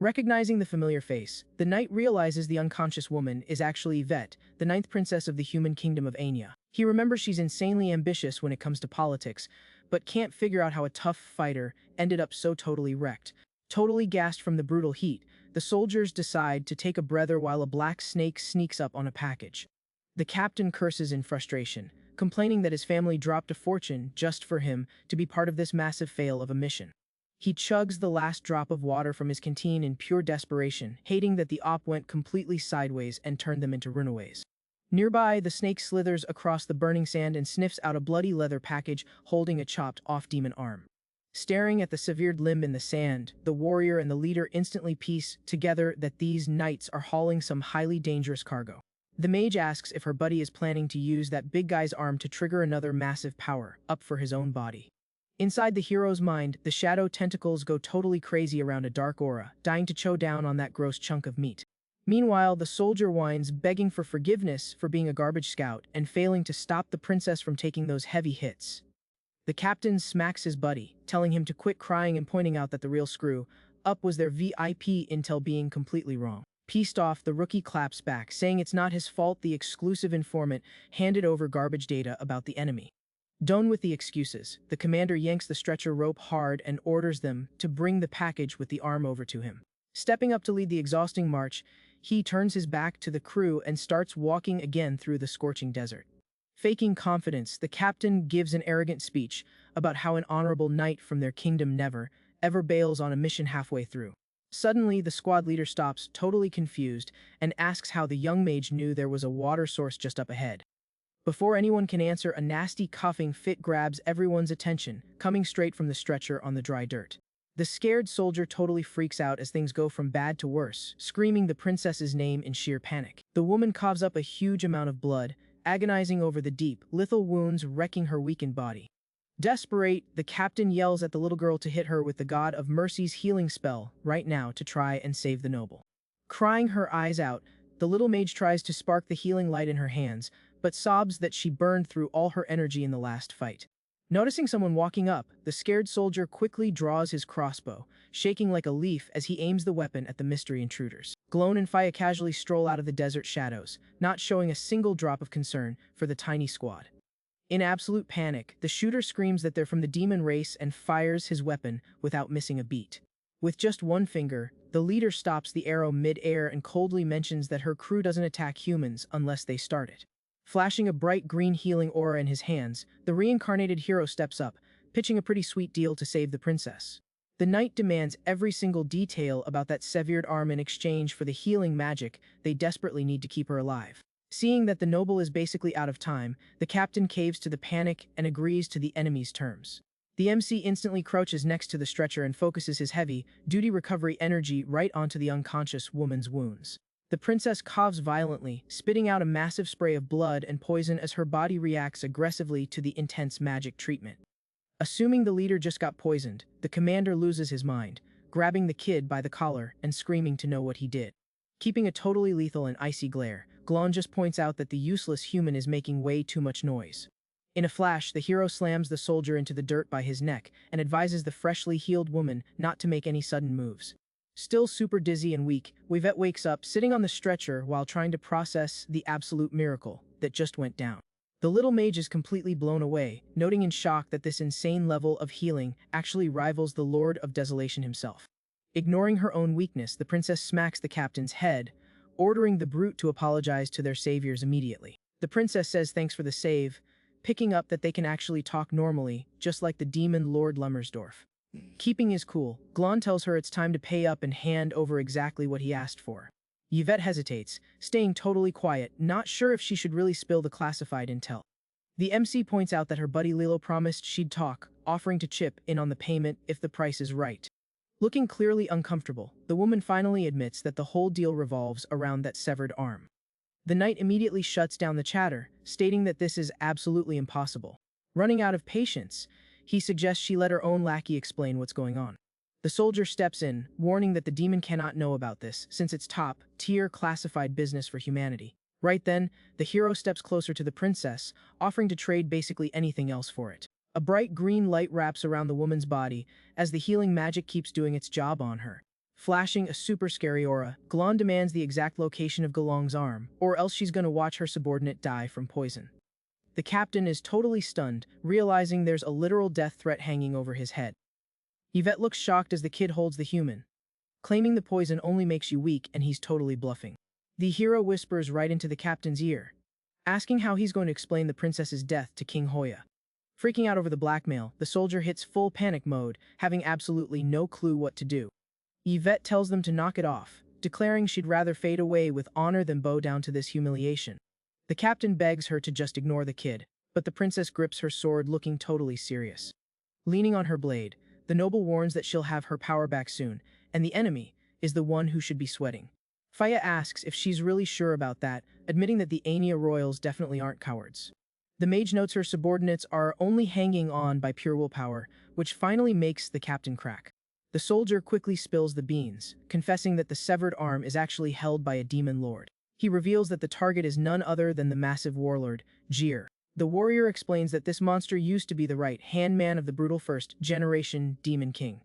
Recognizing the familiar face, the knight realizes the unconscious woman is actually Yvette, the ninth princess of the human kingdom of Anya. He remembers she's insanely ambitious when it comes to politics, but can't figure out how a tough fighter ended up so totally wrecked. Totally gassed from the brutal heat, the soldiers decide to take a breather while a black snake sneaks up on a package. The captain curses in frustration, complaining that his family dropped a fortune just for him to be part of this massive fail of a mission. He chugs the last drop of water from his canteen in pure desperation, hating that the op went completely sideways and turned them into runaways. Nearby, the snake slithers across the burning sand and sniffs out a bloody leather package holding a chopped-off demon arm. Staring at the severed limb in the sand, the warrior and the leader instantly piece together that these knights are hauling some highly dangerous cargo. The mage asks if her buddy is planning to use that big guy's arm to trigger another massive power up for his own body. Inside the hero's mind, the shadow tentacles go totally crazy around a dark aura, dying to chow down on that gross chunk of meat. Meanwhile, the soldier whines, begging for forgiveness for being a garbage scout and failing to stop the princess from taking those heavy hits. The captain smacks his buddy, telling him to quit crying and pointing out that the real screw-up was their VIP intel being completely wrong. Pissed off, the rookie claps back, saying it's not his fault the exclusive informant handed over garbage data about the enemy. Done with the excuses, the commander yanks the stretcher rope hard and orders them to bring the package with the arm over to him. Stepping up to lead the exhausting march, he turns his back to the crew and starts walking again through the scorching desert. Faking confidence, the captain gives an arrogant speech about how an honorable knight from their kingdom never, ever bails on a mission halfway through. Suddenly, the squad leader stops, totally confused, and asks how the young mage knew there was a water source just up ahead. Before anyone can answer, a nasty coughing fit grabs everyone's attention, coming straight from the stretcher on the dry dirt. The scared soldier totally freaks out as things go from bad to worse, screaming the princess's name in sheer panic. The woman coughs up a huge amount of blood, agonizing over the deep, lethal wounds wrecking her weakened body. Desperate, the captain yells at the little girl to hit her with the God of Mercy's healing spell right now to try and save the noble. Crying her eyes out, the little mage tries to spark the healing light in her hands, but sobs that she burned through all her energy in the last fight. Noticing someone walking up, the scared soldier quickly draws his crossbow, shaking like a leaf as he aims the weapon at the mystery intruders. Glon and Faya casually stroll out of the desert shadows, not showing a single drop of concern for the tiny squad. In absolute panic, the shooter screams that they're from the demon race and fires his weapon without missing a beat. With just one finger, the leader stops the arrow mid-air and coldly mentions that her crew doesn't attack humans unless they start it. Flashing a bright green healing aura in his hands, the reincarnated hero steps up, pitching a pretty sweet deal to save the princess. The knight demands every single detail about that severed arm in exchange for the healing magic they desperately need to keep her alive. Seeing that the noble is basically out of time, the captain caves to the panic and agrees to the enemy's terms. The MC instantly crouches next to the stretcher and focuses his heavy-duty recovery energy right onto the unconscious woman's wounds. The princess coughs violently, spitting out a massive spray of blood and poison as her body reacts aggressively to the intense magic treatment. Assuming the leader just got poisoned, the commander loses his mind, grabbing the kid by the collar and screaming to know what he did. Keeping a totally lethal and icy glare, Glon just points out that the useless human is making way too much noise. In a flash, the hero slams the soldier into the dirt by his neck and advises the freshly healed woman not to make any sudden moves. Still super dizzy and weak, Yvette wakes up, sitting on the stretcher while trying to process the absolute miracle that just went down. The little mage is completely blown away, noting in shock that this insane level of healing actually rivals the Lord of Desolation himself. Ignoring her own weakness, the princess smacks the captain's head, ordering the brute to apologize to their saviors immediately. The princess says thanks for the save, picking up that they can actually talk normally, just like the demon Lord Lummersdorf. Keeping his cool, Glon tells her it's time to pay up and hand over exactly what he asked for. Yvette hesitates, staying totally quiet, not sure if she should really spill the classified intel. The MC points out that her buddy Lilo promised she'd talk, offering to chip in on the payment if the price is right. Looking clearly uncomfortable, the woman finally admits that the whole deal revolves around that severed arm. The knight immediately shuts down the chatter, stating that this is absolutely impossible. Running out of patience, he suggests she let her own lackey explain what's going on. The soldier steps in, warning that the demon cannot know about this, since it's top-tier classified business for humanity. Right then, the hero steps closer to the princess, offering to trade basically anything else for it. A bright green light wraps around the woman's body as the healing magic keeps doing its job on her. Flashing a super scary aura, Glon demands the exact location of Galong's arm, or else she's gonna watch her subordinate die from poison. The captain is totally stunned, realizing there's a literal death threat hanging over his head. Yvette looks shocked as the kid holds the human, claiming the poison only makes you weak and he's totally bluffing. The hero whispers right into the captain's ear, asking how he's going to explain the princess's death to King Hoya. Freaking out over the blackmail, the soldier hits full panic mode, having absolutely no clue what to do. Yvette tells them to knock it off, declaring she'd rather fade away with honor than bow down to this humiliation. The captain begs her to just ignore the kid, but the princess grips her sword looking totally serious. Leaning on her blade, the noble warns that she'll have her power back soon, and the enemy is the one who should be sweating. Faya asks if she's really sure about that, admitting that the Ania royals definitely aren't cowards. The mage notes her subordinates are only hanging on by pure willpower, which finally makes the captain crack. The soldier quickly spills the beans, confessing that the severed arm is actually held by a demon lord. He reveals that the target is none other than the massive warlord, Jir. The warrior explains that this monster used to be the right-hand man of the brutal first-generation demon king.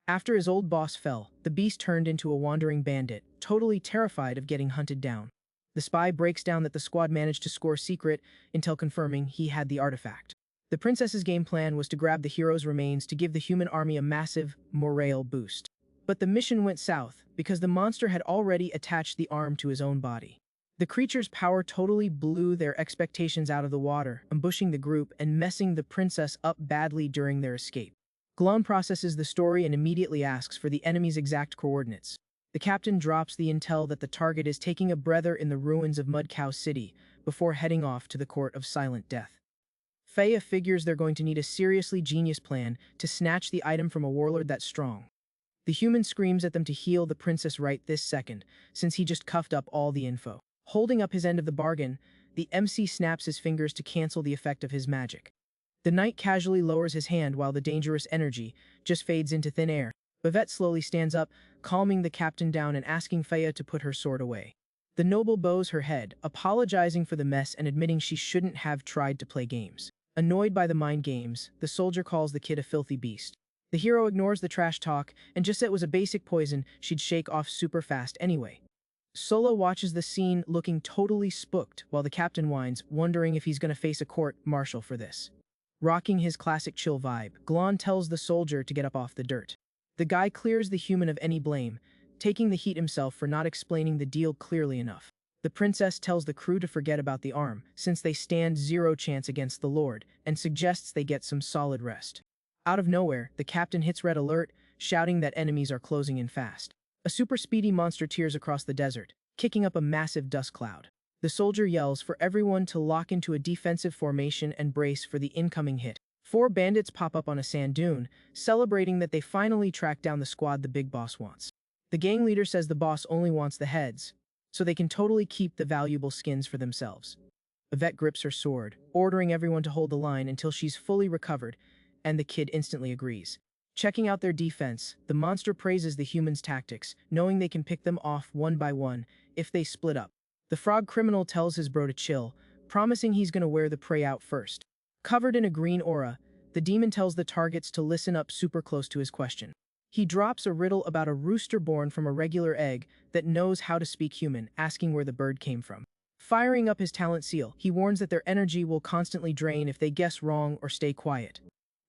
After his old boss fell, the beast turned into a wandering bandit, totally terrified of getting hunted down. The spy breaks down that the squad managed to score secret until confirming he had the artifact. The princess's game plan was to grab the hero's remains to give the human army a massive morale boost. But the mission went south because the monster had already attached the arm to his own body. The creature's power totally blew their expectations out of the water, ambushing the group and messing the princess up badly during their escape. Glon processes the story and immediately asks for the enemy's exact coordinates. The captain drops the intel that the target is taking a breather in the ruins of Mud Cow City before heading off to the Court of Silent Death. Faya figures they're going to need a seriously genius plan to snatch the item from a warlord that strong. The human screams at them to heal the princess right this second, since he just cuffed up all the info. Holding up his end of the bargain, the MC snaps his fingers to cancel the effect of his magic. The knight casually lowers his hand while the dangerous energy just fades into thin air. Yvette slowly stands up, calming the captain down and asking Faya to put her sword away. The noble bows her head, apologizing for the mess and admitting she shouldn't have tried to play games. Annoyed by the mind games, the soldier calls the kid a filthy beast. The hero ignores the trash talk and just said it was a basic poison she'd shake off super fast anyway. Solo watches the scene looking totally spooked while the captain whines, wondering if he's going to face a court-martial for this. Rocking his classic chill vibe, Glon tells the soldier to get up off the dirt. The guy clears the human of any blame, taking the heat himself for not explaining the deal clearly enough. The princess tells the crew to forget about the arm, since they stand zero chance against the lord, and suggests they get some solid rest. Out of nowhere, the captain hits red alert, shouting that enemies are closing in fast. A super speedy monster tears across the desert, kicking up a massive dust cloud. The soldier yells for everyone to lock into a defensive formation and brace for the incoming hit. 4 bandits pop up on a sand dune, celebrating that they finally tracked down the squad the big boss wants. The gang leader says the boss only wants the heads, so they can totally keep the valuable skins for themselves. Yvette grips her sword, ordering everyone to hold the line until she's fully recovered, and the kid instantly agrees. Checking out their defense, the monster praises the humans' tactics, knowing they can pick them off one by one if they split up. The frog criminal tells his bro to chill, promising he's gonna wear the prey out first. Covered in a green aura, the demon tells the targets to listen up super close to his question. He drops a riddle about a rooster born from a regular egg that knows how to speak human, asking where the bird came from. Firing up his talent seal, he warns that their energy will constantly drain if they guess wrong or stay quiet.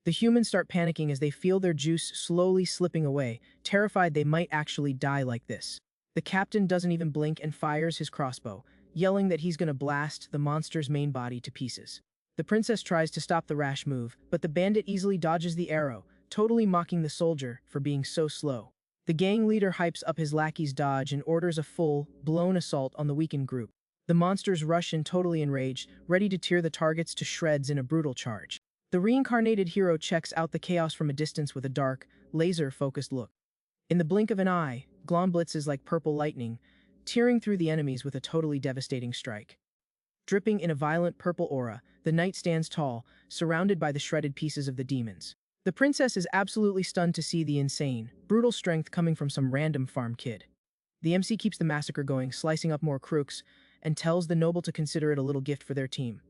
The humans start panicking as they feel their juice slowly slipping away, terrified they might actually die like this. The captain doesn't even blink and fires his crossbow, yelling that he's gonna blast the monster's main body to pieces. The princess tries to stop the rash move, but the bandit easily dodges the arrow, totally mocking the soldier for being so slow. The gang leader hypes up his lackey's dodge and orders a full-blown assault on the weakened group. The monsters rush in totally enraged, ready to tear the targets to shreds in a brutal charge. The reincarnated hero checks out the chaos from a distance with a dark, laser-focused look. In the blink of an eye, Glon blitzes like purple lightning, tearing through the enemies with a totally devastating strike. Dripping in a violent purple aura, the knight stands tall, surrounded by the shredded pieces of the demons. The princess is absolutely stunned to see the insane, brutal strength coming from some random farm kid. The MC keeps the massacre going, slicing up more crooks, and tells the noble to consider it a little gift for their team.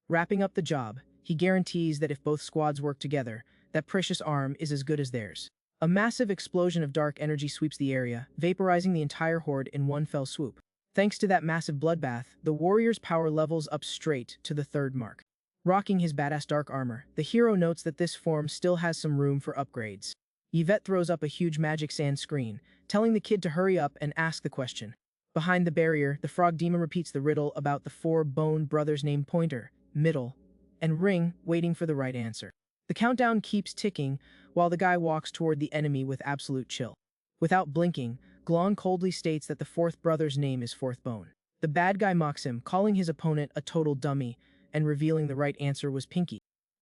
Wrapping up the job, he guarantees that if both squads work together, that precious arm is as good as theirs. A massive explosion of dark energy sweeps the area, vaporizing the entire horde in one fell swoop. Thanks to that massive bloodbath, the warrior's power levels up straight to the third mark. Rocking his badass dark armor, the hero notes that this form still has some room for upgrades. Yvette throws up a huge magic sand screen, telling the kid to hurry up and ask the question. Behind the barrier, the frog demon repeats the riddle about the four bone brothers named Pointer, Middle, and Ring, waiting for the right answer. The countdown keeps ticking, while the guy walks toward the enemy with absolute chill. Without blinking, Glon coldly states that the fourth brother's name is Fourth Bone. The bad guy mocks him, calling his opponent a total dummy, and revealing the right answer was Pinky.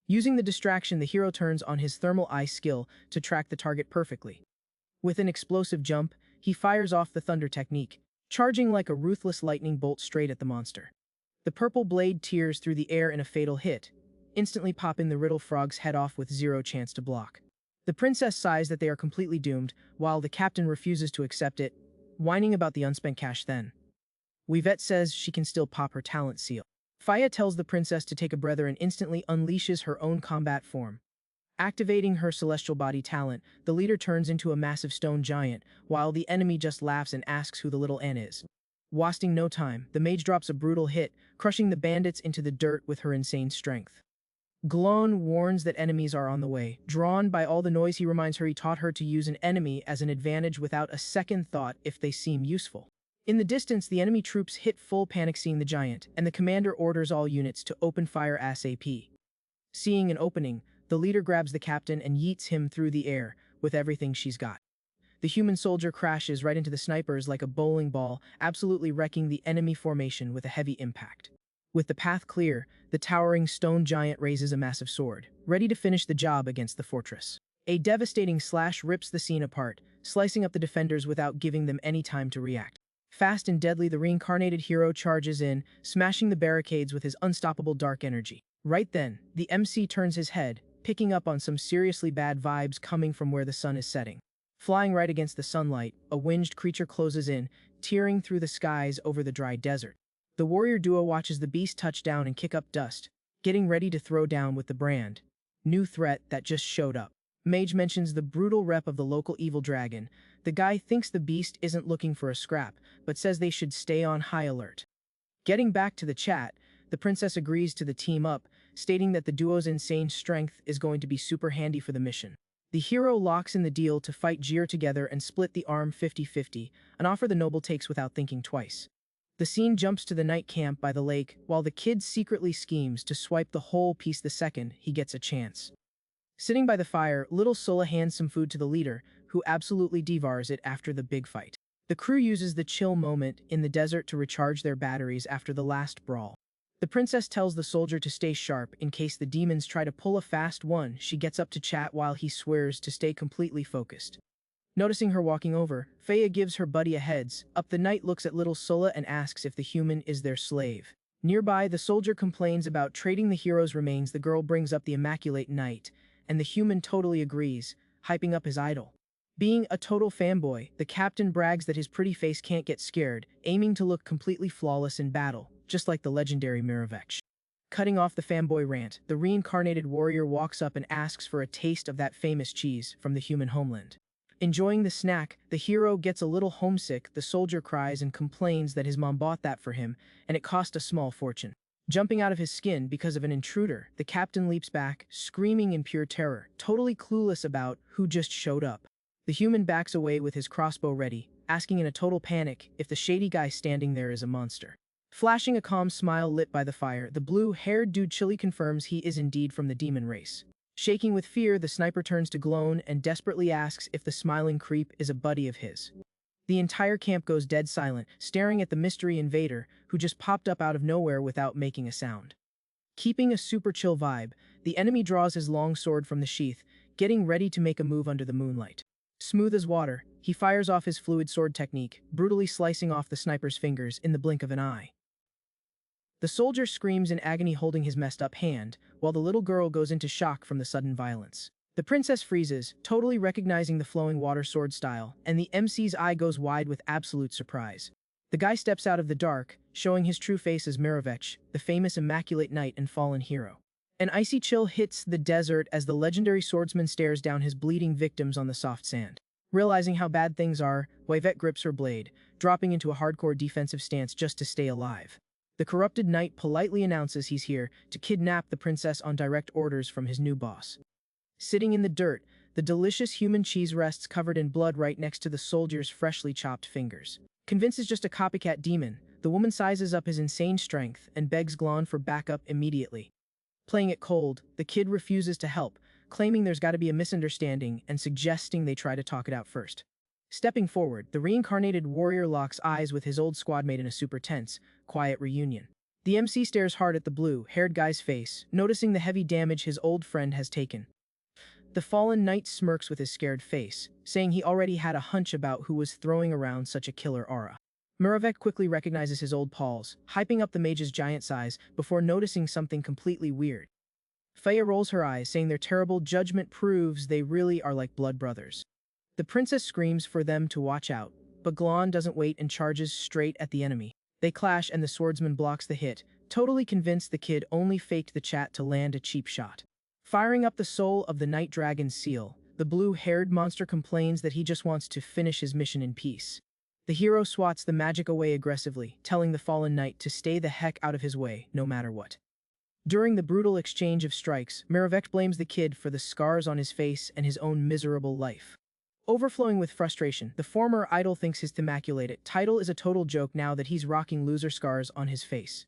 Using the distraction, the hero turns on his thermal eye skill to track the target perfectly. With an explosive jump, he fires off the thunder technique, charging like a ruthless lightning bolt straight at the monster. The purple blade tears through the air in a fatal hit, instantly popping the riddle frog's head off with zero chance to block. The princess sighs that they are completely doomed, while the captain refuses to accept it, whining about the unspent cash then. Yvette says she can still pop her talent seal. Faya tells the princess to take a breather and instantly unleashes her own combat form. Activating her celestial body talent, the leader turns into a massive stone giant, while the enemy just laughs and asks who the little N is. Wasting no time, the mage drops a brutal hit, crushing the bandits into the dirt with her insane strength. Glon warns that enemies are on the way. Drawn by all the noise, he reminds her he taught her to use an enemy as an advantage without a second thought if they seem useful. In the distance, the enemy troops hit full panic seeing the giant, and the commander orders all units to open fire ASAP. Seeing an opening, the leader grabs the captain and yeets him through the air with everything she's got. The human soldier crashes right into the snipers like a bowling ball, absolutely wrecking the enemy formation with a heavy impact. With the path clear, the towering stone giant raises a massive sword, ready to finish the job against the fortress. A devastating slash rips the scene apart, slicing up the defenders without giving them any time to react. Fast and deadly, the reincarnated hero charges in, smashing the barricades with his unstoppable dark energy. Right then, the MC turns his head, picking up on some seriously bad vibes coming from where the sun is setting. Flying right against the sunlight, a winged creature closes in, tearing through the skies over the dry desert. The warrior duo watches the beast touch down and kick up dust, getting ready to throw down with the brand new threat that just showed up. Mage mentions the brutal rep of the local evil dragon. The guy thinks the beast isn't looking for a scrap, but says they should stay on high alert. Getting back to the chat, the princess agrees to the team up, stating that the duo's insane strength is going to be super handy for the mission. The hero locks in the deal to fight Jir together and split the arm 50-50, an offer the noble takes without thinking twice. The scene jumps to the night camp by the lake, while the kid secretly schemes to swipe the whole piece the second he gets a chance. Sitting by the fire, little Sola hands some food to the leader, who absolutely devours it after the big fight. The crew uses the chill moment in the desert to recharge their batteries after the last brawl. The princess tells the soldier to stay sharp in case the demons try to pull a fast one. She gets up to chat while he swears to stay completely focused. Noticing her walking over, Faya gives her buddy a heads up. The knight looks at little Sola and asks if the human is their slave. Nearby, the soldier complains about trading the hero's remains. The girl brings up the immaculate knight, and the human totally agrees, hyping up his idol. Being a total fanboy, the captain brags that his pretty face can't get scared, aiming to look completely flawless in battle, just like the legendary Miravech. Cutting off the fanboy rant, the reincarnated warrior walks up and asks for a taste of that famous cheese from the human homeland. Enjoying the snack, the hero gets a little homesick. The soldier cries and complains that his mom bought that for him, and it cost a small fortune. Jumping out of his skin because of an intruder, the captain leaps back, screaming in pure terror, totally clueless about who just showed up. The human backs away with his crossbow ready, asking in a total panic if the shady guy standing there is a monster. Flashing a calm smile lit by the fire, the blue-haired dude chilly confirms he is indeed from the demon race. Shaking with fear, the sniper turns to Glone and desperately asks if the smiling creep is a buddy of his. The entire camp goes dead silent, staring at the mystery invader who just popped up out of nowhere without making a sound. Keeping a super chill vibe, the enemy draws his long sword from the sheath, getting ready to make a move under the moonlight. Smooth as water, he fires off his fluid sword technique, brutally slicing off the sniper's fingers in the blink of an eye. The soldier screams in agony holding his messed up hand, while the little girl goes into shock from the sudden violence. The princess freezes, totally recognizing the flowing water sword style, and the MC's eye goes wide with absolute surprise. The guy steps out of the dark, showing his true face as Mercenary, the famous immaculate knight and fallen hero. An icy chill hits the desert as the legendary swordsman stares down his bleeding victims on the soft sand. Realizing how bad things are, Wavette grips her blade, dropping into a hardcore defensive stance just to stay alive. The corrupted knight politely announces he's here to kidnap the princess on direct orders from his new boss. Sitting in the dirt, the delicious human cheese rests covered in blood right next to the soldier's freshly chopped fingers. Convinced he's just a copycat demon, the woman sizes up his insane strength and begs Glon for backup immediately. Playing it cold, the kid refuses to help, claiming there's gotta be a misunderstanding and suggesting they try to talk it out first. Stepping forward, the reincarnated warrior locks eyes with his old squadmate in a super tense, quiet reunion. The MC stares hard at the blue-haired guy's face, noticing the heavy damage his old friend has taken. The fallen knight smirks with his scared face, saying he already had a hunch about who was throwing around such a killer aura. Muravec quickly recognizes his old pals, hyping up the mage's giant size before noticing something completely weird. Faya rolls her eyes, saying their terrible judgment proves they really are like blood brothers. The princess screams for them to watch out, but Glon doesn't wait and charges straight at the enemy. They clash and the swordsman blocks the hit, totally convinced the kid only faked the chat to land a cheap shot. Firing up the soul of the night dragon's seal, the blue-haired monster complains that he just wants to finish his mission in peace. The hero swats the magic away aggressively, telling the fallen knight to stay the heck out of his way, no matter what. During the brutal exchange of strikes, Muravec blames the kid for the scars on his face and his own miserable life. Overflowing with frustration, the former idol thinks his immaculate title is a total joke now that he's rocking loser scars on his face.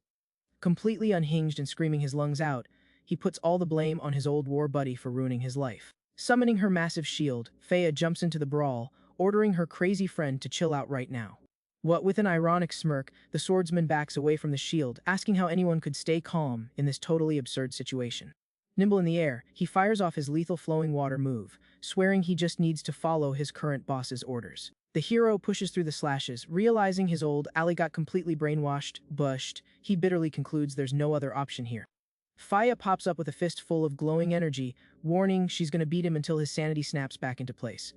Completely unhinged and screaming his lungs out, he puts all the blame on his old war buddy for ruining his life. Summoning her massive shield, Faya jumps into the brawl, ordering her crazy friend to chill out right now. With an ironic smirk, the swordsman backs away from the shield, asking how anyone could stay calm in this totally absurd situation. Nimble in the air, he fires off his lethal flowing water move, swearing he just needs to follow his current boss's orders. The hero pushes through the slashes, realizing his old ally got completely brainwashed, he bitterly concludes there's no other option here. Faya pops up with a fist full of glowing energy, warning she's gonna beat him until his sanity snaps back into place.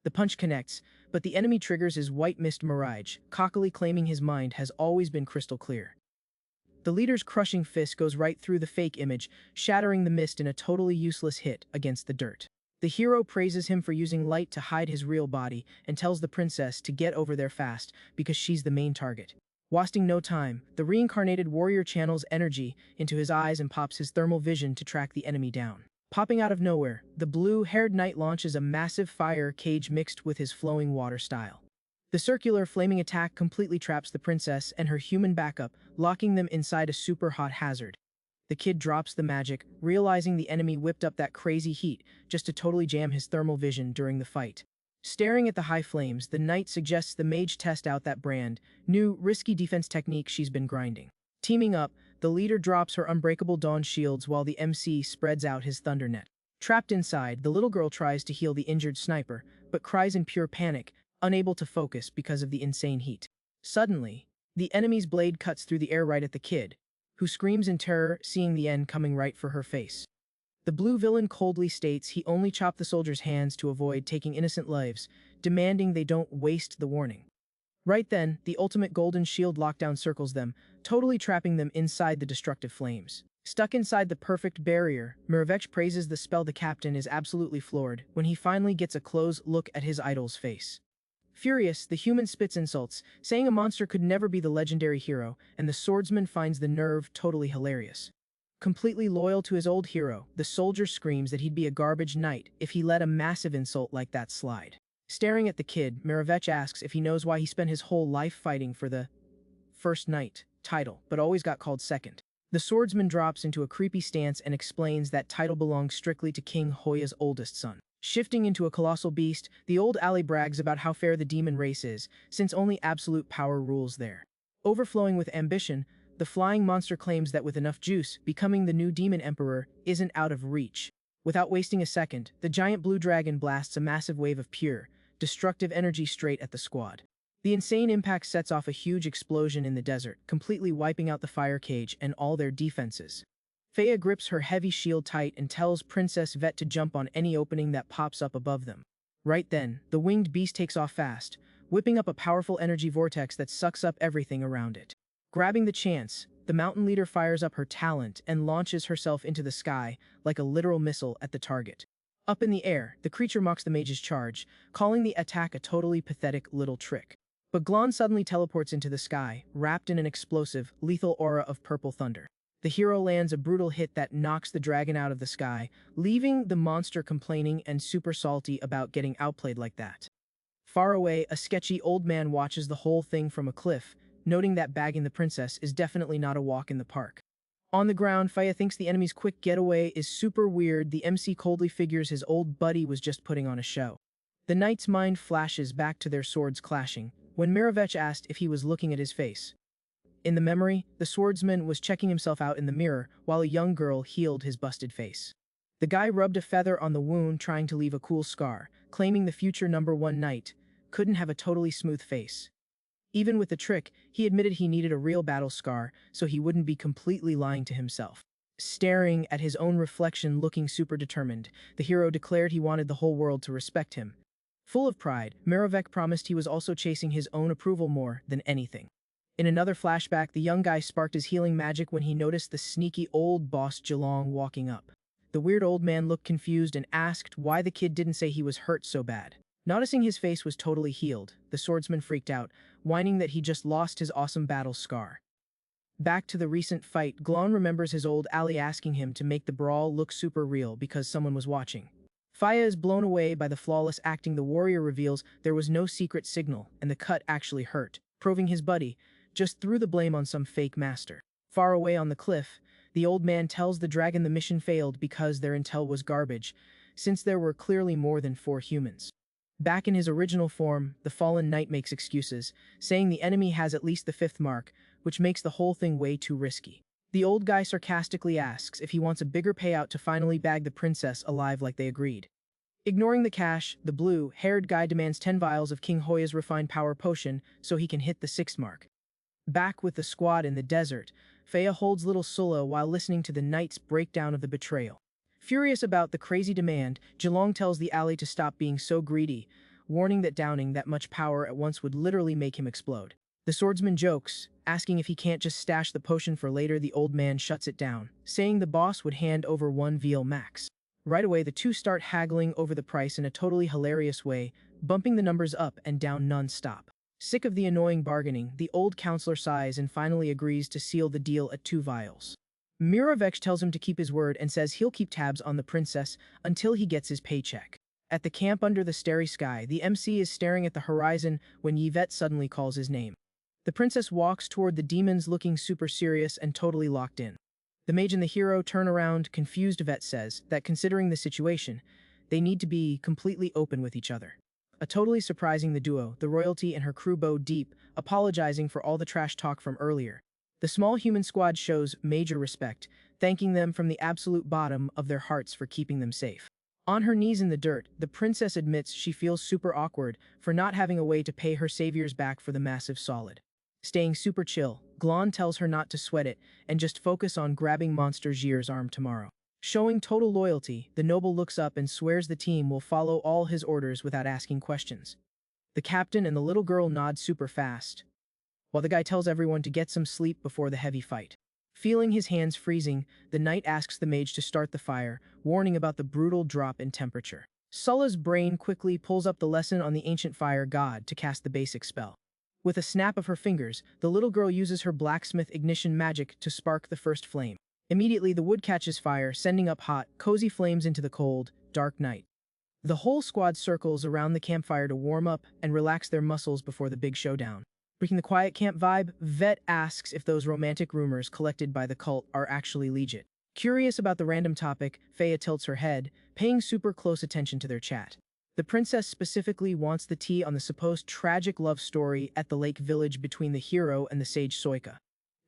The punch connects, but the enemy triggers his white mist mirage, cockily claiming his mind has always been crystal clear. The leader's crushing fist goes right through the fake image, shattering the mist in a totally useless hit against the dirt. The hero praises him for using light to hide his real body and tells the princess to get over there fast because she's the main target. Wasting no time, the reincarnated warrior channels energy into his eyes and pops his thermal vision to track the enemy down. Popping out of nowhere, the blue-haired knight launches a massive fire cage mixed with his flowing water style. The circular flaming attack completely traps the princess and her human backup, locking them inside a super hot hazard. The kid drops the magic, realizing the enemy whipped up that crazy heat just to totally jam his thermal vision during the fight. Staring at the high flames, the knight suggests the mage test out that brand new, risky defense technique she's been grinding. Teaming up, the leader drops her unbreakable dawn shields while the MC spreads out his thunder net. Trapped inside, the little girl tries to heal the injured sniper, but cries in pure panic, unable to focus because of the insane heat. Suddenly, the enemy's blade cuts through the air right at the kid, who screams in terror, seeing the end coming right for her face. The blue villain coldly states he only chopped the soldier's hands to avoid taking innocent lives, demanding they don't waste the warning. Right then, the ultimate golden shield lockdown circles them, totally trapping them inside the destructive flames. Stuck inside the perfect barrier, Muravec praises the spell. The captain is absolutely floored when he finally gets a close look at his idol's face. Furious, the human spits insults, saying a monster could never be the legendary hero, and the swordsman finds the nerve totally hilarious. Completely loyal to his old hero, the soldier screams that he'd be a garbage knight if he let a massive insult like that slide. Staring at the kid, Mirovech asks if he knows why he spent his whole life fighting for the first knight title, but always got called second. The swordsman drops into a creepy stance and explains that title belongs strictly to King Hoya's oldest son. Shifting into a colossal beast, the old ally brags about how fair the demon race is, since only absolute power rules there. Overflowing with ambition, the flying monster claims that with enough juice, becoming the new demon emperor isn't out of reach. Without wasting a second, the giant blue dragon blasts a massive wave of pure, destructive energy straight at the squad. The insane impact sets off a huge explosion in the desert, completely wiping out the fire cage and all their defenses. Faya grips her heavy shield tight and tells Princess Vet to jump on any opening that pops up above them. Right then, the winged beast takes off fast, whipping up a powerful energy vortex that sucks up everything around it. Grabbing the chance, the mountain leader fires up her talent and launches herself into the sky like a literal missile at the target. Up in the air, the creature mocks the mage's charge, calling the attack a totally pathetic little trick. But Glon suddenly teleports into the sky, wrapped in an explosive, lethal aura of purple thunder. The hero lands a brutal hit that knocks the dragon out of the sky, leaving the monster complaining and super salty about getting outplayed like that. Far away, a sketchy old man watches the whole thing from a cliff, noting that bagging the princess is definitely not a walk in the park. On the ground, Faya thinks the enemy's quick getaway is super weird. The MC coldly figures his old buddy was just putting on a show. The knight's mind flashes back to their swords clashing, when Mirovech asked if he was looking at his face. In the memory, the swordsman was checking himself out in the mirror while a young girl healed his busted face. The guy rubbed a feather on the wound trying to leave a cool scar, claiming the future #1 knight couldn't have a totally smooth face. Even with the trick, he admitted he needed a real battle scar so he wouldn't be completely lying to himself. Staring at his own reflection looking super determined, the hero declared he wanted the whole world to respect him. Full of pride, Mirovech promised he was also chasing his own approval more than anything. In another flashback, the young guy sparked his healing magic when he noticed the sneaky old boss Jelong walking up. The weird old man looked confused and asked why the kid didn't say he was hurt so bad. Noticing his face was totally healed, the swordsman freaked out, whining that he just lost his awesome battle scar. Back to the recent fight, Glon remembers his old ally asking him to make the brawl look super real because someone was watching. Faya is blown away by the flawless acting. The warrior reveals there was no secret signal and the cut actually hurt, proving his buddy just threw the blame on some fake master. Far away on the cliff, the old man tells the dragon the mission failed because their intel was garbage, since there were clearly more than 4 humans. Back in his original form, the fallen knight makes excuses, saying the enemy has at least the 5th mark, which makes the whole thing way too risky. The old guy sarcastically asks if he wants a bigger payout to finally bag the princess alive like they agreed. Ignoring the cash, the blue-haired guy demands 10 vials of King Hoya's refined power potion so he can hit the 6th mark. Back with the squad in the desert, Faya holds little Sula while listening to the knight's breakdown of the betrayal. Furious about the crazy demand, Jelong tells the ally to stop being so greedy, warning that downing that much power at once would literally make him explode. The swordsman jokes, asking if he can't just stash the potion for later. The old man shuts it down, saying the boss would hand over 1 vial max. Right away, the two start haggling over the price in a totally hilarious way, bumping the numbers up and down non-stop. Sick of the annoying bargaining, the old counselor sighs and finally agrees to seal the deal at 2 vials. Mirovech tells him to keep his word and says he'll keep tabs on the princess until he gets his paycheck. At the camp under the starry sky, the MC is staring at the horizon when Yvette suddenly calls his name. The princess walks toward the demons looking super serious and totally locked in. The mage and the hero turn around. Confused Yvette says that considering the situation, they need to be completely open with each other. A totally surprising the duo, the royalty and her crew bow deep, apologizing for all the trash talk from earlier. The small human squad shows major respect, thanking them from the absolute bottom of their hearts for keeping them safe. On her knees in the dirt, the princess admits she feels super awkward for not having a way to pay her saviors back for the massive solid. Staying super chill, Glon tells her not to sweat it and just focus on grabbing Monster Jier's arm tomorrow. Showing total loyalty, the noble looks up and swears the team will follow all his orders without asking questions. The captain and the little girl nod super fast, while the guy tells everyone to get some sleep before the heavy fight. Feeling his hands freezing, the knight asks the mage to start the fire, warning about the brutal drop in temperature. Sulla's brain quickly pulls up the lesson on the ancient fire god to cast the basic spell. With a snap of her fingers, the little girl uses her blacksmith ignition magic to spark the first flame. Immediately, the wood catches fire, sending up hot, cozy flames into the cold, dark night. The whole squad circles around the campfire to warm up and relax their muscles before the big showdown. Breaking the quiet camp vibe, Vet asks if those romantic rumors collected by the cult are actually legit. Curious about the random topic, Faya tilts her head, paying super close attention to their chat. The princess specifically wants the tea on the supposed tragic love story at the lake village between the hero and the sage Soika.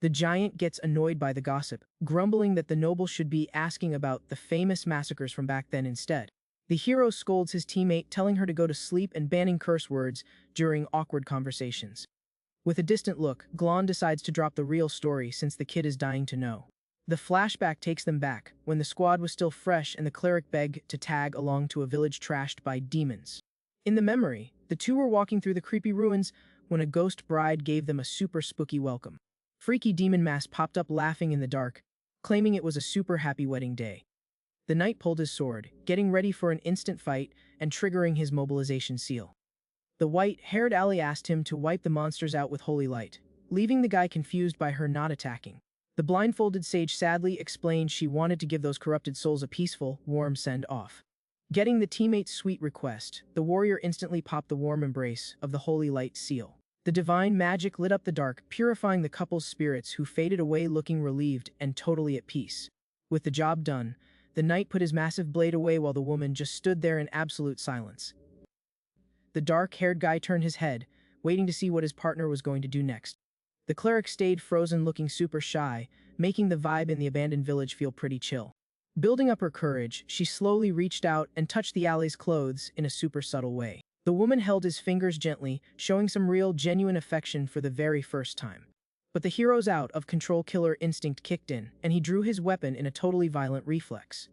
The giant gets annoyed by the gossip, grumbling that the noble should be asking about the famous massacres from back then instead. The hero scolds his teammate, telling her to go to sleep and banning curse words during awkward conversations. With a distant look, Glon decides to drop the real story since the kid is dying to know. The flashback takes them back, when the squad was still fresh and the cleric begged to tag along to a village trashed by demons. In the memory, the two were walking through the creepy ruins when a ghost bride gave them a super spooky welcome. Freaky demon mask popped up laughing in the dark, claiming it was a super happy wedding day. The knight pulled his sword, getting ready for an instant fight and triggering his mobilization seal. The white-haired ally asked him to wipe the monsters out with holy light, leaving the guy confused by her not attacking. The blindfolded sage sadly explained she wanted to give those corrupted souls a peaceful, warm send-off. Getting the teammate's sweet request, the warrior instantly popped the warm embrace of the holy light seal. The divine magic lit up the dark, purifying the couple's spirits who faded away looking relieved and totally at peace. With the job done, the knight put his massive blade away while the woman just stood there in absolute silence. The dark-haired guy turned his head, waiting to see what his partner was going to do next. The cleric stayed frozen looking super shy, making the vibe in the abandoned village feel pretty chill. Building up her courage, she slowly reached out and touched the ally's clothes in a super subtle way. The woman held his fingers gently, showing some real, genuine affection for the very first time. But the hero's out-of-control killer instinct kicked in, and he drew his weapon in a totally violent reflex.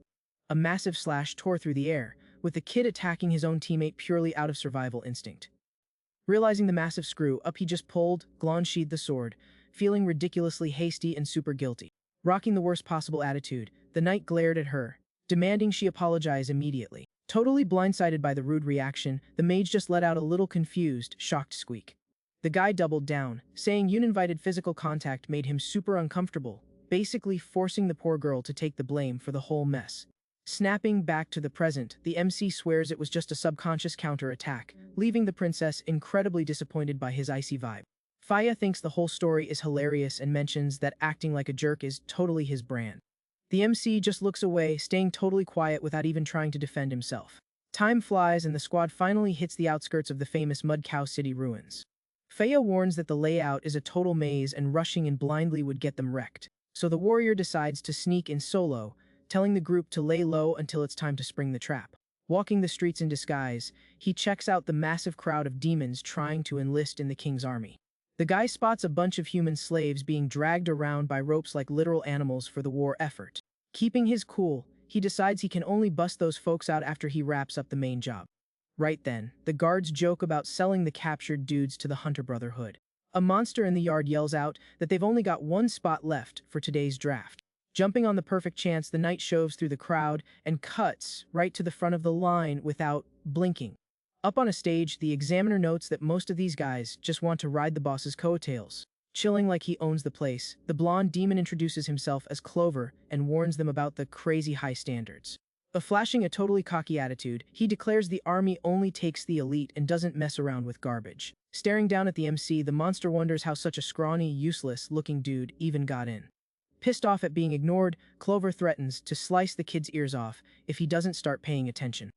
A massive slash tore through the air, with the kid attacking his own teammate purely out of survival instinct. Realizing the massive screw-up he just pulled, Glon sheathed the sword, feeling ridiculously hasty and super guilty. Rocking the worst possible attitude, the knight glared at her, demanding she apologize immediately. Totally blindsided by the rude reaction, the mage just let out a little confused, shocked squeak. The guy doubled down, saying uninvited physical contact made him super uncomfortable, basically forcing the poor girl to take the blame for the whole mess. Snapping back to the present, the MC swears it was just a subconscious counter-attack, leaving the princess incredibly disappointed by his icy vibe. Faya thinks the whole story is hilarious and mentions that acting like a jerk is totally his brand. The MC just looks away, staying totally quiet without even trying to defend himself. Time flies and the squad finally hits the outskirts of the famous Mud Cow City ruins. Faya warns that the layout is a total maze and rushing in blindly would get them wrecked, so the warrior decides to sneak in solo, telling the group to lay low until it's time to spring the trap. Walking the streets in disguise, he checks out the massive crowd of demons trying to enlist in the king's army. The guy spots a bunch of human slaves being dragged around by ropes like literal animals for the war effort. Keeping his cool, he decides he can only bust those folks out after he wraps up the main job. Right then, the guards joke about selling the captured dudes to the Hunter Brotherhood. A monster in the yard yells out that they've only got one spot left for today's draft. Jumping on the perfect chance, the knight shoves through the crowd and cuts right to the front of the line without blinking. Up on a stage, the examiner notes that most of these guys just want to ride the boss's coattails. Chilling like he owns the place, the blonde demon introduces himself as Clover and warns them about the crazy high standards. Flashing a totally cocky attitude, he declares the army only takes the elite and doesn't mess around with garbage. Staring down at the MC, the monster wonders how such a scrawny, useless-looking dude even got in. Pissed off at being ignored, Clover threatens to slice the kid's ears off if he doesn't start paying attention.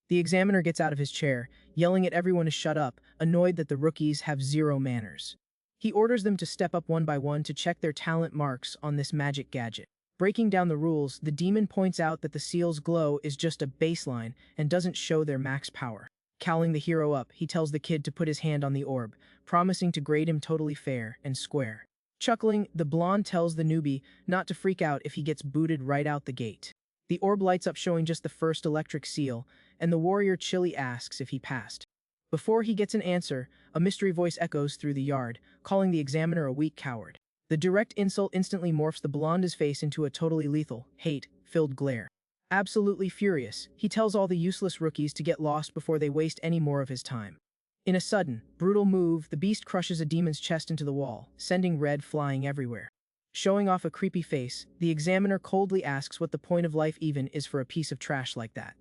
The examiner gets out of his chair, yelling at everyone to shut up, annoyed that the rookies have zero manners. He orders them to step up one by one to check their talent marks on this magic gadget. Breaking down the rules, the demon points out that the seal's glow is just a baseline and doesn't show their max power. Cowling the hero up, he tells the kid to put his hand on the orb, promising to grade him totally fair and square. Chuckling, the blonde tells the newbie not to freak out if he gets booted right out the gate. The orb lights up showing just the first electric seal, and the warrior chilly asks if he passed. Before he gets an answer, a mystery voice echoes through the yard, calling the examiner a weak coward. The direct insult instantly morphs the blonde's face into a totally lethal, hate-filled glare. Absolutely furious, he tells all the useless rookies to get lost before they waste any more of his time. In a sudden, brutal move, the beast crushes a demon's chest into the wall, sending red flying everywhere. Showing off a creepy face, the examiner coldly asks what the point of life even is for a piece of trash like that.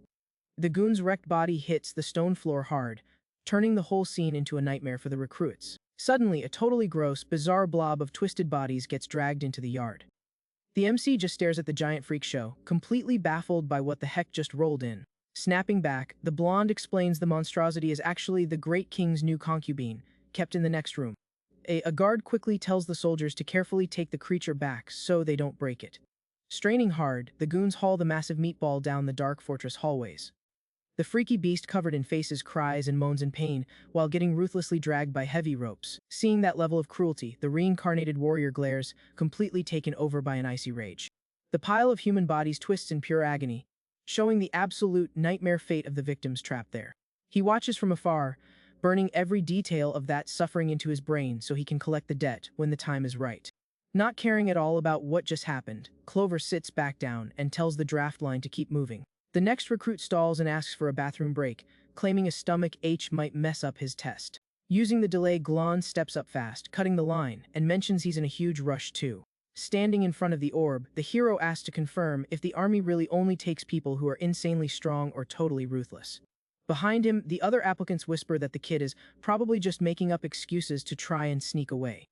The goon's wrecked body hits the stone floor hard, turning the whole scene into a nightmare for the recruits. Suddenly, a totally gross, bizarre blob of twisted bodies gets dragged into the yard. The MC just stares at the giant freak show, completely baffled by what the heck just rolled in. Snapping back, the blonde explains the monstrosity is actually the great king's new concubine, kept in the next room. A guard quickly tells the soldiers to carefully take the creature back so they don't break it. Straining hard, the goons haul the massive meatball down the dark fortress hallways. The freaky beast covered in faces cries and moans in pain while getting ruthlessly dragged by heavy ropes. Seeing that level of cruelty, the reincarnated warrior glares, completely taken over by an icy rage. The pile of human bodies twists in pure agony, showing the absolute nightmare fate of the victims trapped there. He watches from afar, burning every detail of that suffering into his brain so he can collect the debt when the time is right. Not caring at all about what just happened, Clover sits back down and tells the draft line to keep moving. The next recruit stalls and asks for a bathroom break, claiming a stomach ache might mess up his test. Using the delay, Glon steps up fast, cutting the line, and mentions he's in a huge rush too. Standing in front of the orb, the hero asks to confirm if the army really only takes people who are insanely strong or totally ruthless. Behind him, the other applicants whisper that the kid is probably just making up excuses to try and sneak away.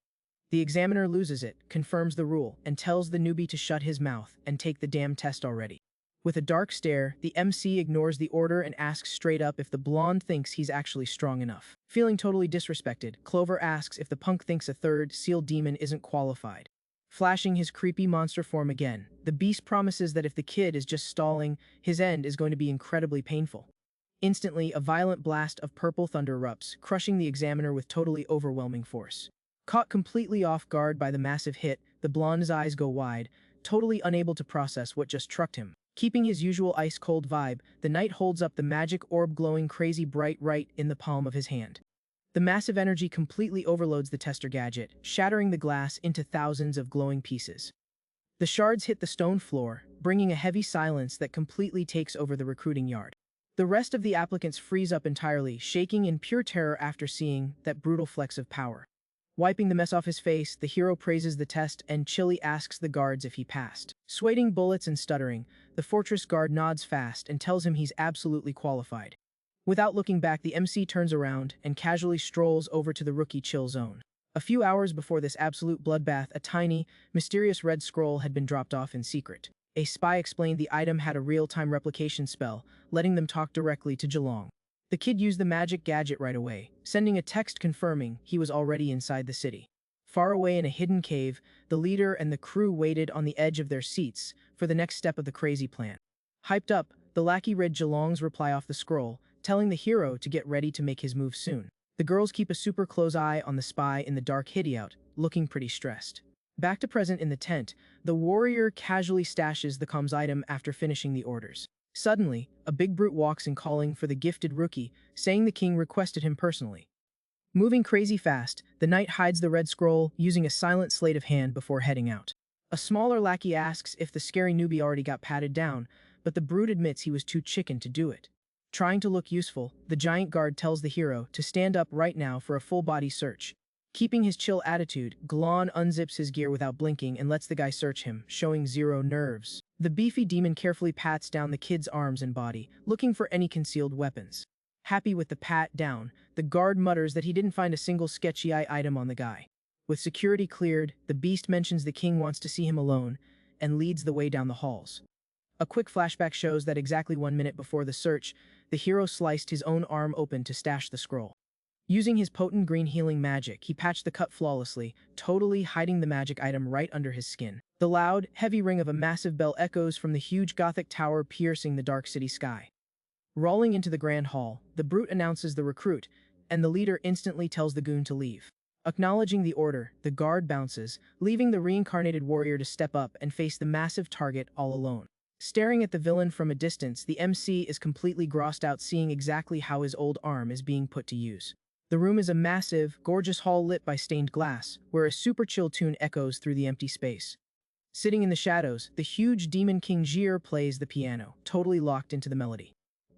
The examiner loses it, confirms the rule, and tells the newbie to shut his mouth and take the damn test already. With a dark stare, the MC ignores the order and asks straight up if the blonde thinks he's actually strong enough. Feeling totally disrespected, Clover asks if the punk thinks a third sealed demon isn't qualified. Flashing his creepy monster form again, the beast promises that if the kid is just stalling, his end is going to be incredibly painful. Instantly, a violent blast of purple thunder erupts, crushing the examiner with totally overwhelming force. Caught completely off guard by the massive hit, the blonde's eyes go wide, totally unable to process what just trucked him. Keeping his usual ice-cold vibe, the knight holds up the magic orb glowing crazy bright right in the palm of his hand. The massive energy completely overloads the tester gadget, shattering the glass into thousands of glowing pieces. The shards hit the stone floor, bringing a heavy silence that completely takes over the recruiting yard. The rest of the applicants freeze up entirely, shaking in pure terror after seeing that brutal flex of power. Wiping the mess off his face, the hero praises the test and chilly asks the guards if he passed. Sweating bullets and stuttering, the fortress guard nods fast and tells him he's absolutely qualified. Without looking back, the MC turns around and casually strolls over to the rookie chill zone. A few hours before this absolute bloodbath, a tiny, mysterious red scroll had been dropped off in secret. A spy explained the item had a real-time replication spell, letting them talk directly to Geelong. The kid used the magic gadget right away, sending a text confirming he was already inside the city. Far away in a hidden cave, the leader and the crew waited on the edge of their seats for the next step of the crazy plan. Hyped up, the lackey read Geelong's reply off the scroll, telling the hero to get ready to make his move soon. The girls keep a super close eye on the spy in the dark hideout, looking pretty stressed. Back to present in the tent, the warrior casually stashes the comms item after finishing the orders. Suddenly, a big brute walks in calling for the gifted rookie, saying the king requested him personally. Moving crazy fast, the knight hides the red scroll, using a silent sleight of hand before heading out. A smaller lackey asks if the scary newbie already got patted down, but the brute admits he was too chicken to do it. Trying to look useful, the giant guard tells the hero to stand up right now for a full-body search. Keeping his chill attitude, Glon unzips his gear without blinking and lets the guy search him, showing zero nerves. The beefy demon carefully pats down the kid's arms and body, looking for any concealed weapons. Happy with the pat down, the guard mutters that he didn't find a single sketchy eye item on the guy. With security cleared, the beast mentions the king wants to see him alone and leads the way down the halls. A quick flashback shows that exactly 1 minute before the search, the hero sliced his own arm open to stash the scroll. Using his potent green healing magic, he patched the cut flawlessly, totally hiding the magic item right under his skin. The loud, heavy ring of a massive bell echoes from the huge Gothic tower piercing the dark city sky. Rolling into the grand hall, the brute announces the recruit, and the leader instantly tells the goon to leave. Acknowledging the order, the guard bounces, leaving the reincarnated warrior to step up and face the massive target all alone. Staring at the villain from a distance, the MC is completely grossed out seeing exactly how his old arm is being put to use. The room is a massive, gorgeous hall lit by stained glass, where a super chill tune echoes through the empty space. Sitting in the shadows, the huge demon king Jir plays the piano, totally locked into the melody.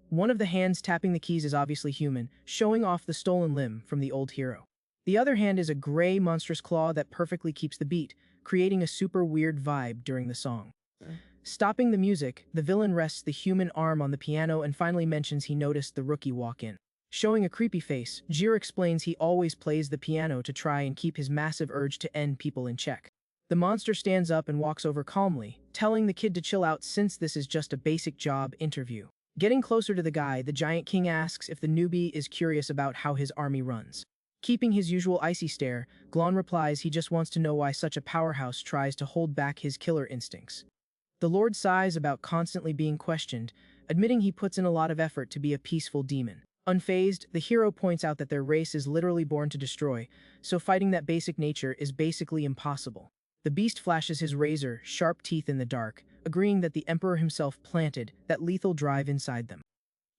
One of the hands tapping the keys is obviously human, showing off the stolen limb from the old hero. The other hand is a gray, monstrous claw that perfectly keeps the beat, creating a super weird vibe during the song. Stopping the music, the villain rests the human arm on the piano and finally mentions he noticed the rookie walk in. Showing a creepy face, Jir explains he always plays the piano to try and keep his massive urge to end people in check. The monster stands up and walks over calmly, telling the kid to chill out since this is just a basic job interview. Getting closer to the guy, the giant king asks if the newbie is curious about how his army runs. Keeping his usual icy stare, Glon replies he just wants to know why such a powerhouse tries to hold back his killer instincts. The Lord sighs about constantly being questioned, admitting he puts in a lot of effort to be a peaceful demon. Unfazed, the hero points out that their race is literally born to destroy, so fighting that basic nature is basically impossible. The beast flashes his razor, sharp teeth in the dark, agreeing that the Emperor himself planted that lethal drive inside them.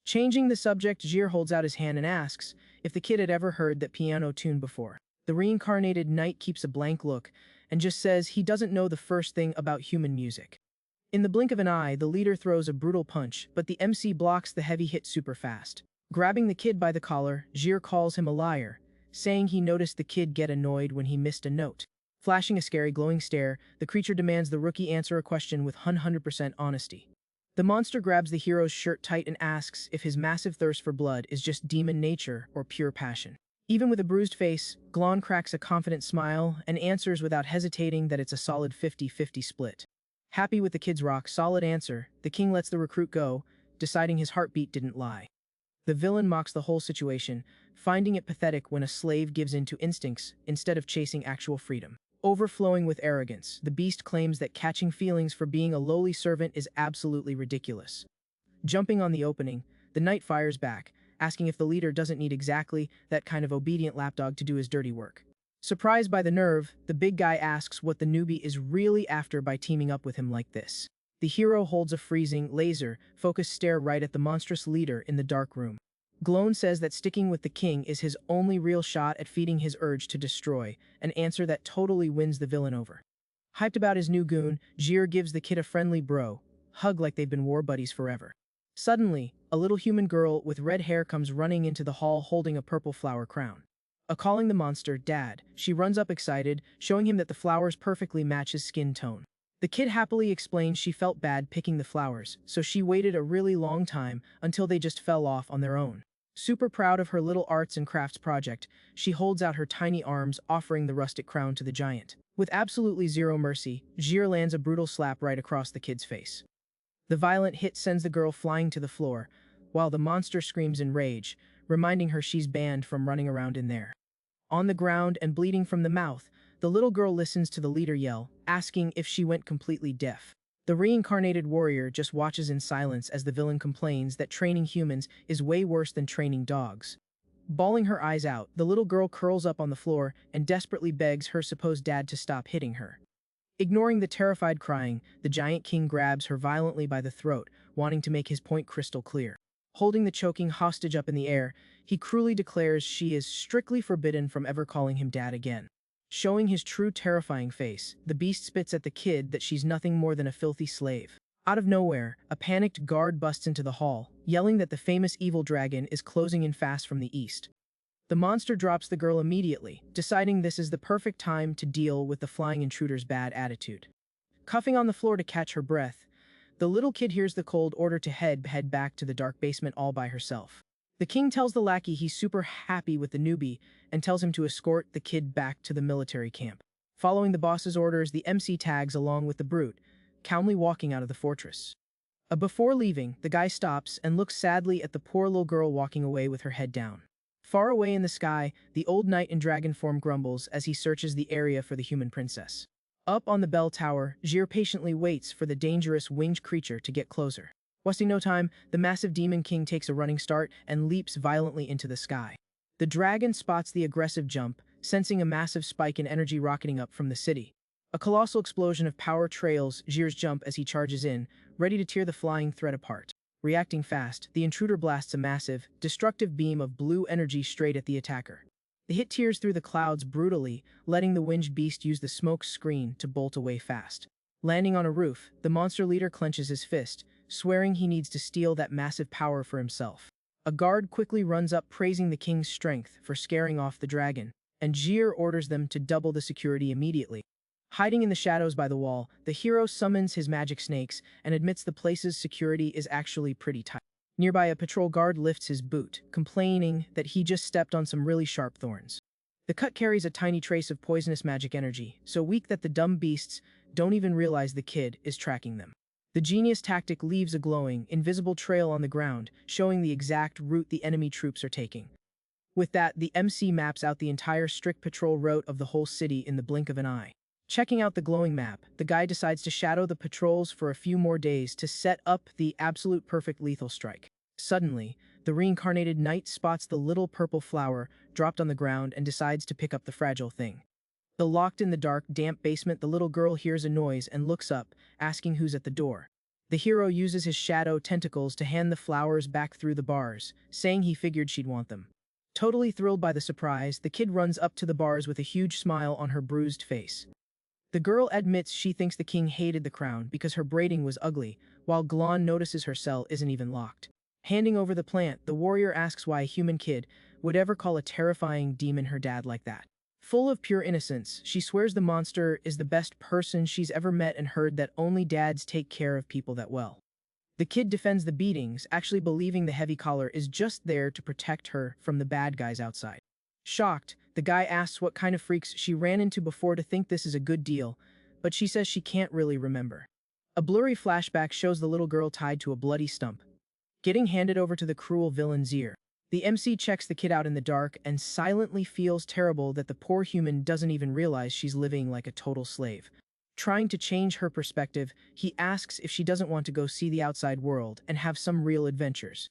Changing the subject, Jir holds out his hand and asks if the kid had ever heard that piano tune before. The reincarnated knight keeps a blank look and just says he doesn't know the first thing about human music. In the blink of an eye, the leader throws a brutal punch, but the MC blocks the heavy hit super fast. Grabbing the kid by the collar, Jir calls him a liar, saying he noticed the kid get annoyed when he missed a note. Flashing a scary glowing stare, the creature demands the rookie answer a question with 100% honesty. The monster grabs the hero's shirt tight and asks if his massive thirst for blood is just demon nature or pure passion. Even with a bruised face, Glon cracks a confident smile and answers without hesitating that it's a solid 50-50 split. Happy with the kid's rock-solid answer, the king lets the recruit go, deciding his heartbeat didn't lie. The villain mocks the whole situation, finding it pathetic when a slave gives in to instincts instead of chasing actual freedom. Overflowing with arrogance, the beast claims that catching feelings for being a lowly servant is absolutely ridiculous. Jumping on the opening, the knight fires back, asking if the leader doesn't need exactly that kind of obedient lapdog to do his dirty work. Surprised by the nerve, the big guy asks what the newbie is really after by teaming up with him like this. The hero holds a freezing, laser-focused stare right at the monstrous leader in the dark room. Glon says that sticking with the king is his only real shot at feeding his urge to destroy, an answer that totally wins the villain over. Hyped about his new goon, Jir gives the kid a friendly hug like they've been war buddies forever. Suddenly, a little human girl with red hair comes running into the hall holding a purple flower crown. Calling the monster Dad, she runs up excited, showing him that the flowers perfectly match his skin tone. The kid happily explains she felt bad picking the flowers, so she waited a really long time until they just fell off on their own. Super proud of her little arts and crafts project, she holds out her tiny arms, offering the rustic crown to the giant. With absolutely zero mercy, Jir lands a brutal slap right across the kid's face. The violent hit sends the girl flying to the floor, while the monster screams in rage, reminding her she's banned from running around in there. On the ground and bleeding from the mouth, the little girl listens to the leader yell, asking if she went completely deaf. The reincarnated warrior just watches in silence as the villain complains that training humans is way worse than training dogs. Bawling her eyes out, the little girl curls up on the floor and desperately begs her supposed dad to stop hitting her. Ignoring the terrified crying, the giant king grabs her violently by the throat, wanting to make his point crystal clear. Holding the choking hostage up in the air, he cruelly declares she is strictly forbidden from ever calling him dad again. Showing his true terrifying face, the beast spits at the kid that she's nothing more than a filthy slave. Out of nowhere, a panicked guard busts into the hall, yelling that the famous evil dragon is closing in fast from the east. The monster drops the girl immediately, deciding this is the perfect time to deal with the flying intruder's bad attitude. Cuffing on the floor to catch her breath, the little kid hears the cold order to head back to the dark basement all by herself. The king tells the lackey he's super happy with the newbie and tells him to escort the kid back to the military camp. Following the boss's orders, the MC tags along with the brute, calmly walking out of the fortress. Before leaving, the guy stops and looks sadly at the poor little girl walking away with her head down. Far away in the sky, the old knight in dragon form grumbles as he searches the area for the human princess. Up on the bell tower, Jir patiently waits for the dangerous winged creature to get closer. Wasting no time, the massive demon king takes a running start and leaps violently into the sky. The dragon spots the aggressive jump, sensing a massive spike in energy rocketing up from the city. A colossal explosion of power trails Jir's jump as he charges in, ready to tear the flying threat apart. Reacting fast, the intruder blasts a massive, destructive beam of blue energy straight at the attacker. The hit tears through the clouds brutally, letting the winged beast use the smoke screen to bolt away fast. Landing on a roof, the monster leader clenches his fist, swearing he needs to steal that massive power for himself. A guard quickly runs up praising the king's strength for scaring off the dragon, and Jir orders them to double the security immediately. Hiding in the shadows by the wall, the hero summons his magic snakes and admits the place's security is actually pretty tight. Nearby, a patrol guard lifts his boot, complaining that he just stepped on some really sharp thorns. The cut carries a tiny trace of poisonous magic energy, so weak that the dumb beasts don't even realize the kid is tracking them. The genius tactic leaves a glowing, invisible trail on the ground, showing the exact route the enemy troops are taking. With that, the MC maps out the entire strict patrol route of the whole city in the blink of an eye. Checking out the glowing map, the guy decides to shadow the patrols for a few more days to set up the absolute perfect lethal strike. Suddenly, the reincarnated knight spots the little purple flower dropped on the ground and decides to pick up the fragile thing. Locked in the dark, damp basement, the little girl hears a noise and looks up, asking who's at the door. The hero uses his shadow tentacles to hand the flowers back through the bars, saying he figured she'd want them. Totally thrilled by the surprise, the kid runs up to the bars with a huge smile on her bruised face. The girl admits she thinks the king hated the crown because her braiding was ugly, while Glon notices her cell isn't even locked. Handing over the plant, the warrior asks why a human kid would ever call a terrifying demon her dad like that. Full of pure innocence, she swears the monster is the best person she's ever met and heard that only dads take care of people that well. The kid defends the beatings, actually believing the heavy collar is just there to protect her from the bad guys outside. Shocked, the guy asks what kind of freaks she ran into before to think this is a good deal, but she says she can't really remember. A blurry flashback shows the little girl tied to a bloody stump, getting handed over to the cruel villain Zier. The MC checks the kid out in the dark and silently feels terrible that the poor human doesn't even realize she's living like a total slave. Trying to change her perspective, he asks if she doesn't want to go see the outside world and have some real adventures.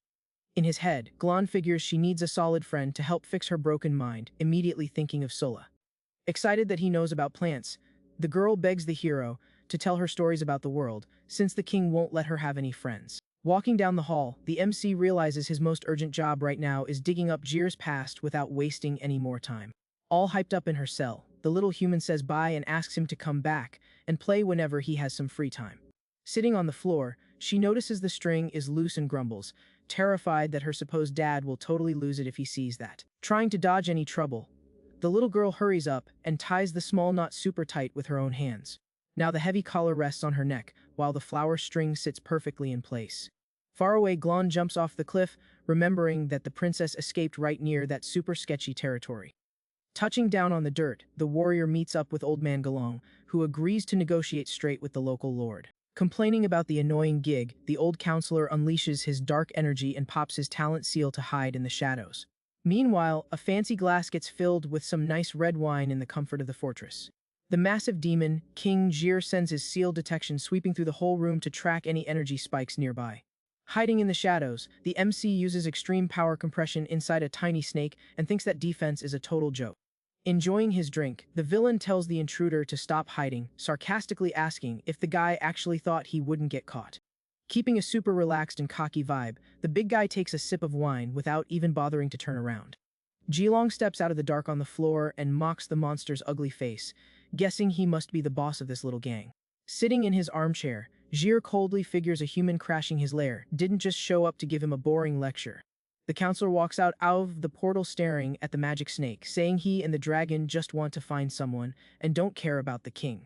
In his head, Glon figures she needs a solid friend to help fix her broken mind, immediately thinking of Sola. Excited that he knows about plants, the girl begs the hero to tell her stories about the world, since the king won't let her have any friends. Walking down the hall, the MC realizes his most urgent job right now is digging up Jir's past without wasting any more time. All hyped up in her cell, the little human says bye and asks him to come back and play whenever he has some free time. Sitting on the floor, she notices the string is loose and grumbles, terrified that her supposed dad will totally lose it if he sees that. Trying to dodge any trouble, the little girl hurries up and ties the small knot super tight with her own hands. Now the heavy collar rests on her neck, while the flower string sits perfectly in place. Far away, Glon jumps off the cliff, remembering that the princess escaped right near that super sketchy territory. Touching down on the dirt, the warrior meets up with Old Man Galong, who agrees to negotiate straight with the local lord. Complaining about the annoying gig, the old counselor unleashes his dark energy and pops his talent seal to hide in the shadows. Meanwhile, a fancy glass gets filled with some nice red wine in the comfort of the fortress. The massive demon, King Jir, sends his seal detection sweeping through the whole room to track any energy spikes nearby. Hiding in the shadows, the MC uses extreme power compression inside a tiny snake and thinks that defense is a total joke. Enjoying his drink, the villain tells the intruder to stop hiding, sarcastically asking if the guy actually thought he wouldn't get caught. Keeping a super relaxed and cocky vibe, the big guy takes a sip of wine without even bothering to turn around. Jilong steps out of the dark on the floor and mocks the monster's ugly face, guessing he must be the boss of this little gang. Sitting in his armchair, Jir coldly figures a human crashing his lair didn't just show up to give him a boring lecture. The counselor walks out of the portal staring at the magic snake, saying he and the dragon just want to find someone and don't care about the king.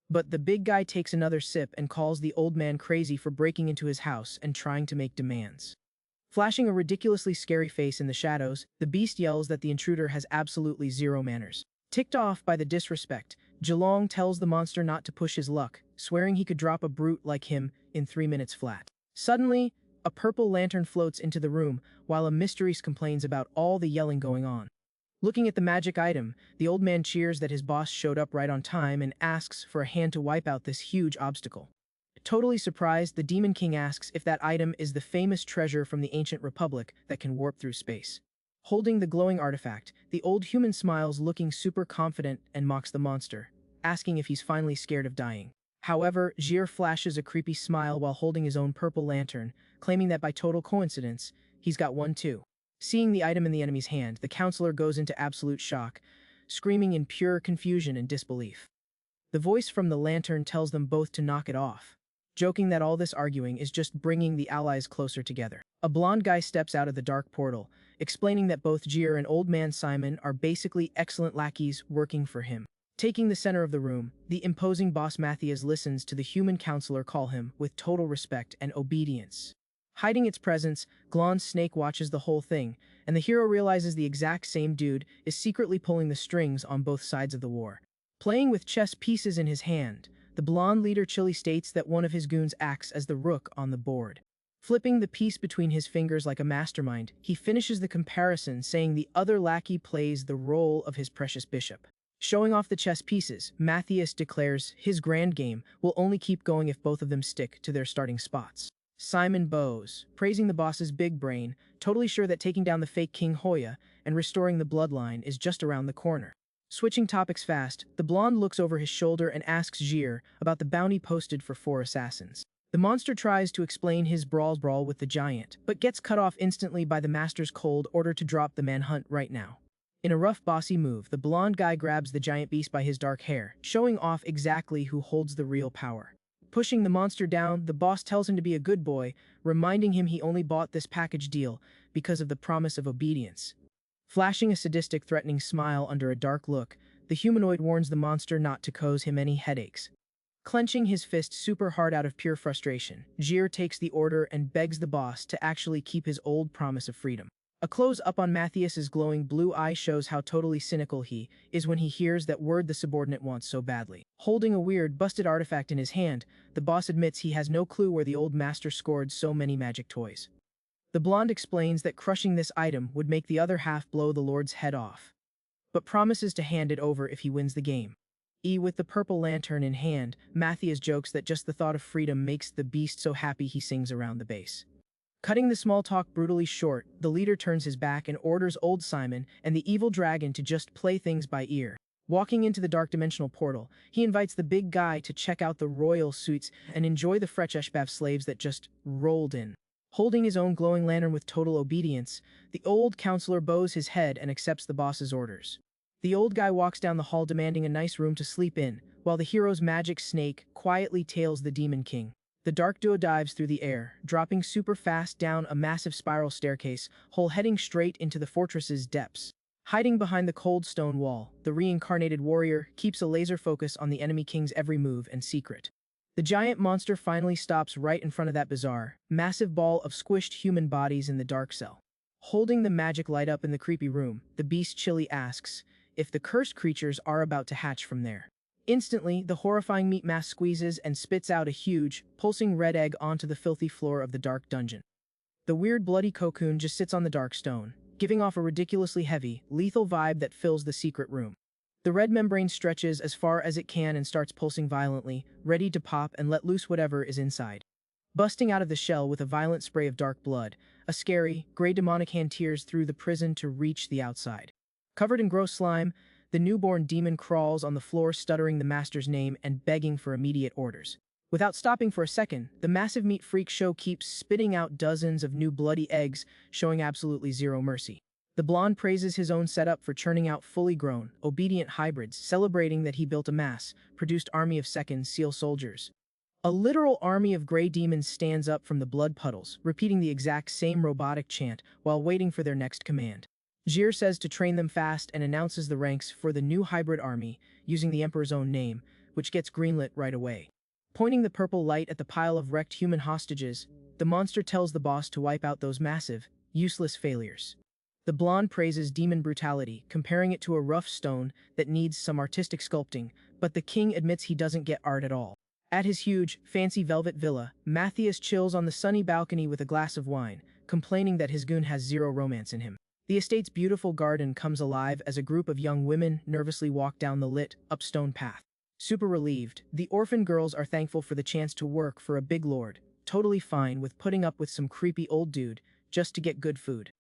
But the big guy takes another sip and calls the old man crazy for breaking into his house and trying to make demands. Flashing a ridiculously scary face in the shadows, the beast yells that the intruder has absolutely zero manners. Ticked off by the disrespect, Jilong tells the monster not to push his luck, swearing he could drop a brute like him in 3 minutes flat. Suddenly, a purple lantern floats into the room, while a mistress complains about all the yelling going on. Looking at the magic item, the old man cheers that his boss showed up right on time and asks for a hand to wipe out this huge obstacle. Totally surprised, the Demon King asks if that item is the famous treasure from the ancient republic that can warp through space. Holding the glowing artifact, the old human smiles, looking super confident, and mocks the monster, asking if he's finally scared of dying. However, Jir flashes a creepy smile while holding his own purple lantern, claiming that by total coincidence, he's got one too. Seeing the item in the enemy's hand, the counselor goes into absolute shock, screaming in pure confusion and disbelief. The voice from the lantern tells them both to knock it off, joking that all this arguing is just bringing the allies closer together. A blonde guy steps out of the dark portal, explaining that both Jir and Old Man Simon are basically excellent lackeys working for him. Taking the center of the room, the imposing boss Matthias listens to the human counselor call him with total respect and obedience. Hiding its presence, Glon's snake watches the whole thing, and the hero realizes the exact same dude is secretly pulling the strings on both sides of the war. Playing with chess pieces in his hand, the blonde leader chilly states that one of his goons acts as the rook on the board. Flipping the piece between his fingers like a mastermind, he finishes the comparison saying the other lackey plays the role of his precious bishop. Showing off the chess pieces, Matthias declares his grand game will only keep going if both of them stick to their starting spots. Simon bows, praising the boss's big brain, totally sure that taking down the fake King Hoya and restoring the bloodline is just around the corner. Switching topics fast, the blonde looks over his shoulder and asks Jir about the bounty posted for 4 assassins. The monster tries to explain his brawl with the giant, but gets cut off instantly by the master's cold order to drop the manhunt right now. In a rough bossy move, the blonde guy grabs the giant beast by his dark hair, showing off exactly who holds the real power. Pushing the monster down, the boss tells him to be a good boy, reminding him he only bought this package deal because of the promise of obedience. Flashing a sadistic, threatening smile under a dark look, the humanoid warns the monster not to cause him any headaches. Clenching his fist super hard out of pure frustration, Jir takes the order and begs the boss to actually keep his old promise of freedom. A close-up on Matthias's glowing blue eye shows how totally cynical he is when he hears that word the subordinate wants so badly. Holding a weird, busted artifact in his hand, the boss admits he has no clue where the old master scored so many magic toys. The blonde explains that crushing this item would make the other half blow the lord's head off, but promises to hand it over if he wins the game. With the purple lantern in hand, Matthias jokes that just the thought of freedom makes the beast so happy he sings around the base. Cutting the small talk brutally short, the leader turns his back and orders old Simon and the evil dragon to just play things by ear. Walking into the dark dimensional portal, he invites the big guy to check out the royal suites and enjoy the fresh Eshbaf slaves that just rolled in. Holding his own glowing lantern with total obedience, the old counselor bows his head and accepts the boss's orders. The old guy walks down the hall demanding a nice room to sleep in, while the hero's magic snake quietly tails the demon king. The dark duo dives through the air, dropping super fast down a massive spiral staircase, hole heading straight into the fortress's depths. Hiding behind the cold stone wall, the reincarnated warrior keeps a laser focus on the enemy king's every move and secret. The giant monster finally stops right in front of that bizarre, massive ball of squished human bodies in the dark cell. Holding the magic light up in the creepy room, the beast chilly asks if the cursed creatures are about to hatch from there. Instantly, the horrifying meat mass squeezes and spits out a huge, pulsing red egg onto the filthy floor of the dark dungeon. The weird bloody cocoon just sits on the dark stone, giving off a ridiculously heavy, lethal vibe that fills the secret room. The red membrane stretches as far as it can and starts pulsing violently, ready to pop and let loose whatever is inside. Busting out of the shell with a violent spray of dark blood, a scary, gray demonic hand tears through the prison to reach the outside. Covered in gross slime, the newborn demon crawls on the floor stuttering the master's name and begging for immediate orders. Without stopping for a second, the massive meat freak show keeps spitting out dozens of new bloody eggs, showing absolutely zero mercy. The blonde praises his own setup for churning out fully grown, obedient hybrids, celebrating that he built a mass-produced army of second seal soldiers. A literal army of gray demons stands up from the blood puddles, repeating the exact same robotic chant while waiting for their next command. Jir says to train them fast and announces the ranks for the new hybrid army, using the Emperor's own name, which gets greenlit right away. Pointing the purple light at the pile of wrecked human hostages, the monster tells the boss to wipe out those massive, useless failures. The blonde praises demon brutality, comparing it to a rough stone that needs some artistic sculpting, but the king admits he doesn't get art at all. At his huge, fancy velvet villa, Matthias chills on the sunny balcony with a glass of wine, complaining that his goon has zero romance in him. The estate's beautiful garden comes alive as a group of young women nervously walk down the lit, up-stone path. Super relieved, the orphan girls are thankful for the chance to work for a big lord, totally fine with putting up with some creepy old dude just to get good food.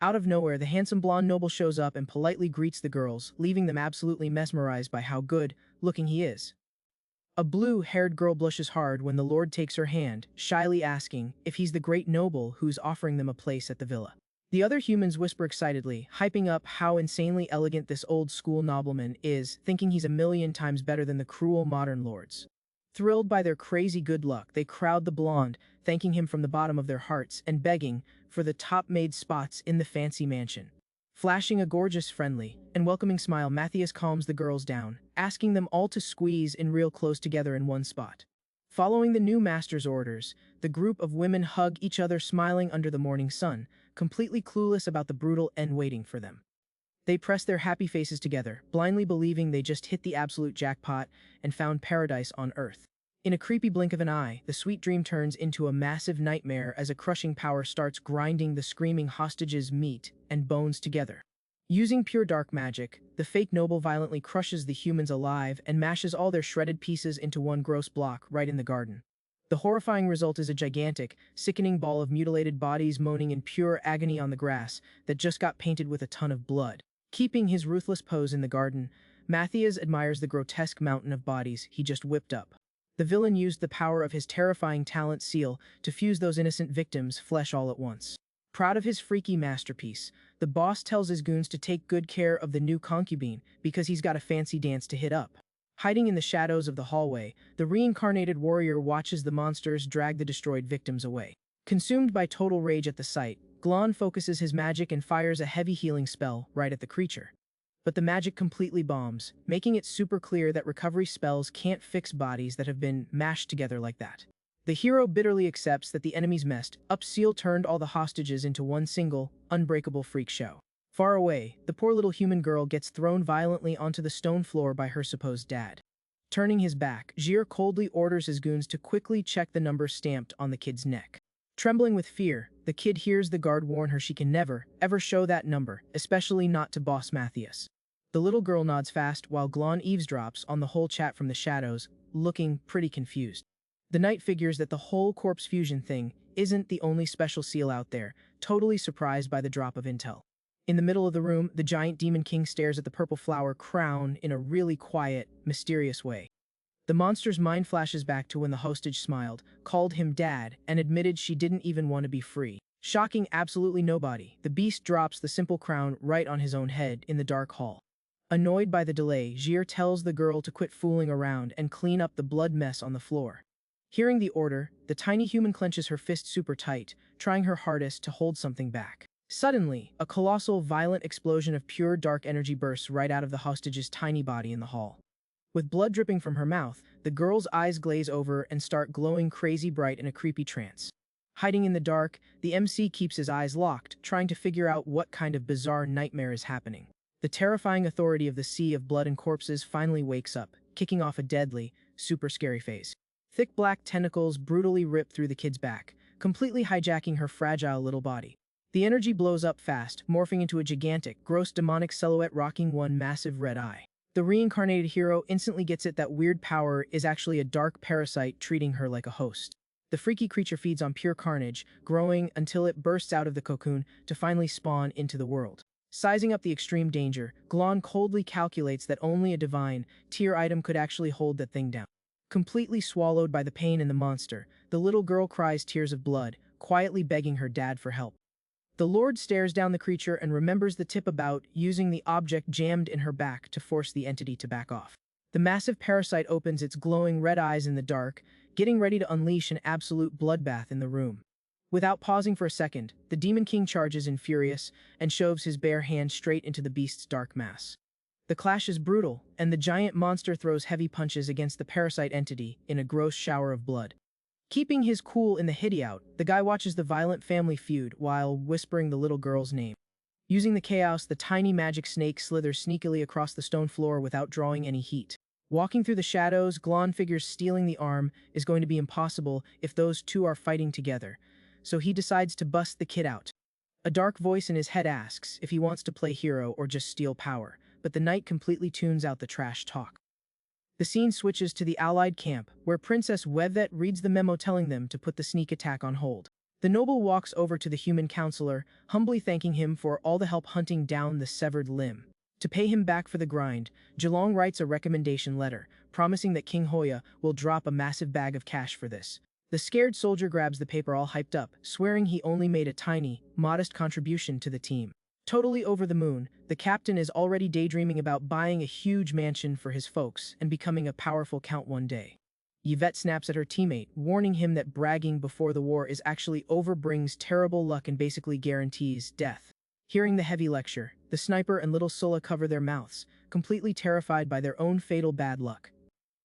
Out of nowhere, the handsome blonde noble shows up and politely greets the girls, leaving them absolutely mesmerized by how good-looking he is. A blue-haired girl blushes hard when the lord takes her hand, shyly asking if he's the great noble who's offering them a place at the villa. The other humans whisper excitedly, hyping up how insanely elegant this old-school nobleman is, thinking he's a million times better than the cruel modern lords. Thrilled by their crazy good luck, they crowd the blonde, thanking him from the bottom of their hearts and begging for the top-made spots in the fancy mansion. Flashing a gorgeous, friendly, and welcoming smile, Matthias calms the girls down, asking them all to squeeze in real close together in one spot. Following the new master's orders, the group of women hug each other, smiling under the morning sun, completely clueless about the brutal end waiting for them. They press their happy faces together, blindly believing they just hit the absolute jackpot and found paradise on Earth. In a creepy blink of an eye, the sweet dream turns into a massive nightmare as a crushing power starts grinding the screaming hostages' meat and bones together. Using pure dark magic, the fake noble violently crushes the humans alive and mashes all their shredded pieces into one gross block right in the garden. The horrifying result is a gigantic, sickening ball of mutilated bodies moaning in pure agony on the grass that just got painted with a ton of blood. Keeping his ruthless pose in the garden, Matthias admires the grotesque mountain of bodies he just whipped up. The villain used the power of his terrifying talent seal to fuse those innocent victims' flesh all at once. Proud of his freaky masterpiece, the boss tells his goons to take good care of the new concubine because he's got a fancy dance to hit up. Hiding in the shadows of the hallway, the reincarnated warrior watches the monsters drag the destroyed victims away. Consumed by total rage at the sight, Glon focuses his magic and fires a heavy healing spell right at the creature. But the magic completely bombs, making it super clear that recovery spells can't fix bodies that have been mashed together like that. The hero bitterly accepts that the enemies messed up. Seal turned all the hostages into one single, unbreakable freak show. Far away, the poor little human girl gets thrown violently onto the stone floor by her supposed dad. Turning his back, Jir coldly orders his goons to quickly check the number stamped on the kid's neck. Trembling with fear, the kid hears the guard warn her she can never, ever show that number, especially not to Boss Matthias. The little girl nods fast while Glon eavesdrops on the whole chat from the shadows, looking pretty confused. The knight figures that the whole corpse fusion thing isn't the only special seal out there, totally surprised by the drop of intel. In the middle of the room, the giant demon king stares at the purple flower crown in a really quiet, mysterious way. The monster's mind flashes back to when the hostage smiled, called him dad, and admitted she didn't even want to be free. Shocking absolutely nobody, the beast drops the simple crown right on his own head in the dark hall. Annoyed by the delay, Jir tells the girl to quit fooling around and clean up the blood mess on the floor. Hearing the order, the tiny human clenches her fist super tight, trying her hardest to hold something back. Suddenly, a colossal, violent explosion of pure dark energy bursts right out of the hostage's tiny body in the hall. With blood dripping from her mouth, the girl's eyes glaze over and start glowing crazy bright in a creepy trance. Hiding in the dark, the MC keeps his eyes locked, trying to figure out what kind of bizarre nightmare is happening. The terrifying authority of the sea of blood and corpses finally wakes up, kicking off a deadly, super scary phase. Thick black tentacles brutally rip through the kid's back, completely hijacking her fragile little body. The energy blows up fast, morphing into a gigantic, gross demonic silhouette rocking one massive red eye. The reincarnated hero instantly gets it that weird power is actually a dark parasite treating her like a host. The freaky creature feeds on pure carnage, growing until it bursts out of the cocoon to finally spawn into the world. Sizing up the extreme danger, Glon coldly calculates that only a divine, tier item could actually hold that thing down. Completely swallowed by the pain in the monster, the little girl cries tears of blood, quietly begging her dad for help. The Lord stares down the creature and remembers the tip about using the object jammed in her back to force the entity to back off. The massive parasite opens its glowing red eyes in the dark, getting ready to unleash an absolute bloodbath in the room. Without pausing for a second, the Demon King charges in furious and shoves his bare hand straight into the beast's dark mass. The clash is brutal, and the giant monster throws heavy punches against the parasite entity in a gross shower of blood. Keeping his cool in the hideout, the guy watches the violent family feud while whispering the little girl's name. Using the chaos, the tiny magic snake slithers sneakily across the stone floor without drawing any heat. Walking through the shadows, Glon figures stealing the arm is going to be impossible if those two are fighting together, so he decides to bust the kid out. A dark voice in his head asks if he wants to play hero or just steal power, but the knight completely tunes out the trash talk. The scene switches to the Allied camp, where Princess Wevet reads the memo telling them to put the sneak attack on hold. The noble walks over to the human counselor, humbly thanking him for all the help hunting down the severed limb. To pay him back for the grind, Jelong writes a recommendation letter, promising that King Hoya will drop a massive bag of cash for this. The scared soldier grabs the paper all hyped up, swearing he only made a tiny, modest contribution to the team. Totally over the moon, the captain is already daydreaming about buying a huge mansion for his folks and becoming a powerful count one day. Yvette snaps at her teammate, warning him that bragging before the war is actually over brings terrible luck and basically guarantees death. Hearing the heavy lecture, The sniper and little Sulla cover their mouths, completely terrified by their own fatal bad luck.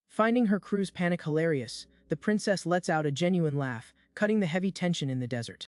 Finding her crew's panic hilarious, the princess lets out a genuine laugh, cutting the heavy tension in the desert.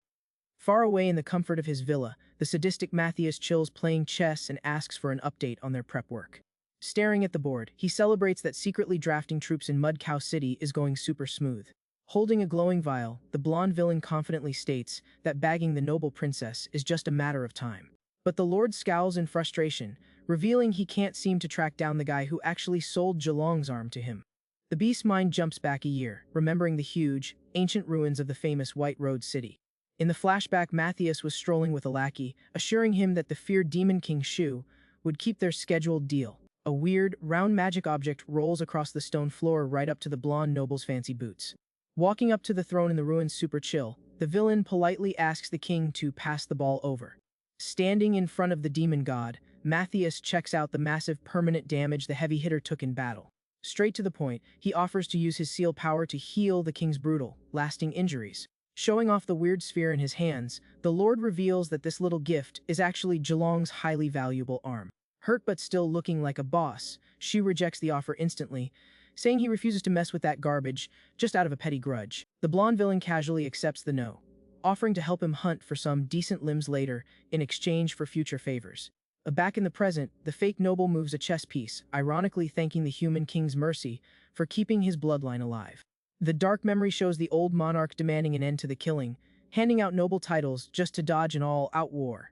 Far away in the comfort of his villa, the sadistic Matthias chills playing chess and asks for an update on their prep work. Staring at the board, he celebrates that secretly drafting troops in Mud Cow City is going super smooth. Holding a glowing vial, the blonde villain confidently states that bagging the noble princess is just a matter of time. But the lord scowls in frustration, revealing he can't seem to track down the guy who actually sold Zhelong's arm to him. The beast's mind jumps back a year, remembering the huge, ancient ruins of the famous White Road City. In the flashback, Matthias was strolling with a lackey, assuring him that the feared Demon King Shu would keep their scheduled deal. A weird, round magic object rolls across the stone floor right up to the blonde noble's fancy boots. Walking up to the throne in the ruins super chill, the villain politely asks the king to pass the ball over. Standing in front of the demon god, Matthias checks out the massive permanent damage the heavy hitter took in battle. Straight to the point, he offers to use his seal power to heal the king's brutal, lasting injuries. Showing off the weird sphere in his hands, the lord reveals that this little gift is actually Zhelong's highly valuable arm. Hurt but still looking like a boss, Shu rejects the offer instantly, saying he refuses to mess with that garbage, just out of a petty grudge. The blonde villain casually accepts the no, offering to help him hunt for some decent limbs later in exchange for future favors. Back in the present, the fake noble moves a chess piece, ironically thanking the human king's mercy for keeping his bloodline alive. The dark memory shows the old monarch demanding an end to the killing, handing out noble titles just to dodge an all-out war.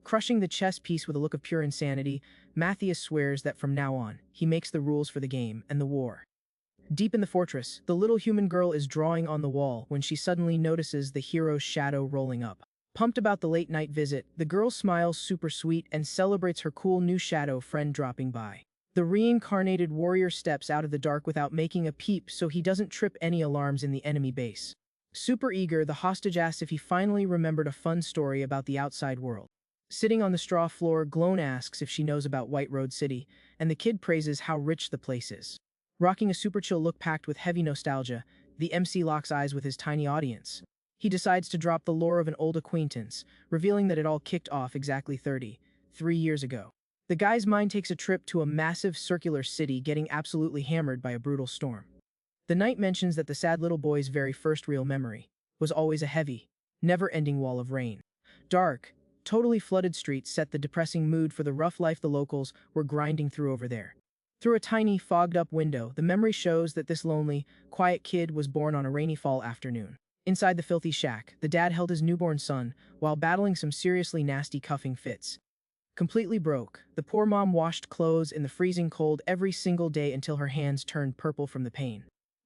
Crushing the chess piece with a look of pure insanity, Matthias swears that from now on, he makes the rules for the game and the war. Deep in the fortress, the little human girl is drawing on the wall when she suddenly notices the hero's shadow rolling up. Pumped about the late-night visit, the girl smiles super sweet and celebrates her cool new shadow friend dropping by. The reincarnated warrior steps out of the dark without making a peep so he doesn't trip any alarms in the enemy base. Super eager, the hostage asks if he finally remembered a fun story about the outside world. Sitting on the straw floor, Glone asks if she knows about White Road City, and the kid praises how rich the place is. Rocking a super chill look packed with heavy nostalgia, the MC locks eyes with his tiny audience. He decides to drop the lore of an old acquaintance, revealing that it all kicked off exactly 33 years ago. The guy's mind takes a trip to a massive circular city getting absolutely hammered by a brutal storm. The knight mentions that the sad little boy's very first real memory was always a heavy, never-ending wall of rain. Dark, totally flooded streets set the depressing mood for the rough life the locals were grinding through over there. Through a tiny, fogged-up window, the memory shows that this lonely, quiet kid was born on a rainy fall afternoon. Inside the filthy shack, the dad held his newborn son while battling some seriously nasty coughing fits. Completely broke, the poor mom washed clothes in the freezing cold every single day until her hands turned purple from the pain.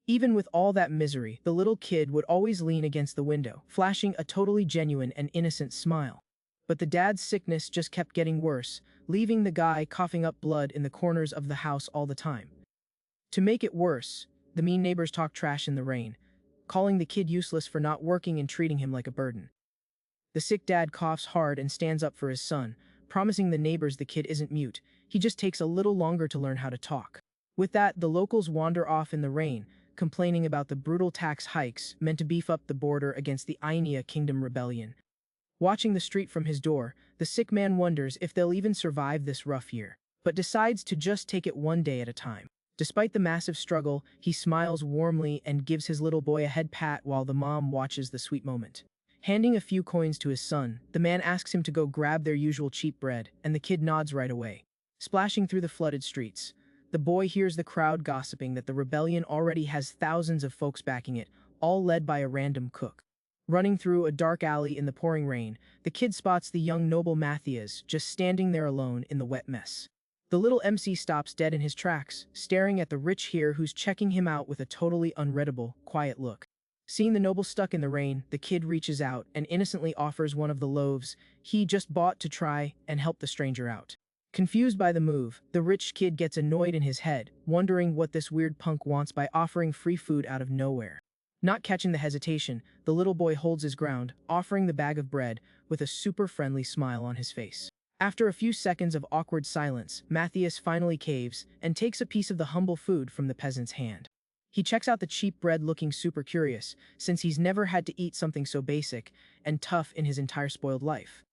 Even with all that misery, the little kid would always lean against the window, flashing a totally genuine and innocent smile. But the dad's sickness just kept getting worse, leaving the guy coughing up blood in the corners of the house all the time. To make it worse, the mean neighbors talk trash in the rain, calling the kid useless for not working and treating him like a burden. The sick dad coughs hard and stands up for his son, promising the neighbors the kid isn't mute, he just takes a little longer to learn how to talk. With that, the locals wander off in the rain, complaining about the brutal tax hikes meant to beef up the border against the Ainea Kingdom rebellion. Watching the street from his door, the sick man wonders if they'll even survive this rough year, but decides to just take it one day at a time. Despite the massive struggle, he smiles warmly and gives his little boy a head pat while the mom watches the sweet moment. Handing a few coins to his son, the man asks him to go grab their usual cheap bread, and the kid nods right away. Splashing through the flooded streets, the boy hears the crowd gossiping that the rebellion already has thousands of folks backing it, all led by a random cook. Running through a dark alley in the pouring rain, the kid spots the young noble Matthias just standing there alone in the wet mess. The little MC stops dead in his tracks, staring at the rich here who's checking him out with a totally unreadable, quiet look. Seeing the noble stuck in the rain, the kid reaches out and innocently offers one of the loaves he just bought to try and help the stranger out. Confused by the move, the rich kid gets annoyed in his head, wondering what this weird punk wants by offering free food out of nowhere. Not catching the hesitation, the little boy holds his ground, offering the bag of bread with a super friendly smile on his face. After a few seconds of awkward silence, Matthias finally caves and takes a piece of the humble food from the peasant's hand. He checks out the cheap bread looking super curious, since he's never had to eat something so basic and tough in his entire spoiled life.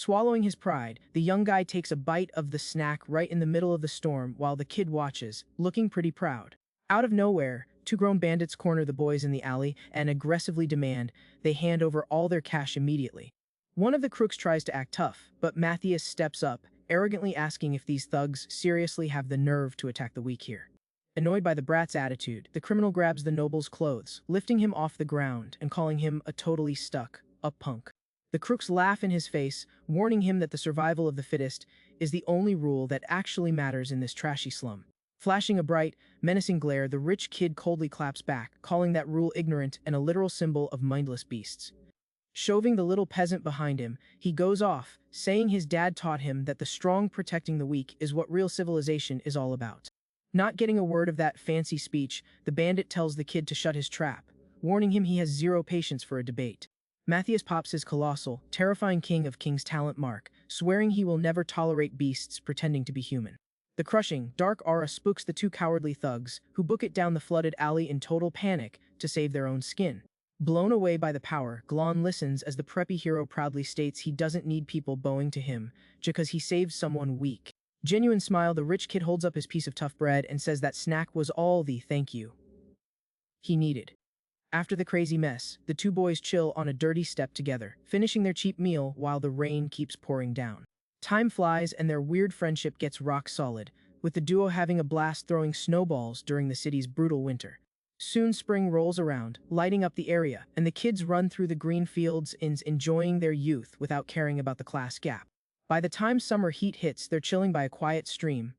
Swallowing his pride, the young guy takes a bite of the snack right in the middle of the storm while the kid watches, looking pretty proud. Out of nowhere, two grown bandits corner the boys in the alley and aggressively demand they hand over all their cash immediately. One of the crooks tries to act tough, but Matthias steps up, arrogantly asking if these thugs seriously have the nerve to attack the weak here. Annoyed by the brat's attitude, the criminal grabs the noble's clothes, lifting him off the ground and calling him a totally stuck-up punk. The crooks laugh in his face, warning him that the survival of the fittest is the only rule that actually matters in this trashy slum. Flashing a bright, menacing glare, the rich kid coldly claps back, calling that rule ignorant and a literal symbol of mindless beasts. Shoving the little peasant behind him, he goes off, saying his dad taught him that the strong protecting the weak is what real civilization is all about. Not getting a word of that fancy speech, the bandit tells the kid to shut his trap, warning him he has zero patience for a debate. Matthias pops his colossal, terrifying king of kings talent mark, swearing he will never tolerate beasts pretending to be human. The crushing, dark aura spooks the two cowardly thugs, who book it down the flooded alley in total panic to save their own skin. Blown away by the power, Glon listens as the preppy hero proudly states he doesn't need people bowing to him, just because he saved someone weak. Genuine smile, the rich kid holds up his piece of tough bread and says that snack was all the thank you he needed. After the crazy mess, the two boys chill on a dirty step together, finishing their cheap meal while the rain keeps pouring down. Time flies and their weird friendship gets rock solid, with the duo having a blast throwing snowballs during the city's brutal winter. Soon spring rolls around, lighting up the area, and the kids run through the green fields enjoying their youth without caring about the class gap. By the time summer heat hits, they're chilling by a quiet stream,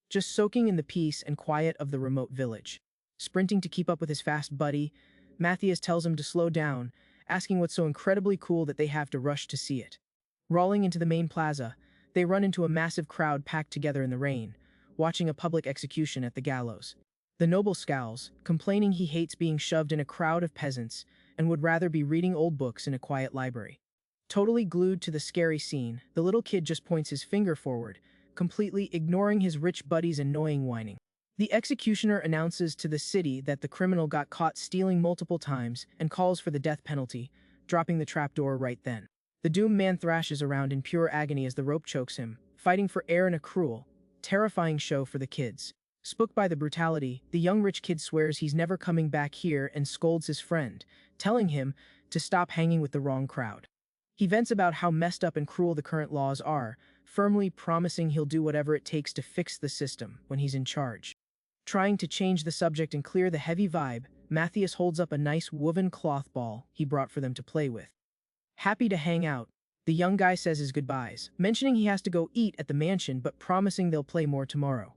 just soaking in the peace and quiet of the remote village. Sprinting to keep up with his fast buddy, Matthias tells him to slow down, asking what's so incredibly cool that they have to rush to see it. Rolling into the main plaza, they run into a massive crowd packed together in the rain, watching a public execution at the gallows. The noble scowls, complaining he hates being shoved in a crowd of peasants and would rather be reading old books in a quiet library. Totally glued to the scary scene, the little kid just points his finger forward, completely ignoring his rich buddy's annoying whining. The executioner announces to the city that the criminal got caught stealing multiple times and calls for the death penalty, dropping the trapdoor right then. The doomed man thrashes around in pure agony as the rope chokes him, fighting for air in a cruel, terrifying show for the kids. Spooked by the brutality, the young rich kid swears he's never coming back here and scolds his friend, telling him to stop hanging with the wrong crowd. He vents about how messed up and cruel the current laws are, firmly promising he'll do whatever it takes to fix the system when he's in charge. Trying to change the subject and clear the heavy vibe, Matthias holds up a nice woven cloth ball he brought for them to play with. Happy to hang out, the young guy says his goodbyes, mentioning he has to go eat at the mansion but promising they'll play more tomorrow.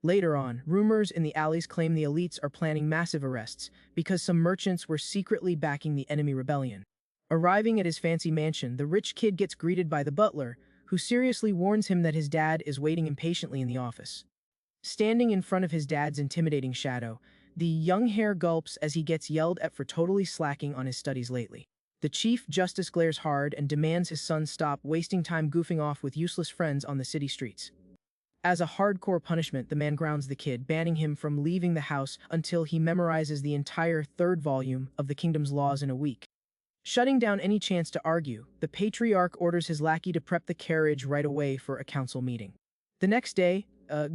Later on, rumors in the alleys claim the elites are planning massive arrests because some merchants were secretly backing the enemy rebellion. Arriving at his fancy mansion, the rich kid gets greeted by the butler, who seriously warns him that his dad is waiting impatiently in the office. Standing in front of his dad's intimidating shadow, the young hare gulps as he gets yelled at for totally slacking on his studies lately. The Chief Justice glares hard and demands his son stop wasting time goofing off with useless friends on the city streets. As a hardcore punishment, the man grounds the kid, banning him from leaving the house until he memorizes the entire third volume of the kingdom's laws in a week. Shutting down any chance to argue, the patriarch orders his lackey to prep the carriage right away for a council meeting. The next day,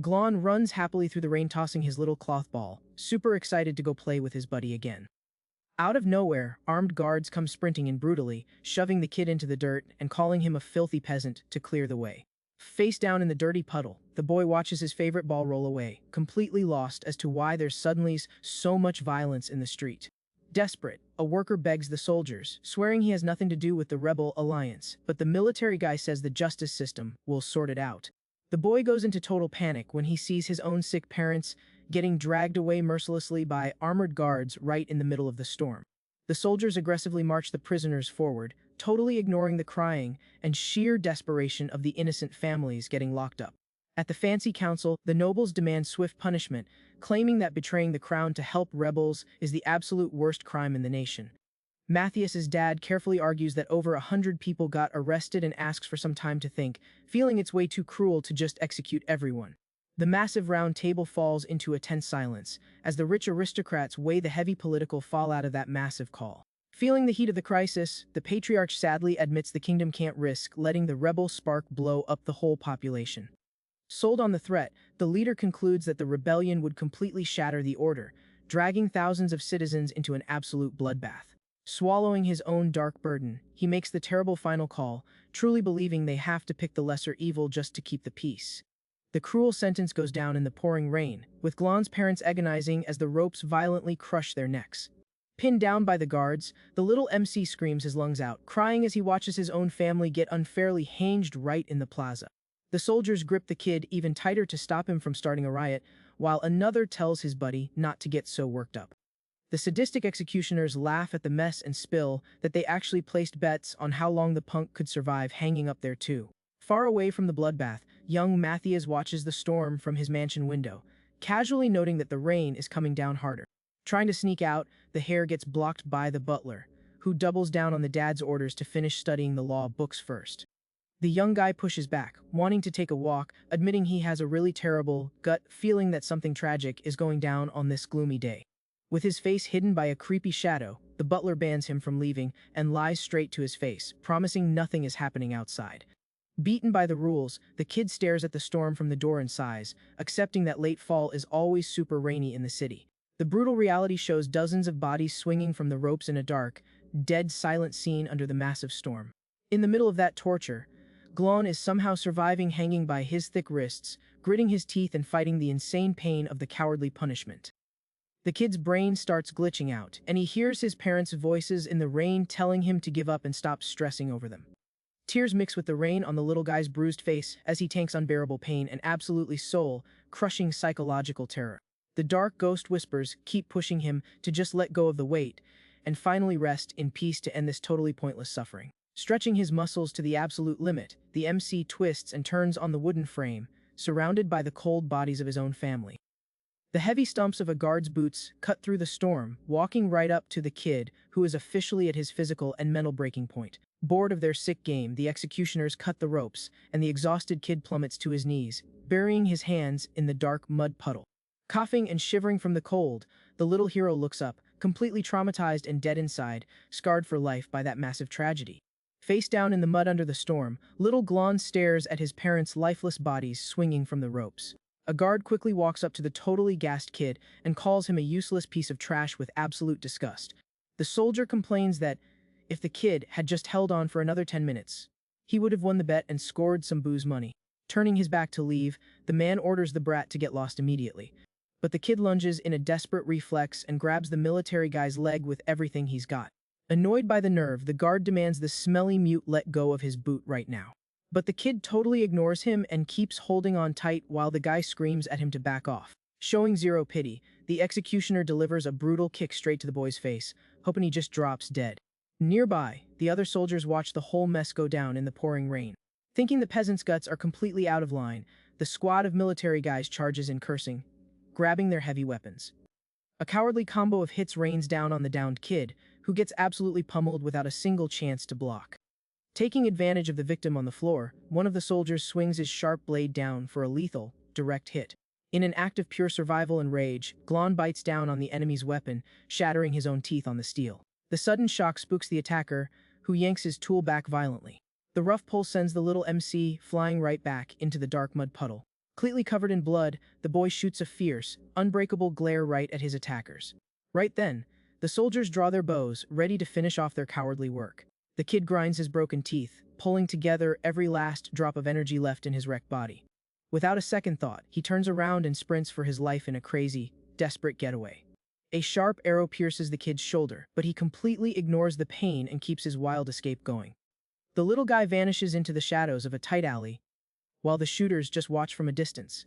Glon runs happily through the rain tossing his little cloth ball, super excited to go play with his buddy again. Out of nowhere, armed guards come sprinting in brutally, shoving the kid into the dirt and calling him a filthy peasant to clear the way. Face down in the dirty puddle, the boy watches his favorite ball roll away, completely lost as to why there's suddenly so much violence in the street. Desperate, a worker begs the soldiers, swearing he has nothing to do with the rebel alliance, but the military guy says the justice system will sort it out. The boy goes into total panic when he sees his own sick parents getting dragged away mercilessly by armored guards right in the middle of the storm. The soldiers aggressively march the prisoners forward, totally ignoring the crying and sheer desperation of the innocent families getting locked up. At the fancy council, the nobles demand swift punishment, claiming that betraying the crown to help rebels is the absolute worst crime in the nation. Matthias's dad carefully argues that over 100 people got arrested and asks for some time to think, feeling it's way too cruel to just execute everyone. The massive round table falls into a tense silence, as the rich aristocrats weigh the heavy political fallout of that massive call. Feeling the heat of the crisis, the patriarch sadly admits the kingdom can't risk letting the rebel spark blow up the whole population. Sold on the threat, the leader concludes that the rebellion would completely shatter the order, dragging thousands of citizens into an absolute bloodbath. Swallowing his own dark burden, he makes the terrible final call, truly believing they have to pick the lesser evil just to keep the peace. The cruel sentence goes down in the pouring rain, with Glon's parents agonizing as the ropes violently crush their necks. Pinned down by the guards, the little MC screams his lungs out, crying as he watches his own family get unfairly hanged right in the plaza. The soldiers grip the kid even tighter to stop him from starting a riot, while another tells his buddy not to get so worked up. The sadistic executioners laugh at the mess and spill that they actually placed bets on how long the punk could survive hanging up there too. Far away from the bloodbath, young Matthias watches the storm from his mansion window, casually noting that the rain is coming down harder. Trying to sneak out, the hare gets blocked by the butler, who doubles down on the dad's orders to finish studying the law books first. The young guy pushes back, wanting to take a walk, admitting he has a really terrible gut feeling that something tragic is going down on this gloomy day. With his face hidden by a creepy shadow, the butler bans him from leaving and lies straight to his face, promising nothing is happening outside. Beaten by the rules, the kid stares at the storm from the door and sighs, accepting that late fall is always super rainy in the city. The brutal reality shows dozens of bodies swinging from the ropes in a dark, dead silent scene under the massive storm. In the middle of that torture, Glon is somehow surviving hanging by his thick wrists, gritting his teeth and fighting the insane pain of the cowardly punishment. The kid's brain starts glitching out, and he hears his parents' voices in the rain telling him to give up and stop stressing over them. Tears mix with the rain on the little guy's bruised face as he tanks unbearable pain and absolutely soul-crushing psychological terror. The dark ghost whispers keep pushing him to just let go of the weight and finally rest in peace to end this totally pointless suffering. Stretching his muscles to the absolute limit, the MC twists and turns on the wooden frame, surrounded by the cold bodies of his own family. The heavy stumps of a guard's boots cut through the storm, walking right up to the kid, who is officially at his physical and mental breaking point. Bored of their sick game, the executioners cut the ropes, and the exhausted kid plummets to his knees, burying his hands in the dark mud puddle. Coughing and shivering from the cold, the little hero looks up, completely traumatized and dead inside, scarred for life by that massive tragedy. Face down in the mud under the storm, little Glon stares at his parents' lifeless bodies swinging from the ropes. A guard quickly walks up to the totally gassed kid and calls him a useless piece of trash with absolute disgust. The soldier complains that, if the kid had just held on for another 10 minutes, he would have won the bet and scored some booze money. Turning his back to leave, the man orders the brat to get lost immediately. But the kid lunges in a desperate reflex and grabs the military guy's leg with everything he's got. Annoyed by the nerve, the guard demands the smelly mute let go of his boot right now. But the kid totally ignores him and keeps holding on tight while the guy screams at him to back off. Showing zero pity, the executioner delivers a brutal kick straight to the boy's face, hoping he just drops dead. Nearby, the other soldiers watch the whole mess go down in the pouring rain. Thinking the peasants' guts are completely out of line, the squad of military guys charges in cursing, grabbing their heavy weapons. A cowardly combo of hits rains down on the downed kid, who gets absolutely pummeled without a single chance to block. Taking advantage of the victim on the floor, one of the soldiers swings his sharp blade down for a lethal, direct hit. In an act of pure survival and rage, Glon bites down on the enemy's weapon, shattering his own teeth on the steel. The sudden shock spooks the attacker, who yanks his tool back violently. The rough pull sends the little MC flying right back into the dark mud puddle. Completely covered in blood, the boy shoots a fierce, unbreakable glare right at his attackers. Right then, the soldiers draw their bows, ready to finish off their cowardly work. The kid grinds his broken teeth, pulling together every last drop of energy left in his wrecked body. Without a second thought, he turns around and sprints for his life in a crazy, desperate getaway. A sharp arrow pierces the kid's shoulder, but he completely ignores the pain and keeps his wild escape going. The little guy vanishes into the shadows of a tight alley, while the shooters just watch from a distance.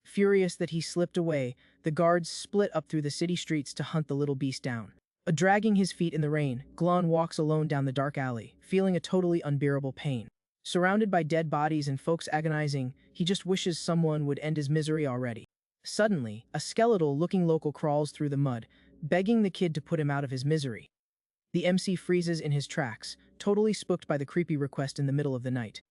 Furious that he slipped away, the guards split up through the city streets to hunt the little beast down. Dragging his feet in the rain, Glon walks alone down the dark alley, feeling a totally unbearable pain. Surrounded by dead bodies and folks agonizing, he just wishes someone would end his misery already. Suddenly, a skeletal-looking local crawls through the mud, begging the kid to put him out of his misery. The MC freezes in his tracks, totally spooked by the creepy request in the middle of the night.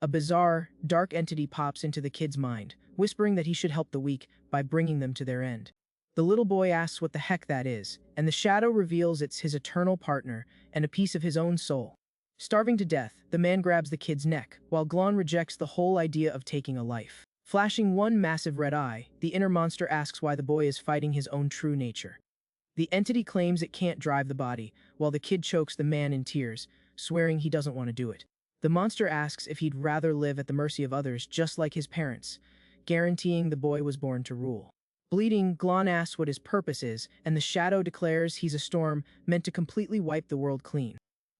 A bizarre, dark entity pops into the kid's mind, whispering that he should help the weak by bringing them to their end. The little boy asks what the heck that is, and the shadow reveals it's his eternal partner and a piece of his own soul. Starving to death, the man grabs the kid's neck, while Glon rejects the whole idea of taking a life. Flashing one massive red eye, the inner monster asks why the boy is fighting his own true nature. The entity claims it can't drive the body, while the kid chokes the man in tears, swearing he doesn't want to do it. The monster asks if he'd rather live at the mercy of others just like his parents, guaranteeing the boy was born to rule. Bleeding, Glon asks what his purpose is, and the shadow declares he's a storm meant to completely wipe the world clean.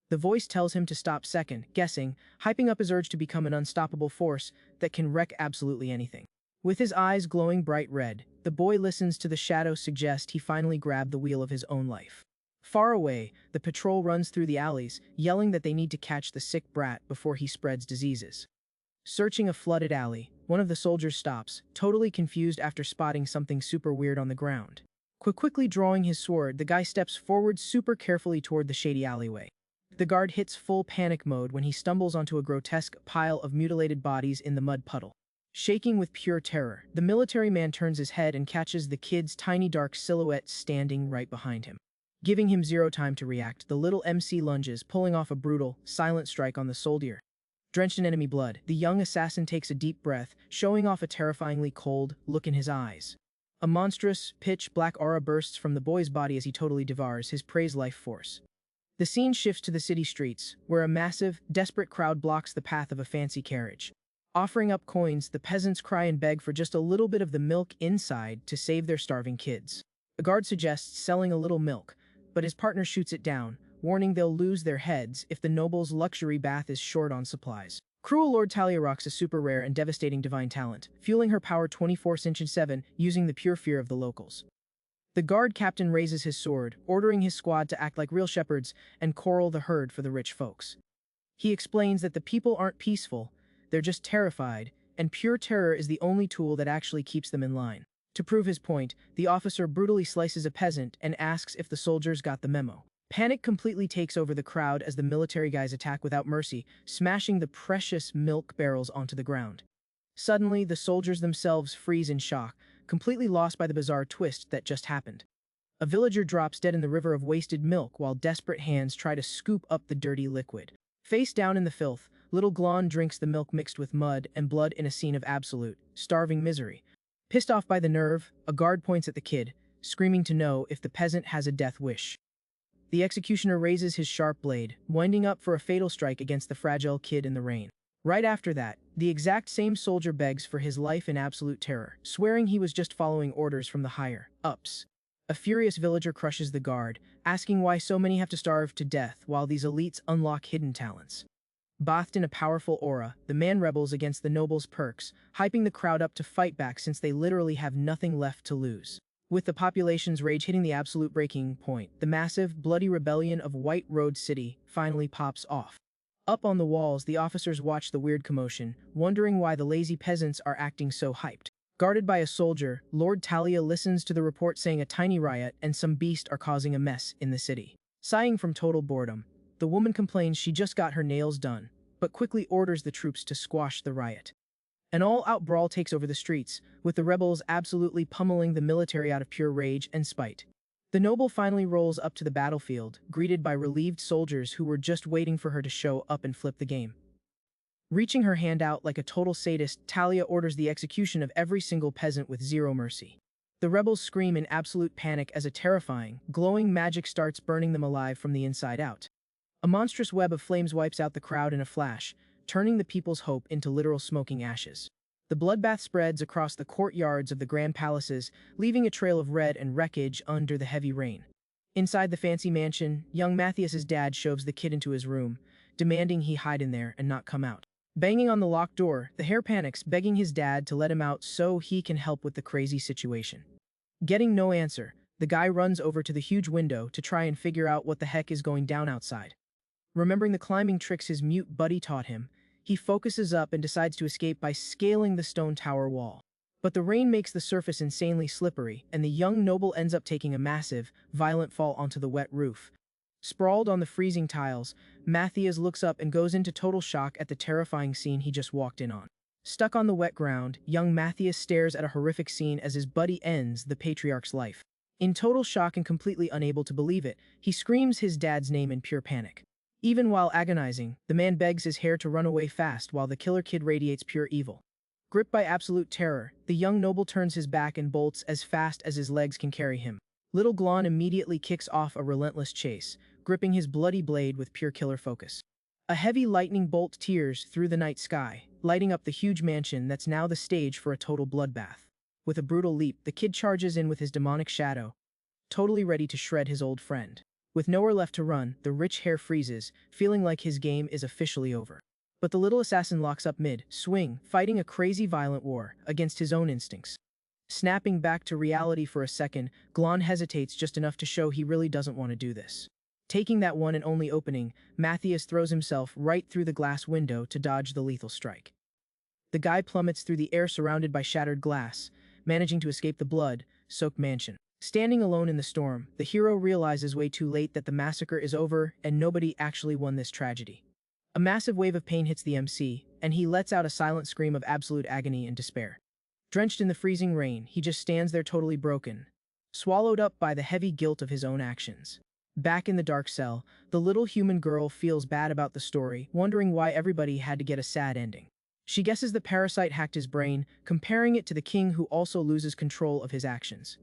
The voice tells him to stop second, guessing, hyping up his urge to become an unstoppable force that can wreck absolutely anything. With his eyes glowing bright red, the boy listens to the shadow suggest he finally grabbed the wheel of his own life. Far away, the patrol runs through the alleys, yelling that they need to catch the sick brat before he spreads diseases. Searching a flooded alley, one of the soldiers stops, totally confused after spotting something super weird on the ground. Quickly drawing his sword, the guy steps forward super carefully toward the shady alleyway. The guard hits full panic mode when he stumbles onto a grotesque pile of mutilated bodies in the mud puddle. Shaking with pure terror, the military man turns his head and catches the kid's tiny dark silhouette standing right behind him. Giving him zero time to react, the little MC lunges, pulling off a brutal, silent strike on the soldier. Drenched in enemy blood, the young assassin takes a deep breath, showing off a terrifyingly cold look in his eyes. A monstrous, pitch-black aura bursts from the boy's body as he totally devours his prey's life force. The scene shifts to the city streets, where a massive, desperate crowd blocks the path of a fancy carriage. Offering up coins, the peasants cry and beg for just a little bit of the milk inside to save their starving kids. A guard suggests selling a little milk, but his partner shoots it down, warning they'll lose their heads if the noble's luxury bath is short on supplies. Cruel Lord Talia rocks a super rare and devastating divine talent, fueling her power 24/7 using the pure fear of the locals. The guard captain raises his sword, ordering his squad to act like real shepherds and corral the herd for the rich folks. He explains that the people aren't peaceful, they're just terrified, and pure terror is the only tool that actually keeps them in line. To prove his point, the officer brutally slices a peasant and asks if the soldiers got the memo. Panic completely takes over the crowd as the military guys attack without mercy, smashing the precious milk barrels onto the ground. Suddenly, the soldiers themselves freeze in shock, completely lost by the bizarre twist that just happened. A villager drops dead in the river of wasted milk while desperate hands try to scoop up the dirty liquid. Face down in the filth, little Glon drinks the milk mixed with mud and blood in a scene of absolute, starving misery. Pissed off by the nerve, a guard points at the kid, screaming to know if the peasant has a death wish. The executioner raises his sharp blade, winding up for a fatal strike against the fragile kid in the rain. Right after that, the exact same soldier begs for his life in absolute terror, swearing he was just following orders from the higher-ups. A furious villager crushes the guard, asking why so many have to starve to death while these elites unlock hidden talents. Bathed in a powerful aura, the man rebels against the noble's perks, hyping the crowd up to fight back since they literally have nothing left to lose. With the population's rage hitting the absolute breaking point, the massive, bloody rebellion of White Road City finally pops off. Up on the walls, the officers watch the weird commotion, wondering why the lazy peasants are acting so hyped. Guarded by a soldier, Lord Talia listens to the report saying a tiny riot and some beast are causing a mess in the city. Sighing from total boredom, the woman complains she just got her nails done, but quickly orders the troops to squash the riot. An all-out brawl takes over the streets, with the rebels absolutely pummeling the military out of pure rage and spite. The noble finally rolls up to the battlefield, greeted by relieved soldiers who were just waiting for her to show up and flip the game. Reaching her hand out like a total sadist, Talia orders the execution of every single peasant with zero mercy. The rebels scream in absolute panic as a terrifying, glowing magic starts burning them alive from the inside out. A monstrous web of flames wipes out the crowd in a flash, turning the people's hope into literal smoking ashes. The bloodbath spreads across the courtyards of the grand palaces, leaving a trail of red and wreckage under the heavy rain. Inside the fancy mansion, young Matthias's dad shoves the kid into his room, demanding he hide in there and not come out. Banging on the locked door, the hare panics, begging his dad to let him out so he can help with the crazy situation. Getting no answer, the guy runs over to the huge window to try and figure out what the heck is going down outside. Remembering the climbing tricks his mute buddy taught him, he focuses up and decides to escape by scaling the stone tower wall. But the rain makes the surface insanely slippery, and the young noble ends up taking a massive, violent fall onto the wet roof. Sprawled on the freezing tiles, Matthias looks up and goes into total shock at the terrifying scene he just walked in on. Stuck on the wet ground, young Matthias stares at a horrific scene as his buddy ends the patriarch's life. In total shock and completely unable to believe it, he screams his dad's name in pure panic. Even while agonizing, the man begs his heir to run away fast while the killer kid radiates pure evil. Gripped by absolute terror, the young noble turns his back and bolts as fast as his legs can carry him. Little Glon immediately kicks off a relentless chase, gripping his bloody blade with pure killer focus. A heavy lightning bolt tears through the night sky, lighting up the huge mansion that's now the stage for a total bloodbath. With a brutal leap, the kid charges in with his demonic shadow, totally ready to shred his old friend. With nowhere left to run, the rich hair freezes, feeling like his game is officially over. But the little assassin locks up mid-swing, fighting a crazy violent war against his own instincts. Snapping back to reality for a second, Glon hesitates just enough to show he really doesn't want to do this. Taking that one and only opening, Matthias throws himself right through the glass window to dodge the lethal strike. The guy plummets through the air surrounded by shattered glass, managing to escape the blood-soaked mansion. Standing alone in the storm, the hero realizes way too late that the massacre is over and nobody actually won this tragedy. A massive wave of pain hits the MC, and he lets out a silent scream of absolute agony and despair. Drenched in the freezing rain, he just stands there totally broken, swallowed up by the heavy guilt of his own actions. Back in the dark cell, the little human girl feels bad about the story, wondering why everybody had to get a sad ending. She guesses the parasite hacked his brain, comparing it to the king who also loses control of his actions.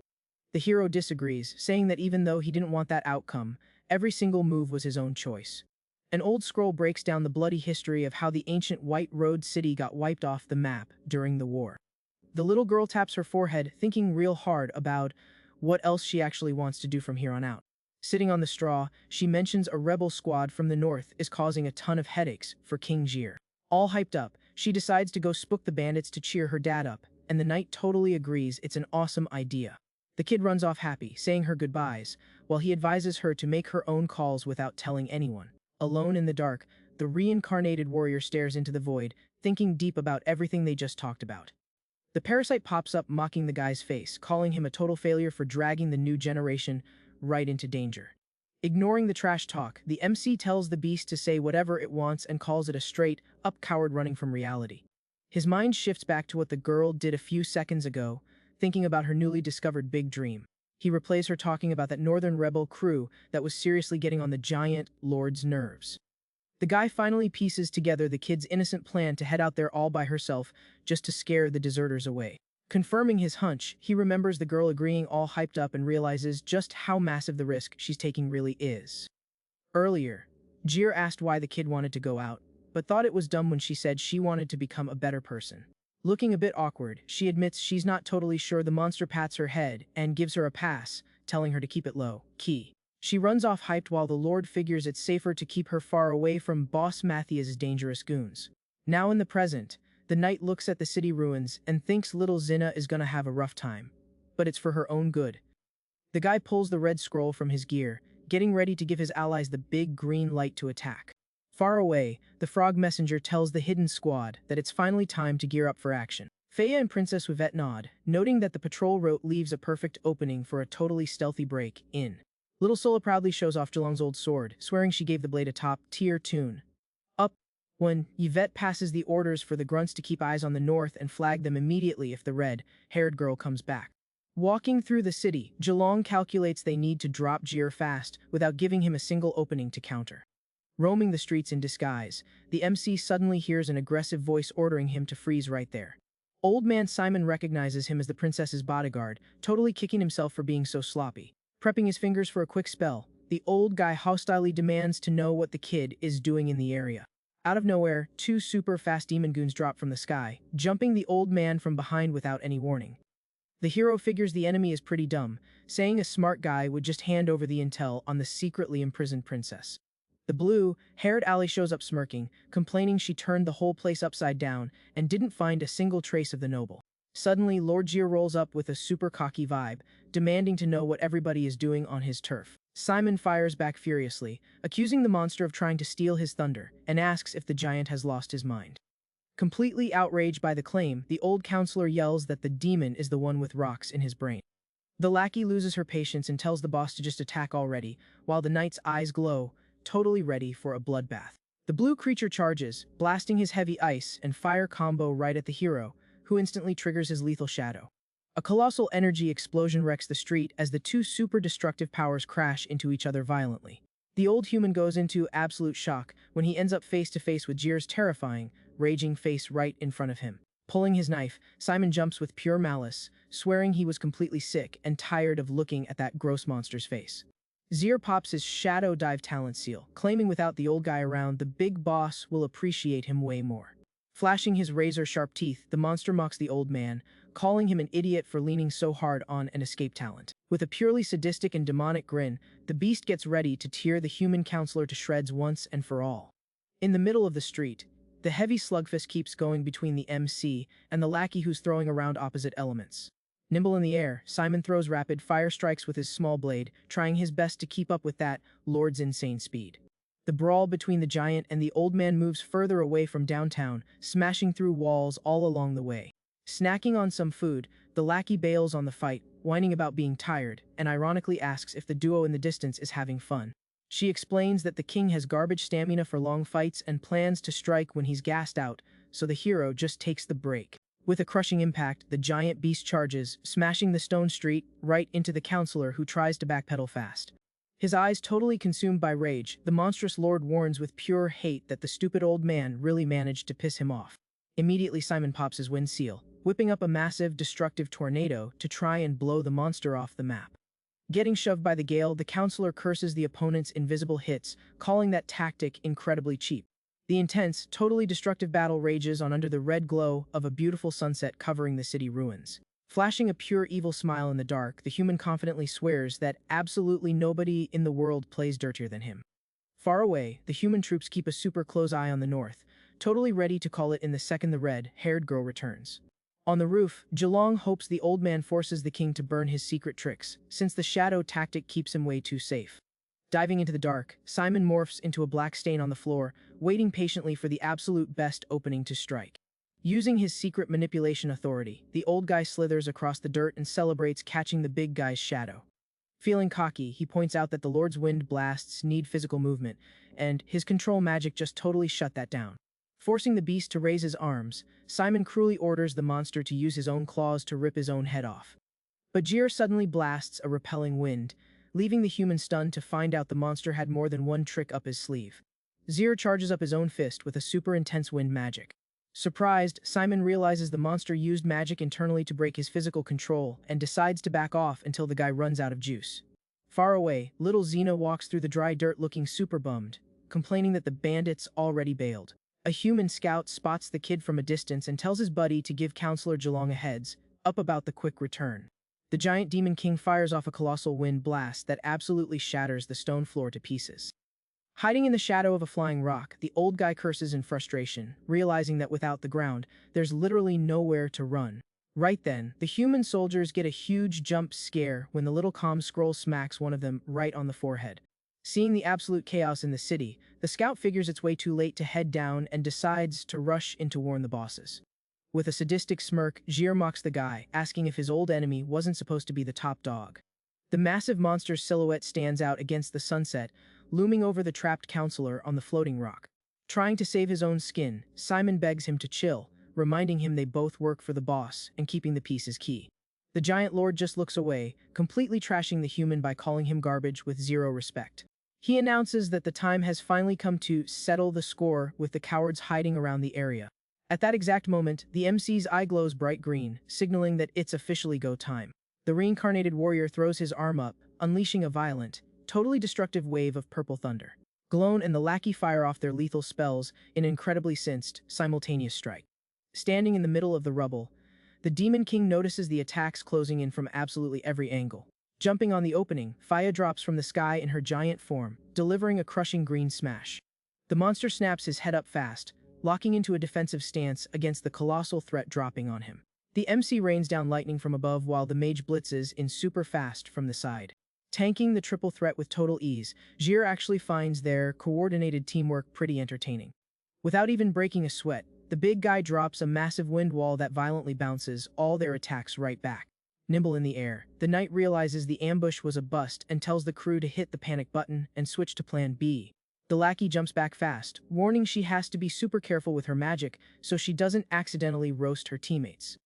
The hero disagrees, saying that even though he didn't want that outcome, every single move was his own choice. An old scroll breaks down the bloody history of how the ancient White Road city got wiped off the map during the war. The little girl taps her forehead, thinking real hard about what else she actually wants to do from here on out. Sitting on the straw, she mentions a rebel squad from the north is causing a ton of headaches for King Jir. All hyped up, she decides to go spook the bandits to cheer her dad up, and the knight totally agrees it's an awesome idea. The kid runs off happy, saying her goodbyes, while he advises her to make her own calls without telling anyone. Alone in the dark, the reincarnated warrior stares into the void, thinking deep about everything they just talked about. The parasite pops up mocking the guy's face, calling him a total failure for dragging the new generation right into danger. Ignoring the trash talk, the MC tells the beast to say whatever it wants and calls it a straight-up coward running from reality. His mind shifts back to what the girl did a few seconds ago, thinking about her newly discovered big dream. He replays her talking about that northern rebel crew that was seriously getting on the giant lord's nerves. The guy finally pieces together the kid's innocent plan to head out there all by herself just to scare the deserters away. Confirming his hunch, he remembers the girl agreeing all hyped up and realizes just how massive the risk she's taking really is. Earlier, Jir asked why the kid wanted to go out, but thought it was dumb when she said she wanted to become a better person. Looking a bit awkward, she admits she's not totally sure. The monster pats her head and gives her a pass, telling her to keep it low key. She runs off hyped while the Lord figures it's safer to keep her far away from Boss Matthias' dangerous goons. Now in the present, the knight looks at the city ruins and thinks little Zinna is gonna have a rough time. But it's for her own good. The guy pulls the red scroll from his gear, getting ready to give his allies the big green light to attack. Far away, the frog messenger tells the hidden squad that it's finally time to gear up for action. Feya and Princess Yvette nod, noting that the patrol route leaves a perfect opening for a totally stealthy break-in. Little Sola proudly shows off Zhelong's old sword, swearing she gave the blade a top-tier tune. Up, when Yvette passes the orders for the grunts to keep eyes on the north and flag them immediately if the red-haired girl comes back. Walking through the city, Zhelong calculates they need to drop Jir fast without giving him a single opening to counter. Roaming the streets in disguise, the MC suddenly hears an aggressive voice ordering him to freeze right there. Old man Simon recognizes him as the princess's bodyguard, totally kicking himself for being so sloppy. Prepping his fingers for a quick spell, the old guy hostilely demands to know what the kid is doing in the area. Out of nowhere, two super fast demon goons drop from the sky, jumping the old man from behind without any warning. The hero figures the enemy is pretty dumb, saying a smart guy would just hand over the intel on the secretly imprisoned princess. The blue-haired ally shows up smirking, complaining she turned the whole place upside down and didn't find a single trace of the noble. Suddenly, Lord Jir rolls up with a super cocky vibe, demanding to know what everybody is doing on his turf. Simon fires back furiously, accusing the monster of trying to steal his thunder, and asks if the giant has lost his mind. Completely outraged by the claim, the old counselor yells that the demon is the one with rocks in his brain. The lackey loses her patience and tells the boss to just attack already, while the knight's eyes glow, totally ready for a bloodbath. The blue creature charges, blasting his heavy ice and fire combo right at the hero, who instantly triggers his lethal shadow. A colossal energy explosion wrecks the street as the two super destructive powers crash into each other violently. The old human goes into absolute shock when he ends up face to face with Jir's terrifying, raging face right in front of him. Pulling his knife, Simon jumps with pure malice, swearing he was completely sick and tired of looking at that gross monster's face. Zir pops his shadow dive talent seal, claiming without the old guy around, the big boss will appreciate him way more. Flashing his razor-sharp teeth, the monster mocks the old man, calling him an idiot for leaning so hard on an escape talent. With a purely sadistic and demonic grin, the beast gets ready to tear the human counselor to shreds once and for all. In the middle of the street, the heavy slugfist keeps going between the MC and the lackey who's throwing around opposite elements. Nimble in the air, Simon throws rapid fire strikes with his small blade, trying his best to keep up with that lord's insane speed. The brawl between the giant and the old man moves further away from downtown, smashing through walls all along the way. Snacking on some food, the lackey bails on the fight, whining about being tired, and ironically asks if the duo in the distance is having fun. She explains that the king has garbage stamina for long fights and plans to strike when he's gassed out, so the hero just takes the break. With a crushing impact, the giant beast charges, smashing the stone street right into the counselor who tries to backpedal fast. His eyes totally consumed by rage, the monstrous lord warns with pure hate that the stupid old man really managed to piss him off. Immediately Simon pops his wind seal, whipping up a massive, destructive tornado to try and blow the monster off the map. Getting shoved by the gale, the counselor curses the opponent's invisible hits, calling that tactic incredibly cheap. The intense, totally destructive battle rages on under the red glow of a beautiful sunset covering the city ruins. Flashing a pure evil smile in the dark, the human confidently swears that absolutely nobody in the world plays dirtier than him. Far away, the human troops keep a super close eye on the north, totally ready to call it in the second the red-haired girl returns. On the roof, Zilong hopes the old man forces the king to burn his secret tricks, since the shadow tactic keeps him way too safe. Diving into the dark, Simon morphs into a black stain on the floor, waiting patiently for the absolute best opening to strike. Using his secret manipulation authority, the old guy slithers across the dirt and celebrates catching the big guy's shadow. Feeling cocky, he points out that the Lord's wind blasts need physical movement, and his control magic just totally shut that down. Forcing the beast to raise his arms, Simon cruelly orders the monster to use his own claws to rip his own head off. But Jir suddenly blasts a repelling wind, leaving the human stunned to find out the monster had more than one trick up his sleeve. Zir charges up his own fist with a super intense wind magic. Surprised, Simon realizes the monster used magic internally to break his physical control and decides to back off until the guy runs out of juice. Far away, little Xena walks through the dry dirt looking super bummed, complaining that the bandits already bailed. A human scout spots the kid from a distance and tells his buddy to give Counselor Zilong a heads up about the quick return. The giant demon king fires off a colossal wind blast that absolutely shatters the stone floor to pieces. Hiding in the shadow of a flying rock, the old guy curses in frustration, realizing that without the ground, there's literally nowhere to run. Right then, the human soldiers get a huge jump scare when the little comm scroll smacks one of them right on the forehead. Seeing the absolute chaos in the city, the scout figures it's way too late to head down and decides to rush in to warn the bosses. With a sadistic smirk, Jir mocks the guy, asking if his old enemy wasn't supposed to be the top dog. The massive monster's silhouette stands out against the sunset, looming over the trapped counselor on the floating rock. Trying to save his own skin, Simon begs him to chill, reminding him they both work for the boss and keeping the peace is key. The giant lord just looks away, completely trashing the human by calling him garbage with zero respect. He announces that the time has finally come to settle the score with the cowards hiding around the area. At that exact moment, the MC's eye glows bright green, signaling that it's officially go time. The reincarnated warrior throws his arm up, unleashing a violent, totally destructive wave of purple thunder. Gloan and the lackey fire off their lethal spells in an incredibly sensed, simultaneous strike. Standing in the middle of the rubble, the Demon King notices the attacks closing in from absolutely every angle. Jumping on the opening, Faya drops from the sky in her giant form, delivering a crushing green smash. The monster snaps his head up fast, locking into a defensive stance against the colossal threat dropping on him. The MC rains down lightning from above while the mage blitzes in super fast from the side. Tanking the triple threat with total ease, Jir actually finds their coordinated teamwork pretty entertaining. Without even breaking a sweat, the big guy drops a massive wind wall that violently bounces all their attacks right back. Nimble in the air, the knight realizes the ambush was a bust and tells the crew to hit the panic button and switch to plan B. The lackey jumps back fast, warning she has to be super careful with her magic so she doesn't accidentally roast her teammates.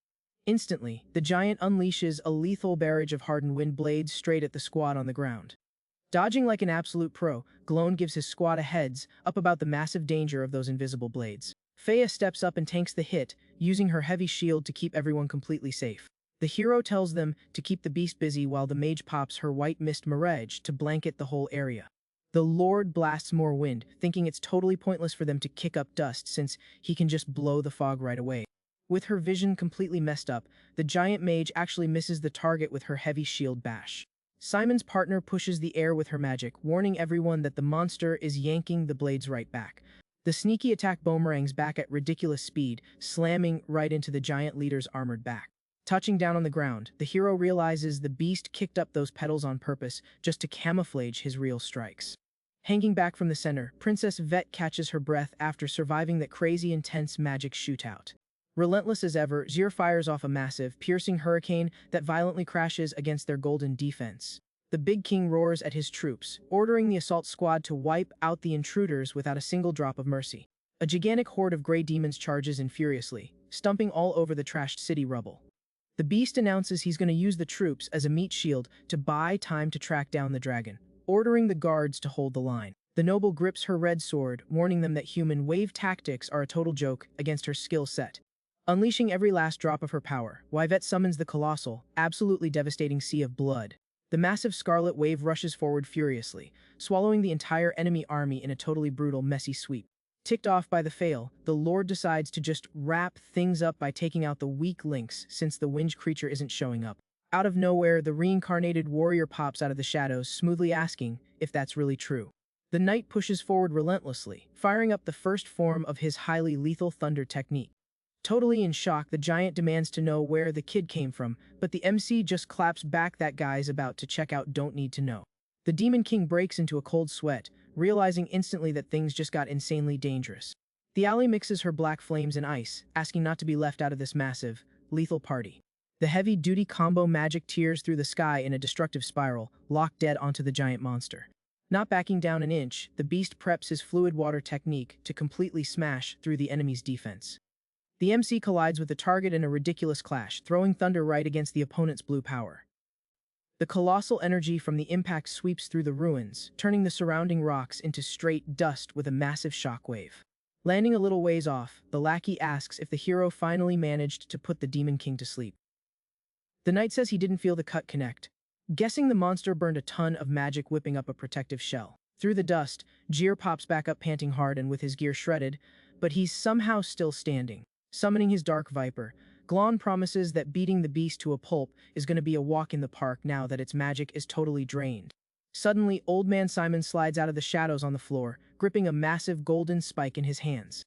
Instantly, the giant unleashes a lethal barrage of hardened wind blades straight at the squad on the ground. Dodging like an absolute pro, Glone gives his squad a heads up about the massive danger of those invisible blades. Faya steps up and tanks the hit, using her heavy shield to keep everyone completely safe. The hero tells them to keep the beast busy while the mage pops her white mist mirage to blanket the whole area. The Lord blasts more wind, thinking it's totally pointless for them to kick up dust since he can just blow the fog right away. With her vision completely messed up, the giant mage actually misses the target with her heavy shield bash. Simon's partner pushes the air with her magic, warning everyone that the monster is yanking the blades right back. The sneaky attack boomerangs back at ridiculous speed, slamming right into the giant leader's armored back. Touching down on the ground, the hero realizes the beast kicked up those petals on purpose just to camouflage his real strikes. Hanging back from the center, Princess Vet catches her breath after surviving that crazy intense magic shootout. Relentless as ever, Zir fires off a massive, piercing hurricane that violently crashes against their golden defense. The Big King roars at his troops, ordering the assault squad to wipe out the intruders without a single drop of mercy. A gigantic horde of gray demons charges in furiously, stomping all over the trashed city rubble. The beast announces he's going to use the troops as a meat shield to buy time to track down the dragon, ordering the guards to hold the line. The noble grips her red sword, warning them that human wave tactics are a total joke against her skill set. Unleashing every last drop of her power, Yvette summons the colossal, absolutely devastating sea of blood. The massive scarlet wave rushes forward furiously, swallowing the entire enemy army in a totally brutal, messy sweep. Ticked off by the fail, the Lord decides to just wrap things up by taking out the weak links since the winged creature isn't showing up. Out of nowhere, the reincarnated warrior pops out of the shadows, smoothly asking if that's really true. The knight pushes forward relentlessly, firing up the first form of his highly lethal thunder technique. Totally in shock, the giant demands to know where the kid came from, but the MC just claps back that guy's about to check out don't need to know. The Demon King breaks into a cold sweat, realizing instantly that things just got insanely dangerous. The ally mixes her black flames and ice, asking not to be left out of this massive, lethal party. The heavy-duty combo magic tears through the sky in a destructive spiral, locked dead onto the giant monster. Not backing down an inch, the beast preps his fluid water technique to completely smash through the enemy's defense. The MC collides with the target in a ridiculous clash, throwing thunder right against the opponent's blue power. The colossal energy from the impact sweeps through the ruins, turning the surrounding rocks into straight dust with a massive shockwave. Landing a little ways off, the lackey asks if the hero finally managed to put the Demon King to sleep. The knight says he didn't feel the cut connect, guessing the monster burned a ton of magic whipping up a protective shell. Through the dust, Jir pops back up panting hard and with his gear shredded, but he's somehow still standing. Summoning his Dark Viper, Glon promises that beating the beast to a pulp is going to be a walk in the park now that its magic is totally drained. Suddenly, Old Man Simon slides out of the shadows on the floor, gripping a massive golden spike in his hands.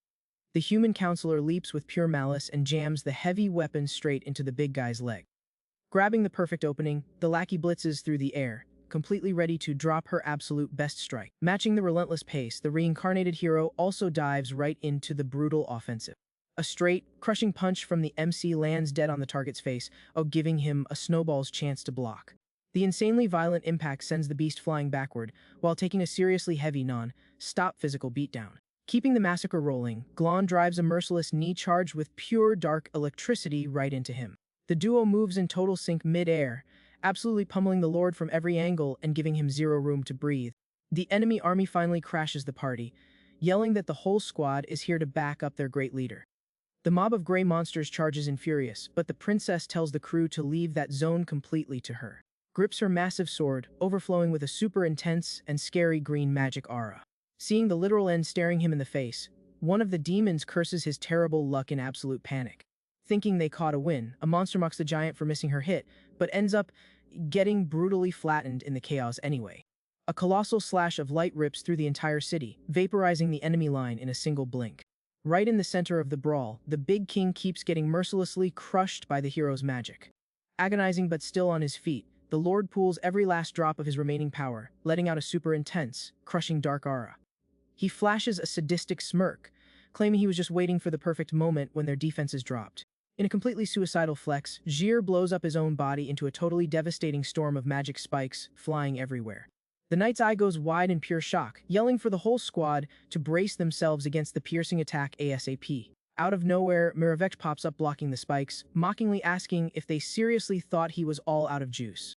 The human counselor leaps with pure malice and jams the heavy weapon straight into the big guy's leg. Grabbing the perfect opening, the lackey blitzes through the air, completely ready to drop her absolute best strike. Matching the relentless pace, the reincarnated hero also dives right into the brutal offensive. A straight, crushing punch from the MC lands dead on the target's face, giving him a snowball's chance to block. The insanely violent impact sends the beast flying backward, while taking a seriously heavy non-stop physical beatdown. Keeping the massacre rolling, Glon drives a merciless knee charge with pure dark electricity right into him. The duo moves in total sync mid-air, absolutely pummeling the Lord from every angle and giving him zero room to breathe. The enemy army finally crashes the party, yelling that the whole squad is here to back up their great leader. The mob of gray monsters charges in furious, but the princess tells the crew to leave that zone completely to her. Grips her massive sword, overflowing with a super intense and scary green magic aura. Seeing the literal end staring him in the face, one of the demons curses his terrible luck in absolute panic. Thinking they caught a win, a monster mocks the giant for missing her hit, but ends up getting brutally flattened in the chaos anyway. A colossal slash of light rips through the entire city, vaporizing the enemy line in a single blink. Right in the center of the brawl, the Big King keeps getting mercilessly crushed by the hero's magic. Agonizing but still on his feet, the Lord pools every last drop of his remaining power, letting out a super intense, crushing dark aura. He flashes a sadistic smirk, claiming he was just waiting for the perfect moment when their defenses dropped. In a completely suicidal flex, Jir blows up his own body into a totally devastating storm of magic spikes, flying everywhere. The knight's eye goes wide in pure shock, yelling for the whole squad to brace themselves against the piercing attack ASAP. Out of nowhere, Miravech pops up blocking the spikes, mockingly asking if they seriously thought he was all out of juice.